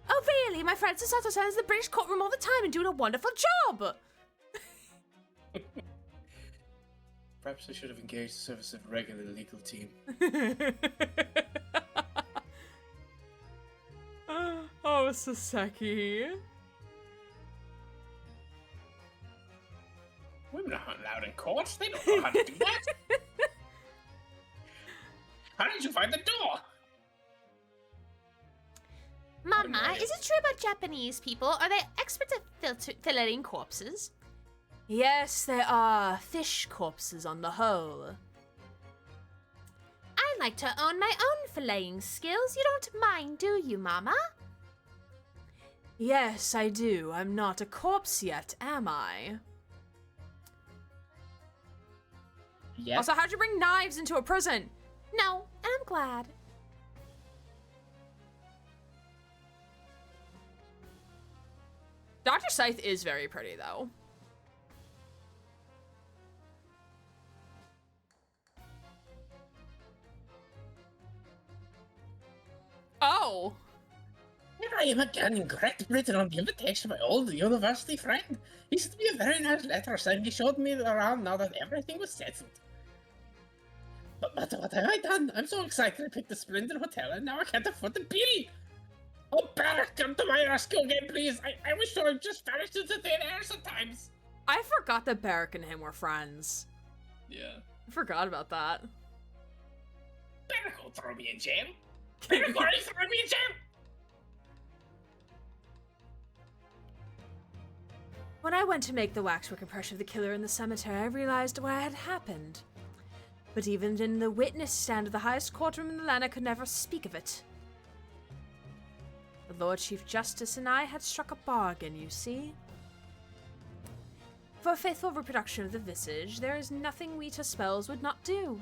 Oh, really? My friends are sat in the British courtroom all the time and doing a wonderful job. Perhaps I should have engaged the service of a regular legal team. Oh, Saseki. Women aren't allowed in court. They don't know how to do that. How did you find the door? Mama, is it true about Japanese people? Are they expert at filleting corpses? Yes, there are fish corpses on the whole. I like to own my own filleting skills. You don't mind, do you, Mama? Yes, I do. I'm not a corpse yet, am I? Yes. Also, how'd you bring knives into a prison? No, and I'm glad. Dr. Scythe is very pretty, though. Oh! Here I am again in Great Britain on the invitation of my old university friend. He sent me a very nice letter saying he showed me around now that everything was settled. But what have I done? I'm so excited I picked a splendid hotel and now I can't afford the bill. Oh, Barrack, come to my rescue again, please. I wish I had just vanished into thin air sometimes. I forgot that Barrack and him were friends. Yeah. I forgot about that. Barrack will throw me in jail. Barrack already threw me in jail. When I went to make the waxwork impression of the killer in the cemetery, I realized what had happened. But even in the witness stand of the highest courtroom in the land, I could never speak of it. The Lord Chief Justice and I had struck a bargain, you see. For a faithful reproduction of the visage, there is nothing we to spells would not do.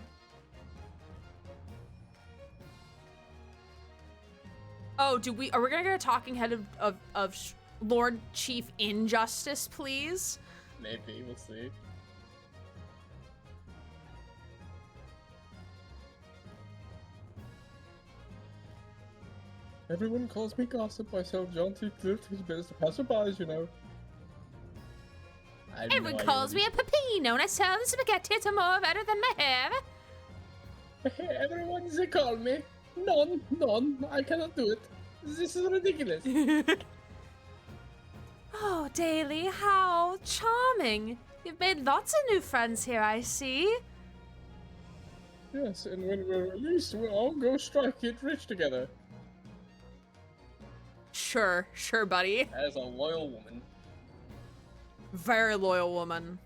Oh, are we gonna get a talking head of Lord Chief Injustice, please? Maybe, we'll see. Everyone calls me gossip. I sell jaunty his best to passerbys, you know. Everyone calls me a pepino and I sell the spaghetti to more better than my hair. Everyone they call me. None. I cannot do it. This is ridiculous. Oh, Daly, how charming. You've made lots of new friends here, I see. Yes, and when we're released, we'll all go strike it rich together. Sure, buddy. As a loyal woman. Very loyal woman.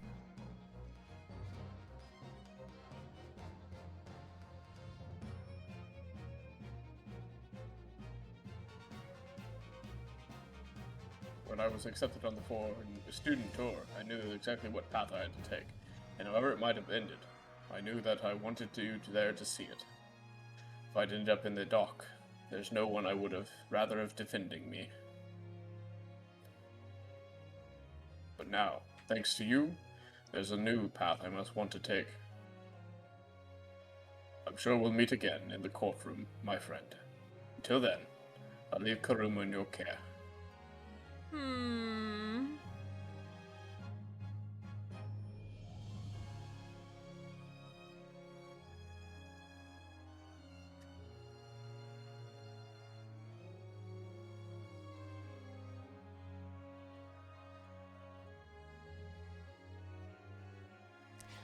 When I was accepted on the student tour, I knew exactly what path I had to take, and however it might have ended, I knew that I wanted you there to see it. If I'd ended up in the dock, there's no one I would have rather have defending me. But now, thanks to you, there's a new path I must want to take. I'm sure we'll meet again in the courtroom, my friend. Until then, I'll leave Karuma in your care.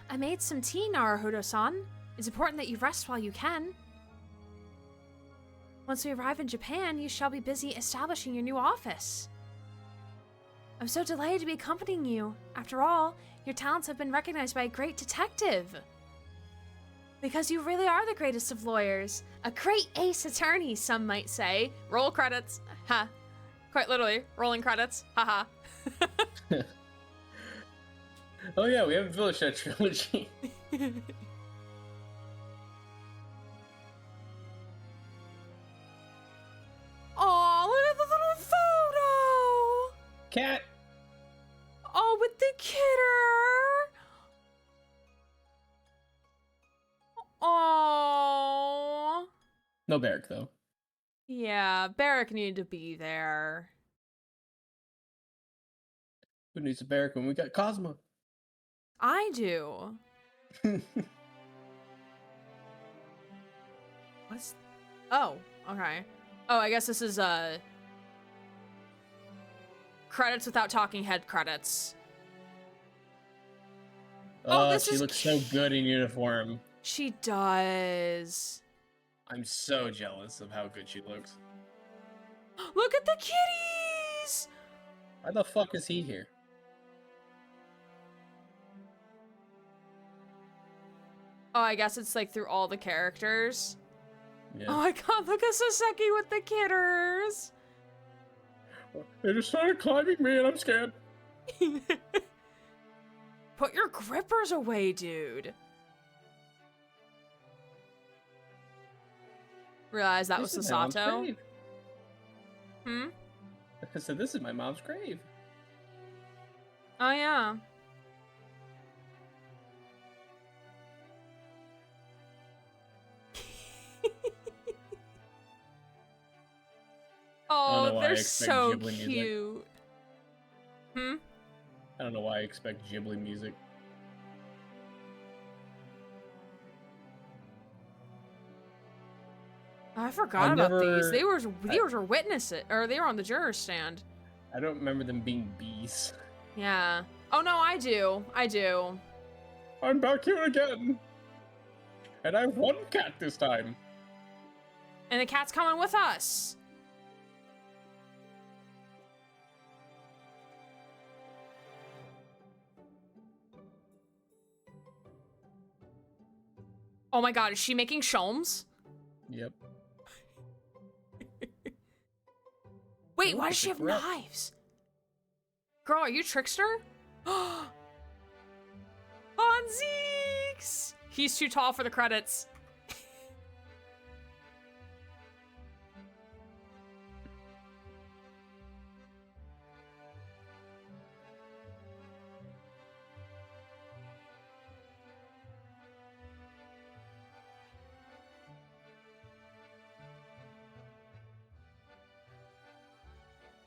I made some tea, Naruhodo-san. It's important that you rest while you can. Once we arrive in Japan, you shall be busy establishing your new office. I'm so delighted to be accompanying you. After all, your talents have been recognized by a great detective. Because you really are the greatest of lawyers. A great ace attorney, some might say. Roll credits. Ha. Quite literally, rolling credits. Haha. Oh yeah, we haven't finished that trilogy. Oh, look at the little photo! Cat! Oh, with the kidder! Oh. No Barrack, though. Yeah, Barrack needed to be there. Who needs a Barrack when we got Cosmo? I do. What's... Oh, okay. Oh, I guess this is, credits without talking head credits. Oh, this she is looks so good in uniform. She does. I'm so jealous of how good she looks. Look at the kitties! Why the fuck is he here? Oh, I guess it's like through all the characters. Yeah. Oh my god, look at Saseki with the kidders! They just started climbing me and I'm scared. Put your grippers away, dude. Realize that was Sasato. Hmm? I said, this is my mom's grave. Oh, yeah. Oh, they're so cute. Hmm? I don't know why I expect Ghibli music. I forgot about these. They were witnesses, or they were on the juror's stand. I don't remember them being bees. Yeah. Oh no, I do. I do. I'm back here again. And I have one cat this time. And the cat's coming with us. Oh my god, is she making sholmes? Yep. Wait, why does she have knives? Girl, are you Trickster? Bonzeeks! He's too tall for the credits.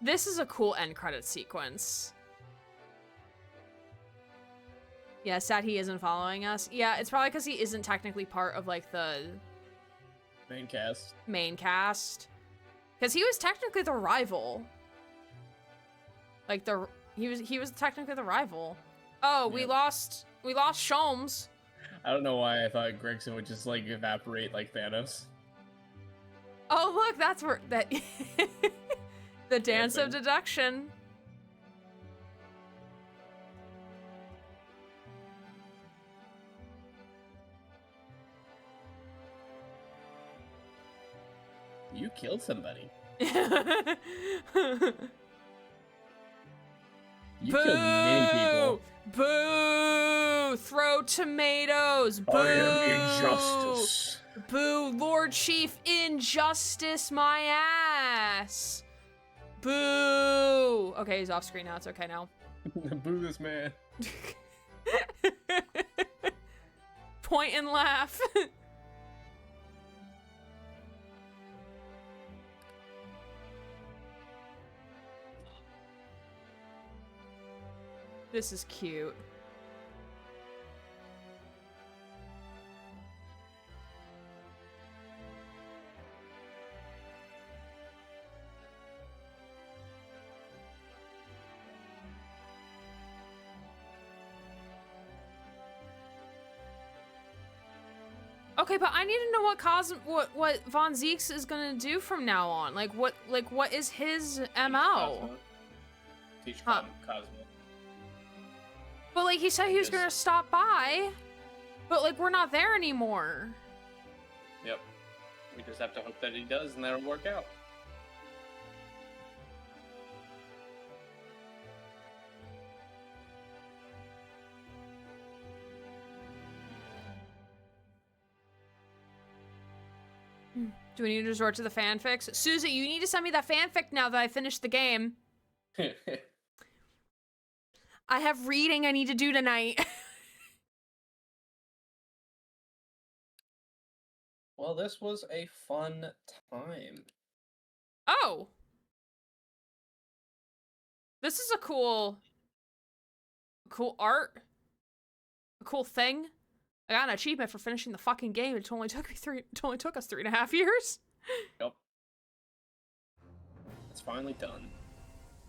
This is a cool end credit sequence. Yeah, sad he isn't following us. Yeah, it's probably because he isn't technically part of, like, the... main cast. Main cast. Because he was technically the rival. Like, he was technically the rival. Oh, we lost Sholmes. I don't know why I thought Gregson would just, like, evaporate like Thanos. Oh, look, that's where... that. The dance of deduction. You killed somebody. You killed many people. Boo! Throw tomatoes. Boo! I am injustice. Boo! Lord Chief, injustice my ass. Boo! Okay, he's off screen now. It's okay now. Boo this man. Point and laugh. This is cute. Okay, but I need to know what Von Zeeks is gonna do from now on. Like what is his MO? Teach Cosmo. But like he said he was gonna stop by, but like we're not there anymore. Yep. We just have to hope that he does, and that'll work out. Do we need to resort to the fanfics? Susie, you need to send me that fanfic now that I finished the game. I have reading I need to do tonight. Well, this was a fun time. Oh. This is a cool art. A cool thing. I got an achievement for finishing the fucking game. It only took us 3.5 years. Yep. It's finally done.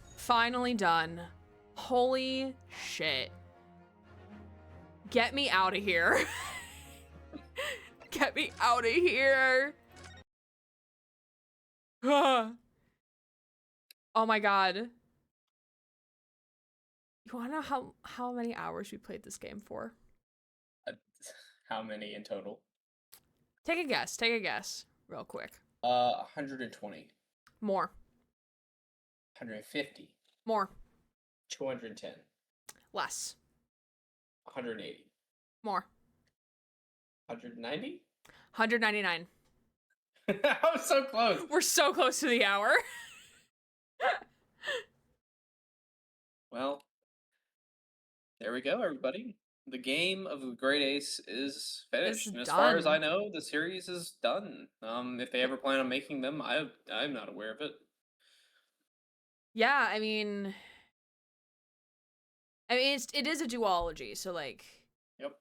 Finally done. Holy shit. Get me out of here. Get me out of here. Oh my god. You wanna know how many hours we played this game for? How many in total? Take a guess, real quick. 120. More. 150. More. 210. Less. 180. More. 190? 199. I'm so close. We're so close to the hour. Well, there we go, everybody. The game of the Great Ace is finished. It's And as far as done. I know, the series is done. If they ever plan on making them, I'm not aware of it. Yeah, I mean it is a duology, so like. Yep.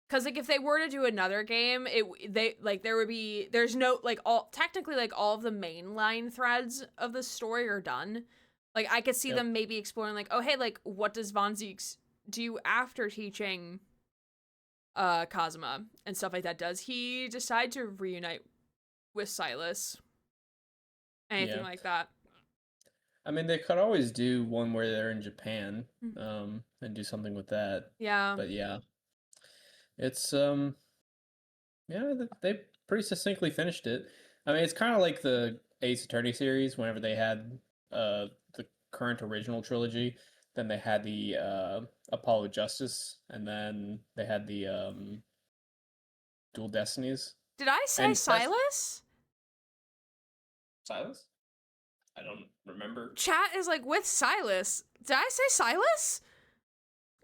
Cause like if they were to do another game, there's no like all of the mainline threads of the story are done. Like I could see them maybe exploring like, oh hey, like what does Von Zieks do after teaching Kazuma and stuff like that? Does he decide to reunite with Silas? Anything like that. I mean, they could always do one where they're in Japan, and do something with that. Yeah. But yeah, it's they pretty succinctly finished it. I mean, it's kind of like the Ace Attorney series. Whenever they had the current original trilogy, then they had the Apollo Justice, and then they had the Dual Destinies. Did I say Silas? Silas? I don't remember. Chat is like with Silas. Did I say Silas?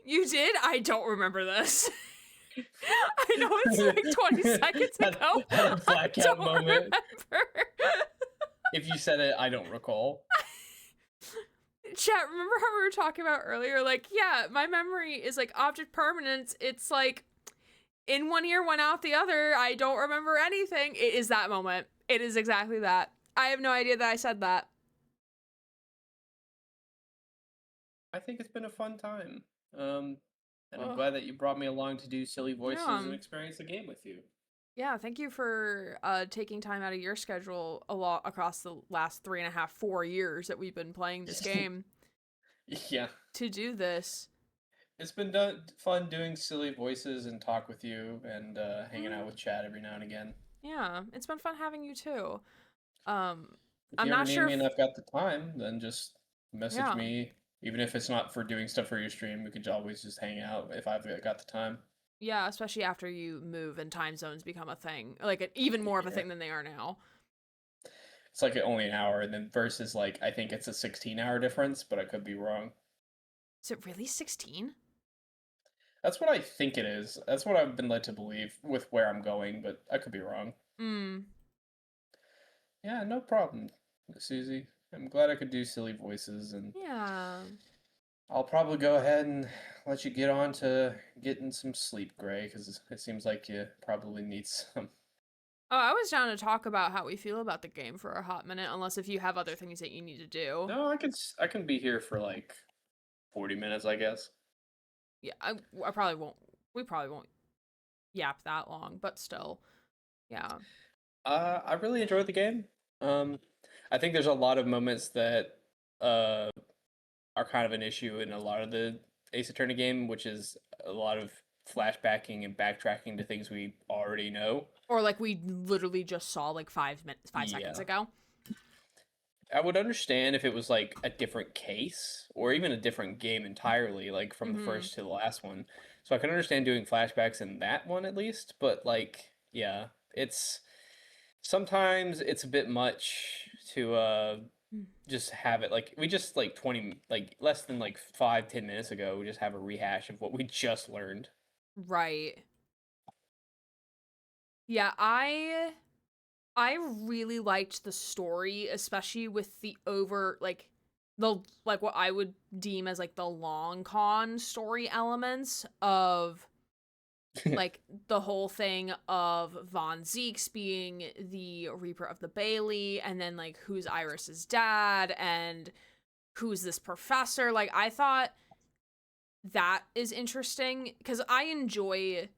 You did? I don't remember this. I know it's like 20 seconds ago. Had a blackout moment. Remember. If you said it, I don't recall. Chat, remember how we were talking about earlier? Like, yeah, my memory is like object permanence. It's like in one ear, one out the other. I don't remember anything. It is that moment. It is exactly that. I have no idea that I said that. I think it's been a fun time. And I'm glad that you brought me along to do silly voices and experience the game with you. Yeah, thank you for taking time out of your schedule across the last 4 years that we've been playing this game. Yeah. To do this. It's been fun doing silly voices and talk with you and hanging out with Chad every now and again. Yeah, it's been fun having you too. If I'm you not ever sure need me and I've got the time, then just message me. Even if it's not for doing stuff for your stream, we could always just hang out if I've got the time. Yeah, especially after you move and time zones become a thing. Like, even more of a thing than they are now. It's like only an hour, and then versus, like, I think it's a 16-hour difference, but I could be wrong. Is it really 16? That's what I think it is. That's what I've been led to believe with where I'm going, but I could be wrong. Yeah, no problem, Susie. I'm glad I could do silly voices, and I'll probably go ahead and let you get on to getting some sleep, Gray, because it seems like you probably need some. Oh, I was down to talk about how we feel about the game for a hot minute, unless if you have other things that you need to do. No, I can be here for like 40 minutes, I guess. Yeah, I probably won't. We probably won't yap that long, but still, yeah. I really enjoyed the game. I think there's a lot of moments that are kind of an issue in a lot of the Ace Attorney game, which is a lot of flashbacking and backtracking to things we already know. Or like we literally just saw like 5 seconds ago. I would understand if it was like a different case or even a different game entirely, like from the first to the last one. So I can understand doing flashbacks in that one at least, but like yeah, it's sometimes it's a bit much to just have it like we just like 20 like less than like 5-10 minutes ago we just have a rehash of what we just learned. Right. Yeah, I really liked the story, especially with the what I would deem as like the long con story elements of like the whole thing of Von Zeeks being the Reaper of the Bailey, and then like who's Iris's dad and who's this professor. Like I thought that is interesting because I enjoy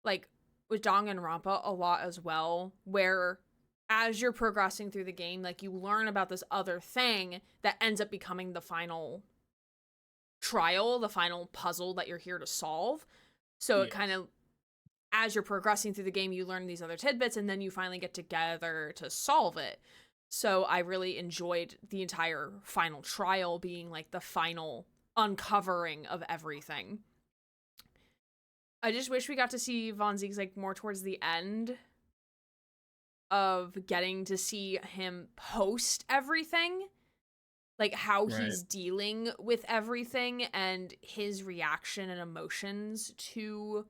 like with Danganronpa a lot as well, where as you're progressing through the game, like you learn about this other thing that ends up becoming the final trial, the final puzzle that you're here to solve. So it kind of, as you're progressing through the game, you learn these other tidbits and then you finally get together to solve it. So I really enjoyed the entire final trial being like the final uncovering of everything. I just wish we got to see Von Zieg's like more towards the end of getting to see him post everything, like how he's dealing with everything and his reaction and emotions to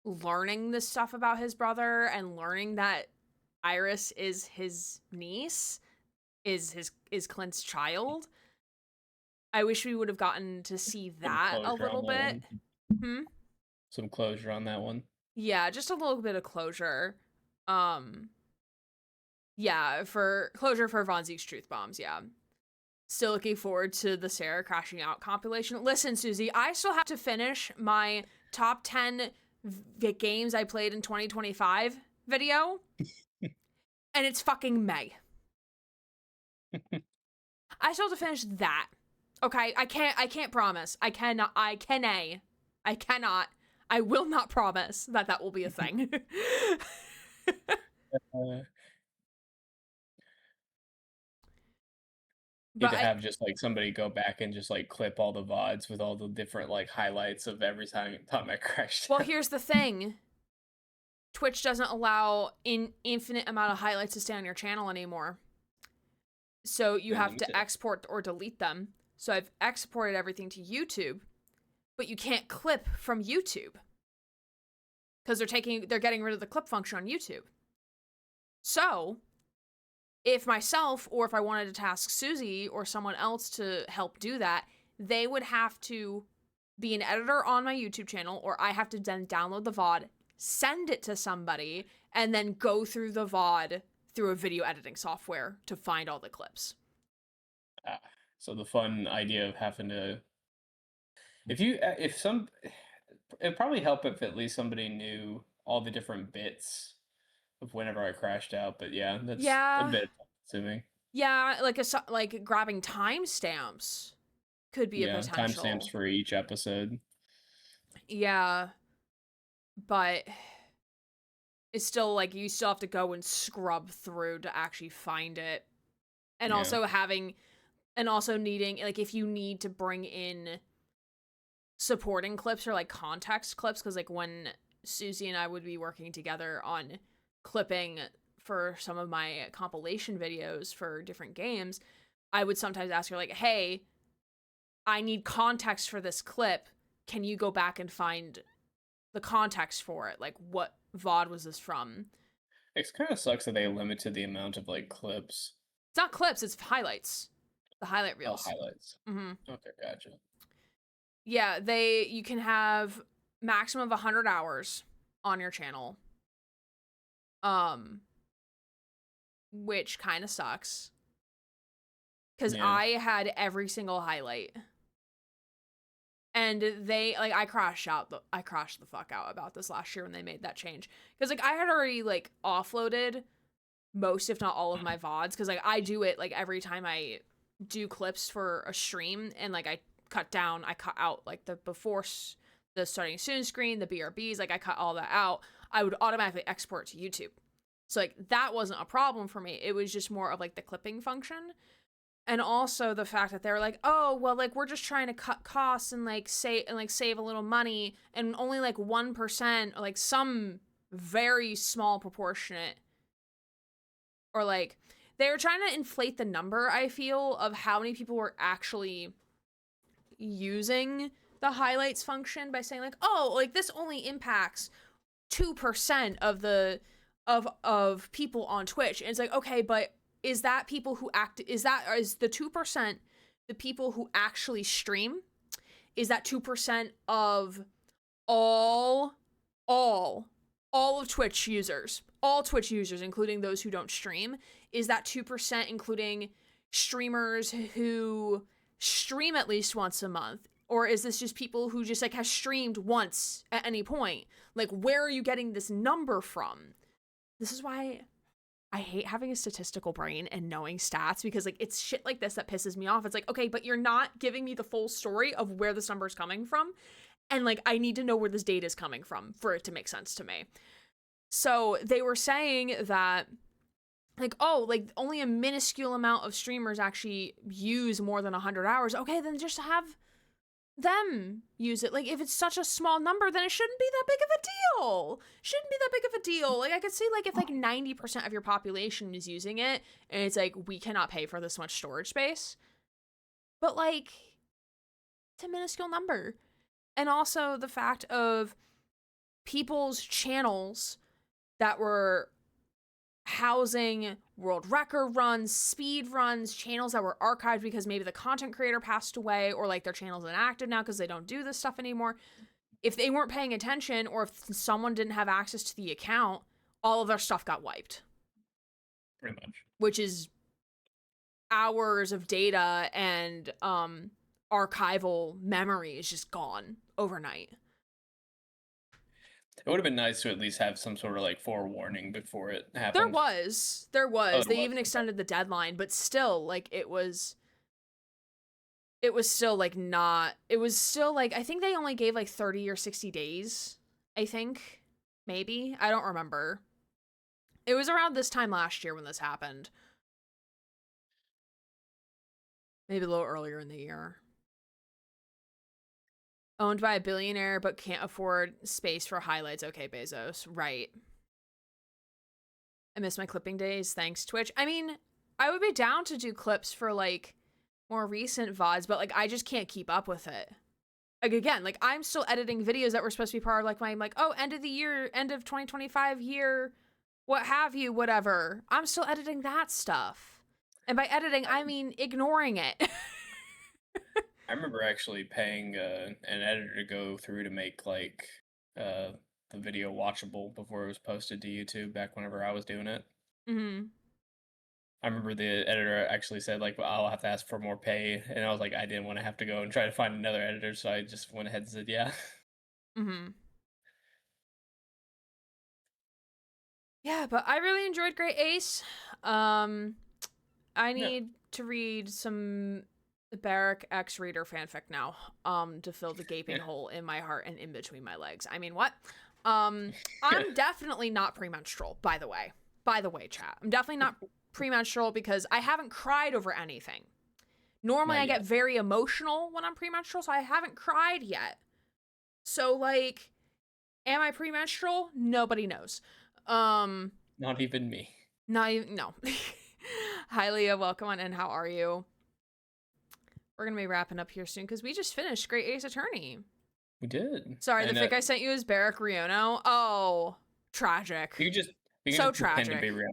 learning this stuff about his brother and learning that Iris is his niece, is Clint's child. I wish we would have gotten to see that a little bit. Some closure on that one. Yeah, just a little bit of closure. Yeah, for closure for Von Zieg's Truth Bombs, yeah. Still looking forward to the Sarah Crashing Out compilation. Listen, Susie, I still have to finish my top 10 games I played in 2025 video. And it's fucking May. I still have to finish that. Okay, I can't promise. I cannot. I will not promise that will be a thing. Need to have just like somebody go back and just like clip all the VODs with all the different like highlights of every time I crashed. Well, here's the thing. Twitch doesn't allow an infinite amount of highlights to stay on your channel anymore. So you have to export or delete them. So I've exported everything to YouTube, but you can't clip from YouTube because they're getting rid of the clip function on YouTube. So if myself, or if I wanted to task Susie or someone else to help do that, they would have to be an editor on my YouTube channel, or I have to then download the VOD, send it to somebody, and then go through the VOD through a video editing software to find all the clips. So the fun idea of having to, it'd probably help if at least somebody knew all the different bits of whenever I crashed out, but yeah, that's a bit consuming. Yeah, like grabbing timestamps could be a potential. Timestamps for each episode. Yeah, but it's still like you still have to go and scrub through to actually find it, and also needing like if you need to bring in supporting clips or like context clips, because like when Susie and I would be working together on clipping for some of my compilation videos for different games, I would sometimes ask her like, hey, I need context for this clip. Can you go back and find the context for it? Like, what VOD was this from? It kind of sucks that they limited the amount of like clips. It's not clips, it's highlights. The highlight reels. Oh, highlights. Mm-hmm. Okay, gotcha. Yeah, you can have maximum of 100 hours on your channel. Which kind of sucks. Because I had every single highlight. And I crashed the fuck out about this last year when they made that change. Because, like, I had already, like, offloaded most, if not all of my VODs. Because, like, I do it, like, every time I do clips for a stream. And, like, I cut out, like, before the starting soon screen, the BRBs. Like, I cut all that out. I would automatically export to YouTube. So, like, that wasn't a problem for me. It was just more of, like, the clipping function. And also the fact that they're like, oh, well, like, we're just trying to cut costs and, like, save a little money. And only, like, 1% or, like, some very small proportionate, or like they were trying to inflate the number, I feel, of how many people were actually using the highlights function by saying like, oh, like this only impacts 2% of the of people on Twitch. And it's like, okay, but is that people who is the 2% the people who actually stream? Is that 2% of all of Twitch users? All Twitch users, including those who don't stream? Is that 2% including streamers who stream at least once a month? Or is this just people who just like have streamed once at any point? Like, where are you getting this number from? This is why I hate having a statistical brain and knowing stats, because like it's shit like this that pisses me off. It's like, okay, but you're not giving me the full story of where this number is coming from. And like, I need to know where this data is coming from for it to make sense to me. So they were saying that like, oh, like only a minuscule amount of streamers actually use more than 100 hours. Okay, then just have them use it. Like, if it's such a small number, then it shouldn't be that big of a deal. Shouldn't be that big of a deal. Like, I could see like if like 90% of your population is using it and it's like, we cannot pay for this much storage space. But like, it's a minuscule number. And also the fact of people's channels that were housing world record runs, speed runs, channels that were archived because maybe the content creator passed away, or like their channel's inactive now because they don't do this stuff anymore. If they weren't paying attention, or if someone didn't have access to the account, all of their stuff got wiped. Pretty much. Which is hours of data and archival memory is just gone overnight. It would have been nice to at least have some sort of like forewarning before it happened. There was. They even extended the deadline, but still, like, it was still like not. It was still like, I think they only gave like 30 or 60 days. I think, maybe, I don't remember. It was around this time last year when this happened. Maybe a little earlier in the year. Owned by a billionaire, but can't afford space for highlights. Okay, Bezos. Right. I miss my clipping days. Thanks, Twitch. I mean, I would be down to do clips for, like, more recent VODs, but, like, I just can't keep up with it. Like, again, like, I'm still editing videos that were supposed to be part of, like, my, like, oh, end of the year, end of 2025 year, what have you, whatever. I'm still editing that stuff. And by editing, I mean ignoring it. I remember actually paying an editor to go through to make like the video watchable before it was posted to YouTube back whenever I was doing it. Mm-hmm. I remember the editor actually said like, well, I'll have to ask for more pay, and I was like, I didn't want to have to go and try to find another editor, so I just went ahead and said yeah. Mm-hmm. Yeah, but I really enjoyed Great Ace. I need to read some Barrack X Reader fanfic now, to fill the gaping hole in my heart and in between my legs. I mean, what? I'm definitely not premenstrual, by the way. By the way, chat. I'm definitely not premenstrual because I haven't cried over anything. Normally, I get very emotional when I'm premenstrual, so I haven't cried yet. So, like, am I premenstrual? Nobody knows. Not even me. No. Hi, Leah. Welcome on in. How are you? We're going to be wrapping up here soon because we just finished Great Ace Attorney. We did. Sorry, the fic I sent you is Barrack Riono. Oh, tragic. You can just so pretend tragic. to be real.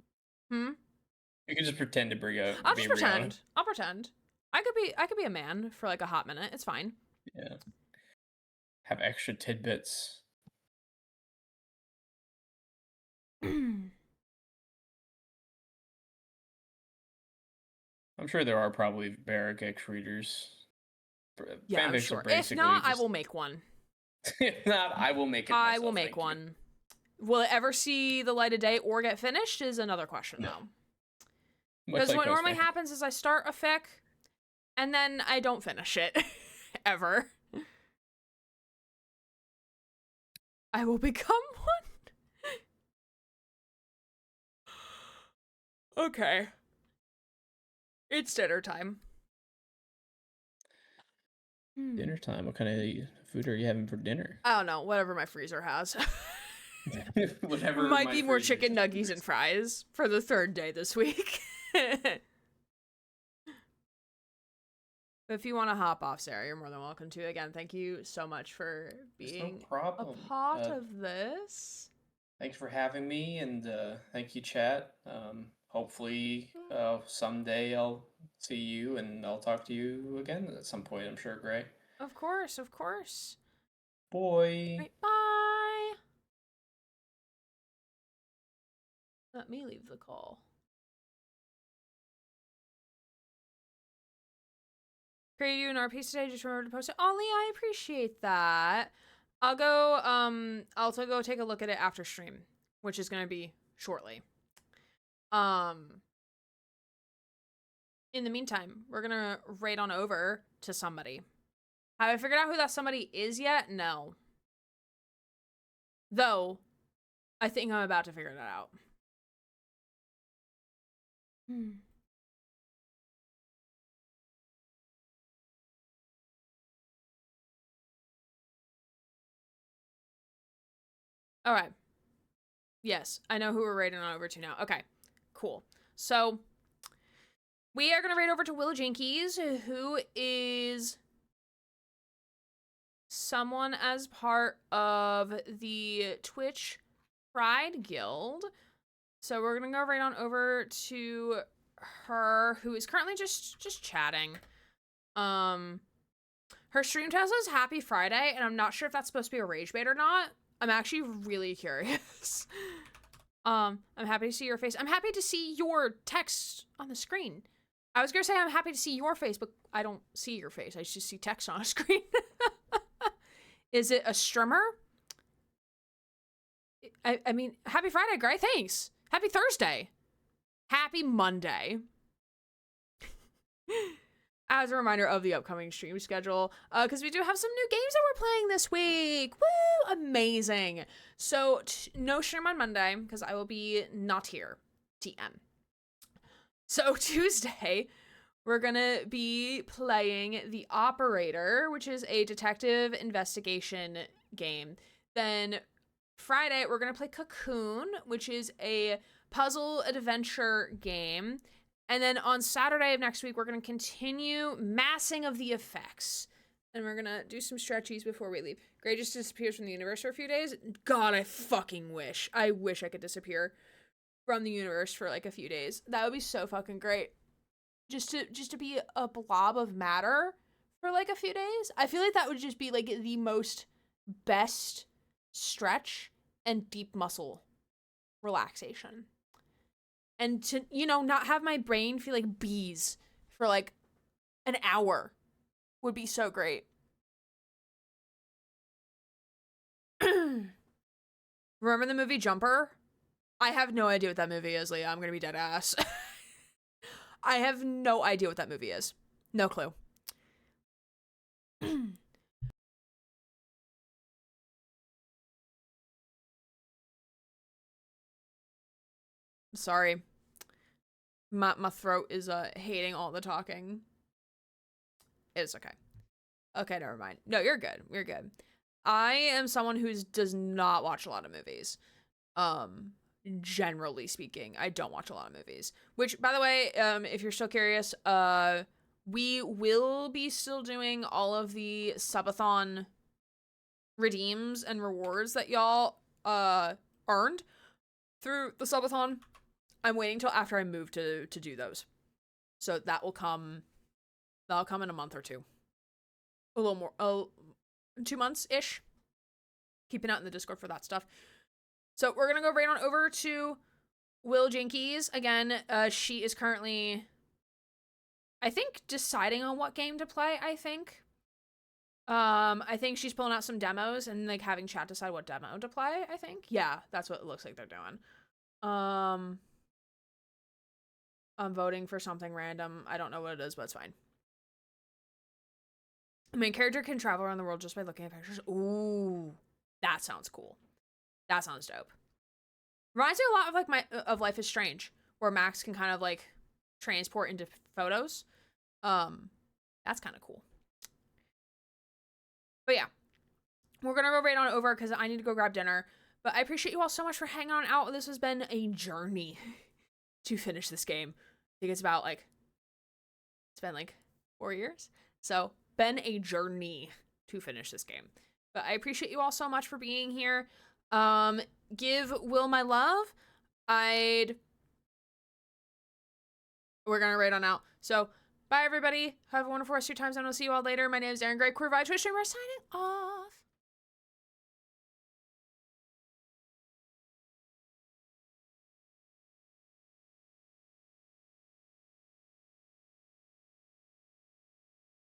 You can just pretend to be I'll just pretend. I'll pretend. I could be a man for like a hot minute. It's fine. Yeah. Have extra tidbits. I'm sure there are probably Barrack X readers. Yeah, I'm sure. If not, I will make one. If not, I will make it myself. I will make one. Will it ever see the light of day or get finished is another question, though. Because what normally happens is I start a fic, and then I don't finish it. Ever. I will become one. Okay. It's dinner time. Dinner time? What kind of food are you having for dinner? I don't know. Whatever my freezer has. Whatever. Might be more chicken nuggies and fries for the third day this week. If you want to hop off, Sarah, you're more than welcome to. Again, thank you so much for being a part of this. Thanks for having me, and thank you, chat. Hopefully, someday I'll see you, and I'll talk to you again at some point, I'm sure, Gray. Of course, of course. Boy. Right, bye. Let me leave the call. Created you an art piece today, just remember to post it. Ollie, I appreciate that. I'll go, I'll also go take a look at it after stream, which is gonna be shortly. In the meantime, we're gonna raid on over to somebody. Have I figured out who that somebody is yet? No. Though, I think I'm about to figure that out. All right. Yes, I know who we're raiding on over to now. Okay, cool. So, we are going to raid over to Will Jinkies, who is someone as part of the Twitch Pride Guild. So we're going to go right on over to her, who is currently just chatting. Her stream tells us Happy Friday, and I'm not sure if that's supposed to be a rage bait or not. I'm actually really curious. I'm happy to see your face. I'm happy to see your text on the screen. I was gonna say I'm happy to see your face, but I don't see your face. I just see text on a screen. Is it a streamer? I mean, happy Friday, Gray. Thanks. Happy Thursday. Happy Monday. As a reminder of the upcoming stream schedule, because we do have some new games that we're playing this week. Woo! Amazing. So, no stream on Monday, because I will be not here. TM. So, Tuesday, we're gonna be playing The Operator, which is a detective investigation game. Then, Friday, we're gonna play Cocoon, which is a puzzle adventure game. And then on Saturday of next week, we're going to continue Massing of the Effects. And we're going to do some stretchies before we leave. Gray just disappears from the universe for a few days. God, I fucking wish. I wish I could disappear from the universe for like a few days. That would be so fucking great. Just to be a blob of matter for like a few days. I feel like that would just be like the most best stretch and deep muscle relaxation. And to, you know, not have my brain feel like bees for like an hour would be so great. Remember the movie Jumper? I have no idea what that movie is, Leah. I'm gonna be dead ass. I have no idea what that movie is. No clue. Sorry. My throat is hating all the talking. It's okay. Okay, never mind. No, you're good. You're good. I am someone who does not watch a lot of movies. Generally speaking, I don't watch a lot of movies. Which, by the way, if you're still curious, we will be still doing all of the subathon redeems and rewards that y'all earned through the subathon. I'm waiting till after I move to do those. So that will come, that'll come in a month or two. A little more, 2 months-ish. Keep an eye out in the Discord for that stuff. So we're going to go right on over to Will Jinkies. Again, she is currently, I think, deciding on what game to play, I think. I think she's pulling out some demos and like having chat decide what demo to play, I think. Yeah, that's what it looks like they're doing. I'm voting for something random. I don't know what it is, but it's fine. The main character can travel around the world just by looking at pictures. Ooh, that sounds cool. That sounds dope. Reminds me a lot of like of Life is Strange, where Max can kind of like transport into photos. That's kind of cool. But yeah, we're gonna go right on over because I need to go grab dinner. But I appreciate you all so much for hanging on out. This has been a journey to finish this game. I think it's about like, it's been like 4 years. So, been a journey to finish this game. But I appreciate you all so much for being here. Give Will my love. We're gonna raid on out. So, bye everybody. Have a wonderful rest of your times, and I'll see you all later. My name is Aaron Gray, Queer Vibe Twitch streamer, signing off.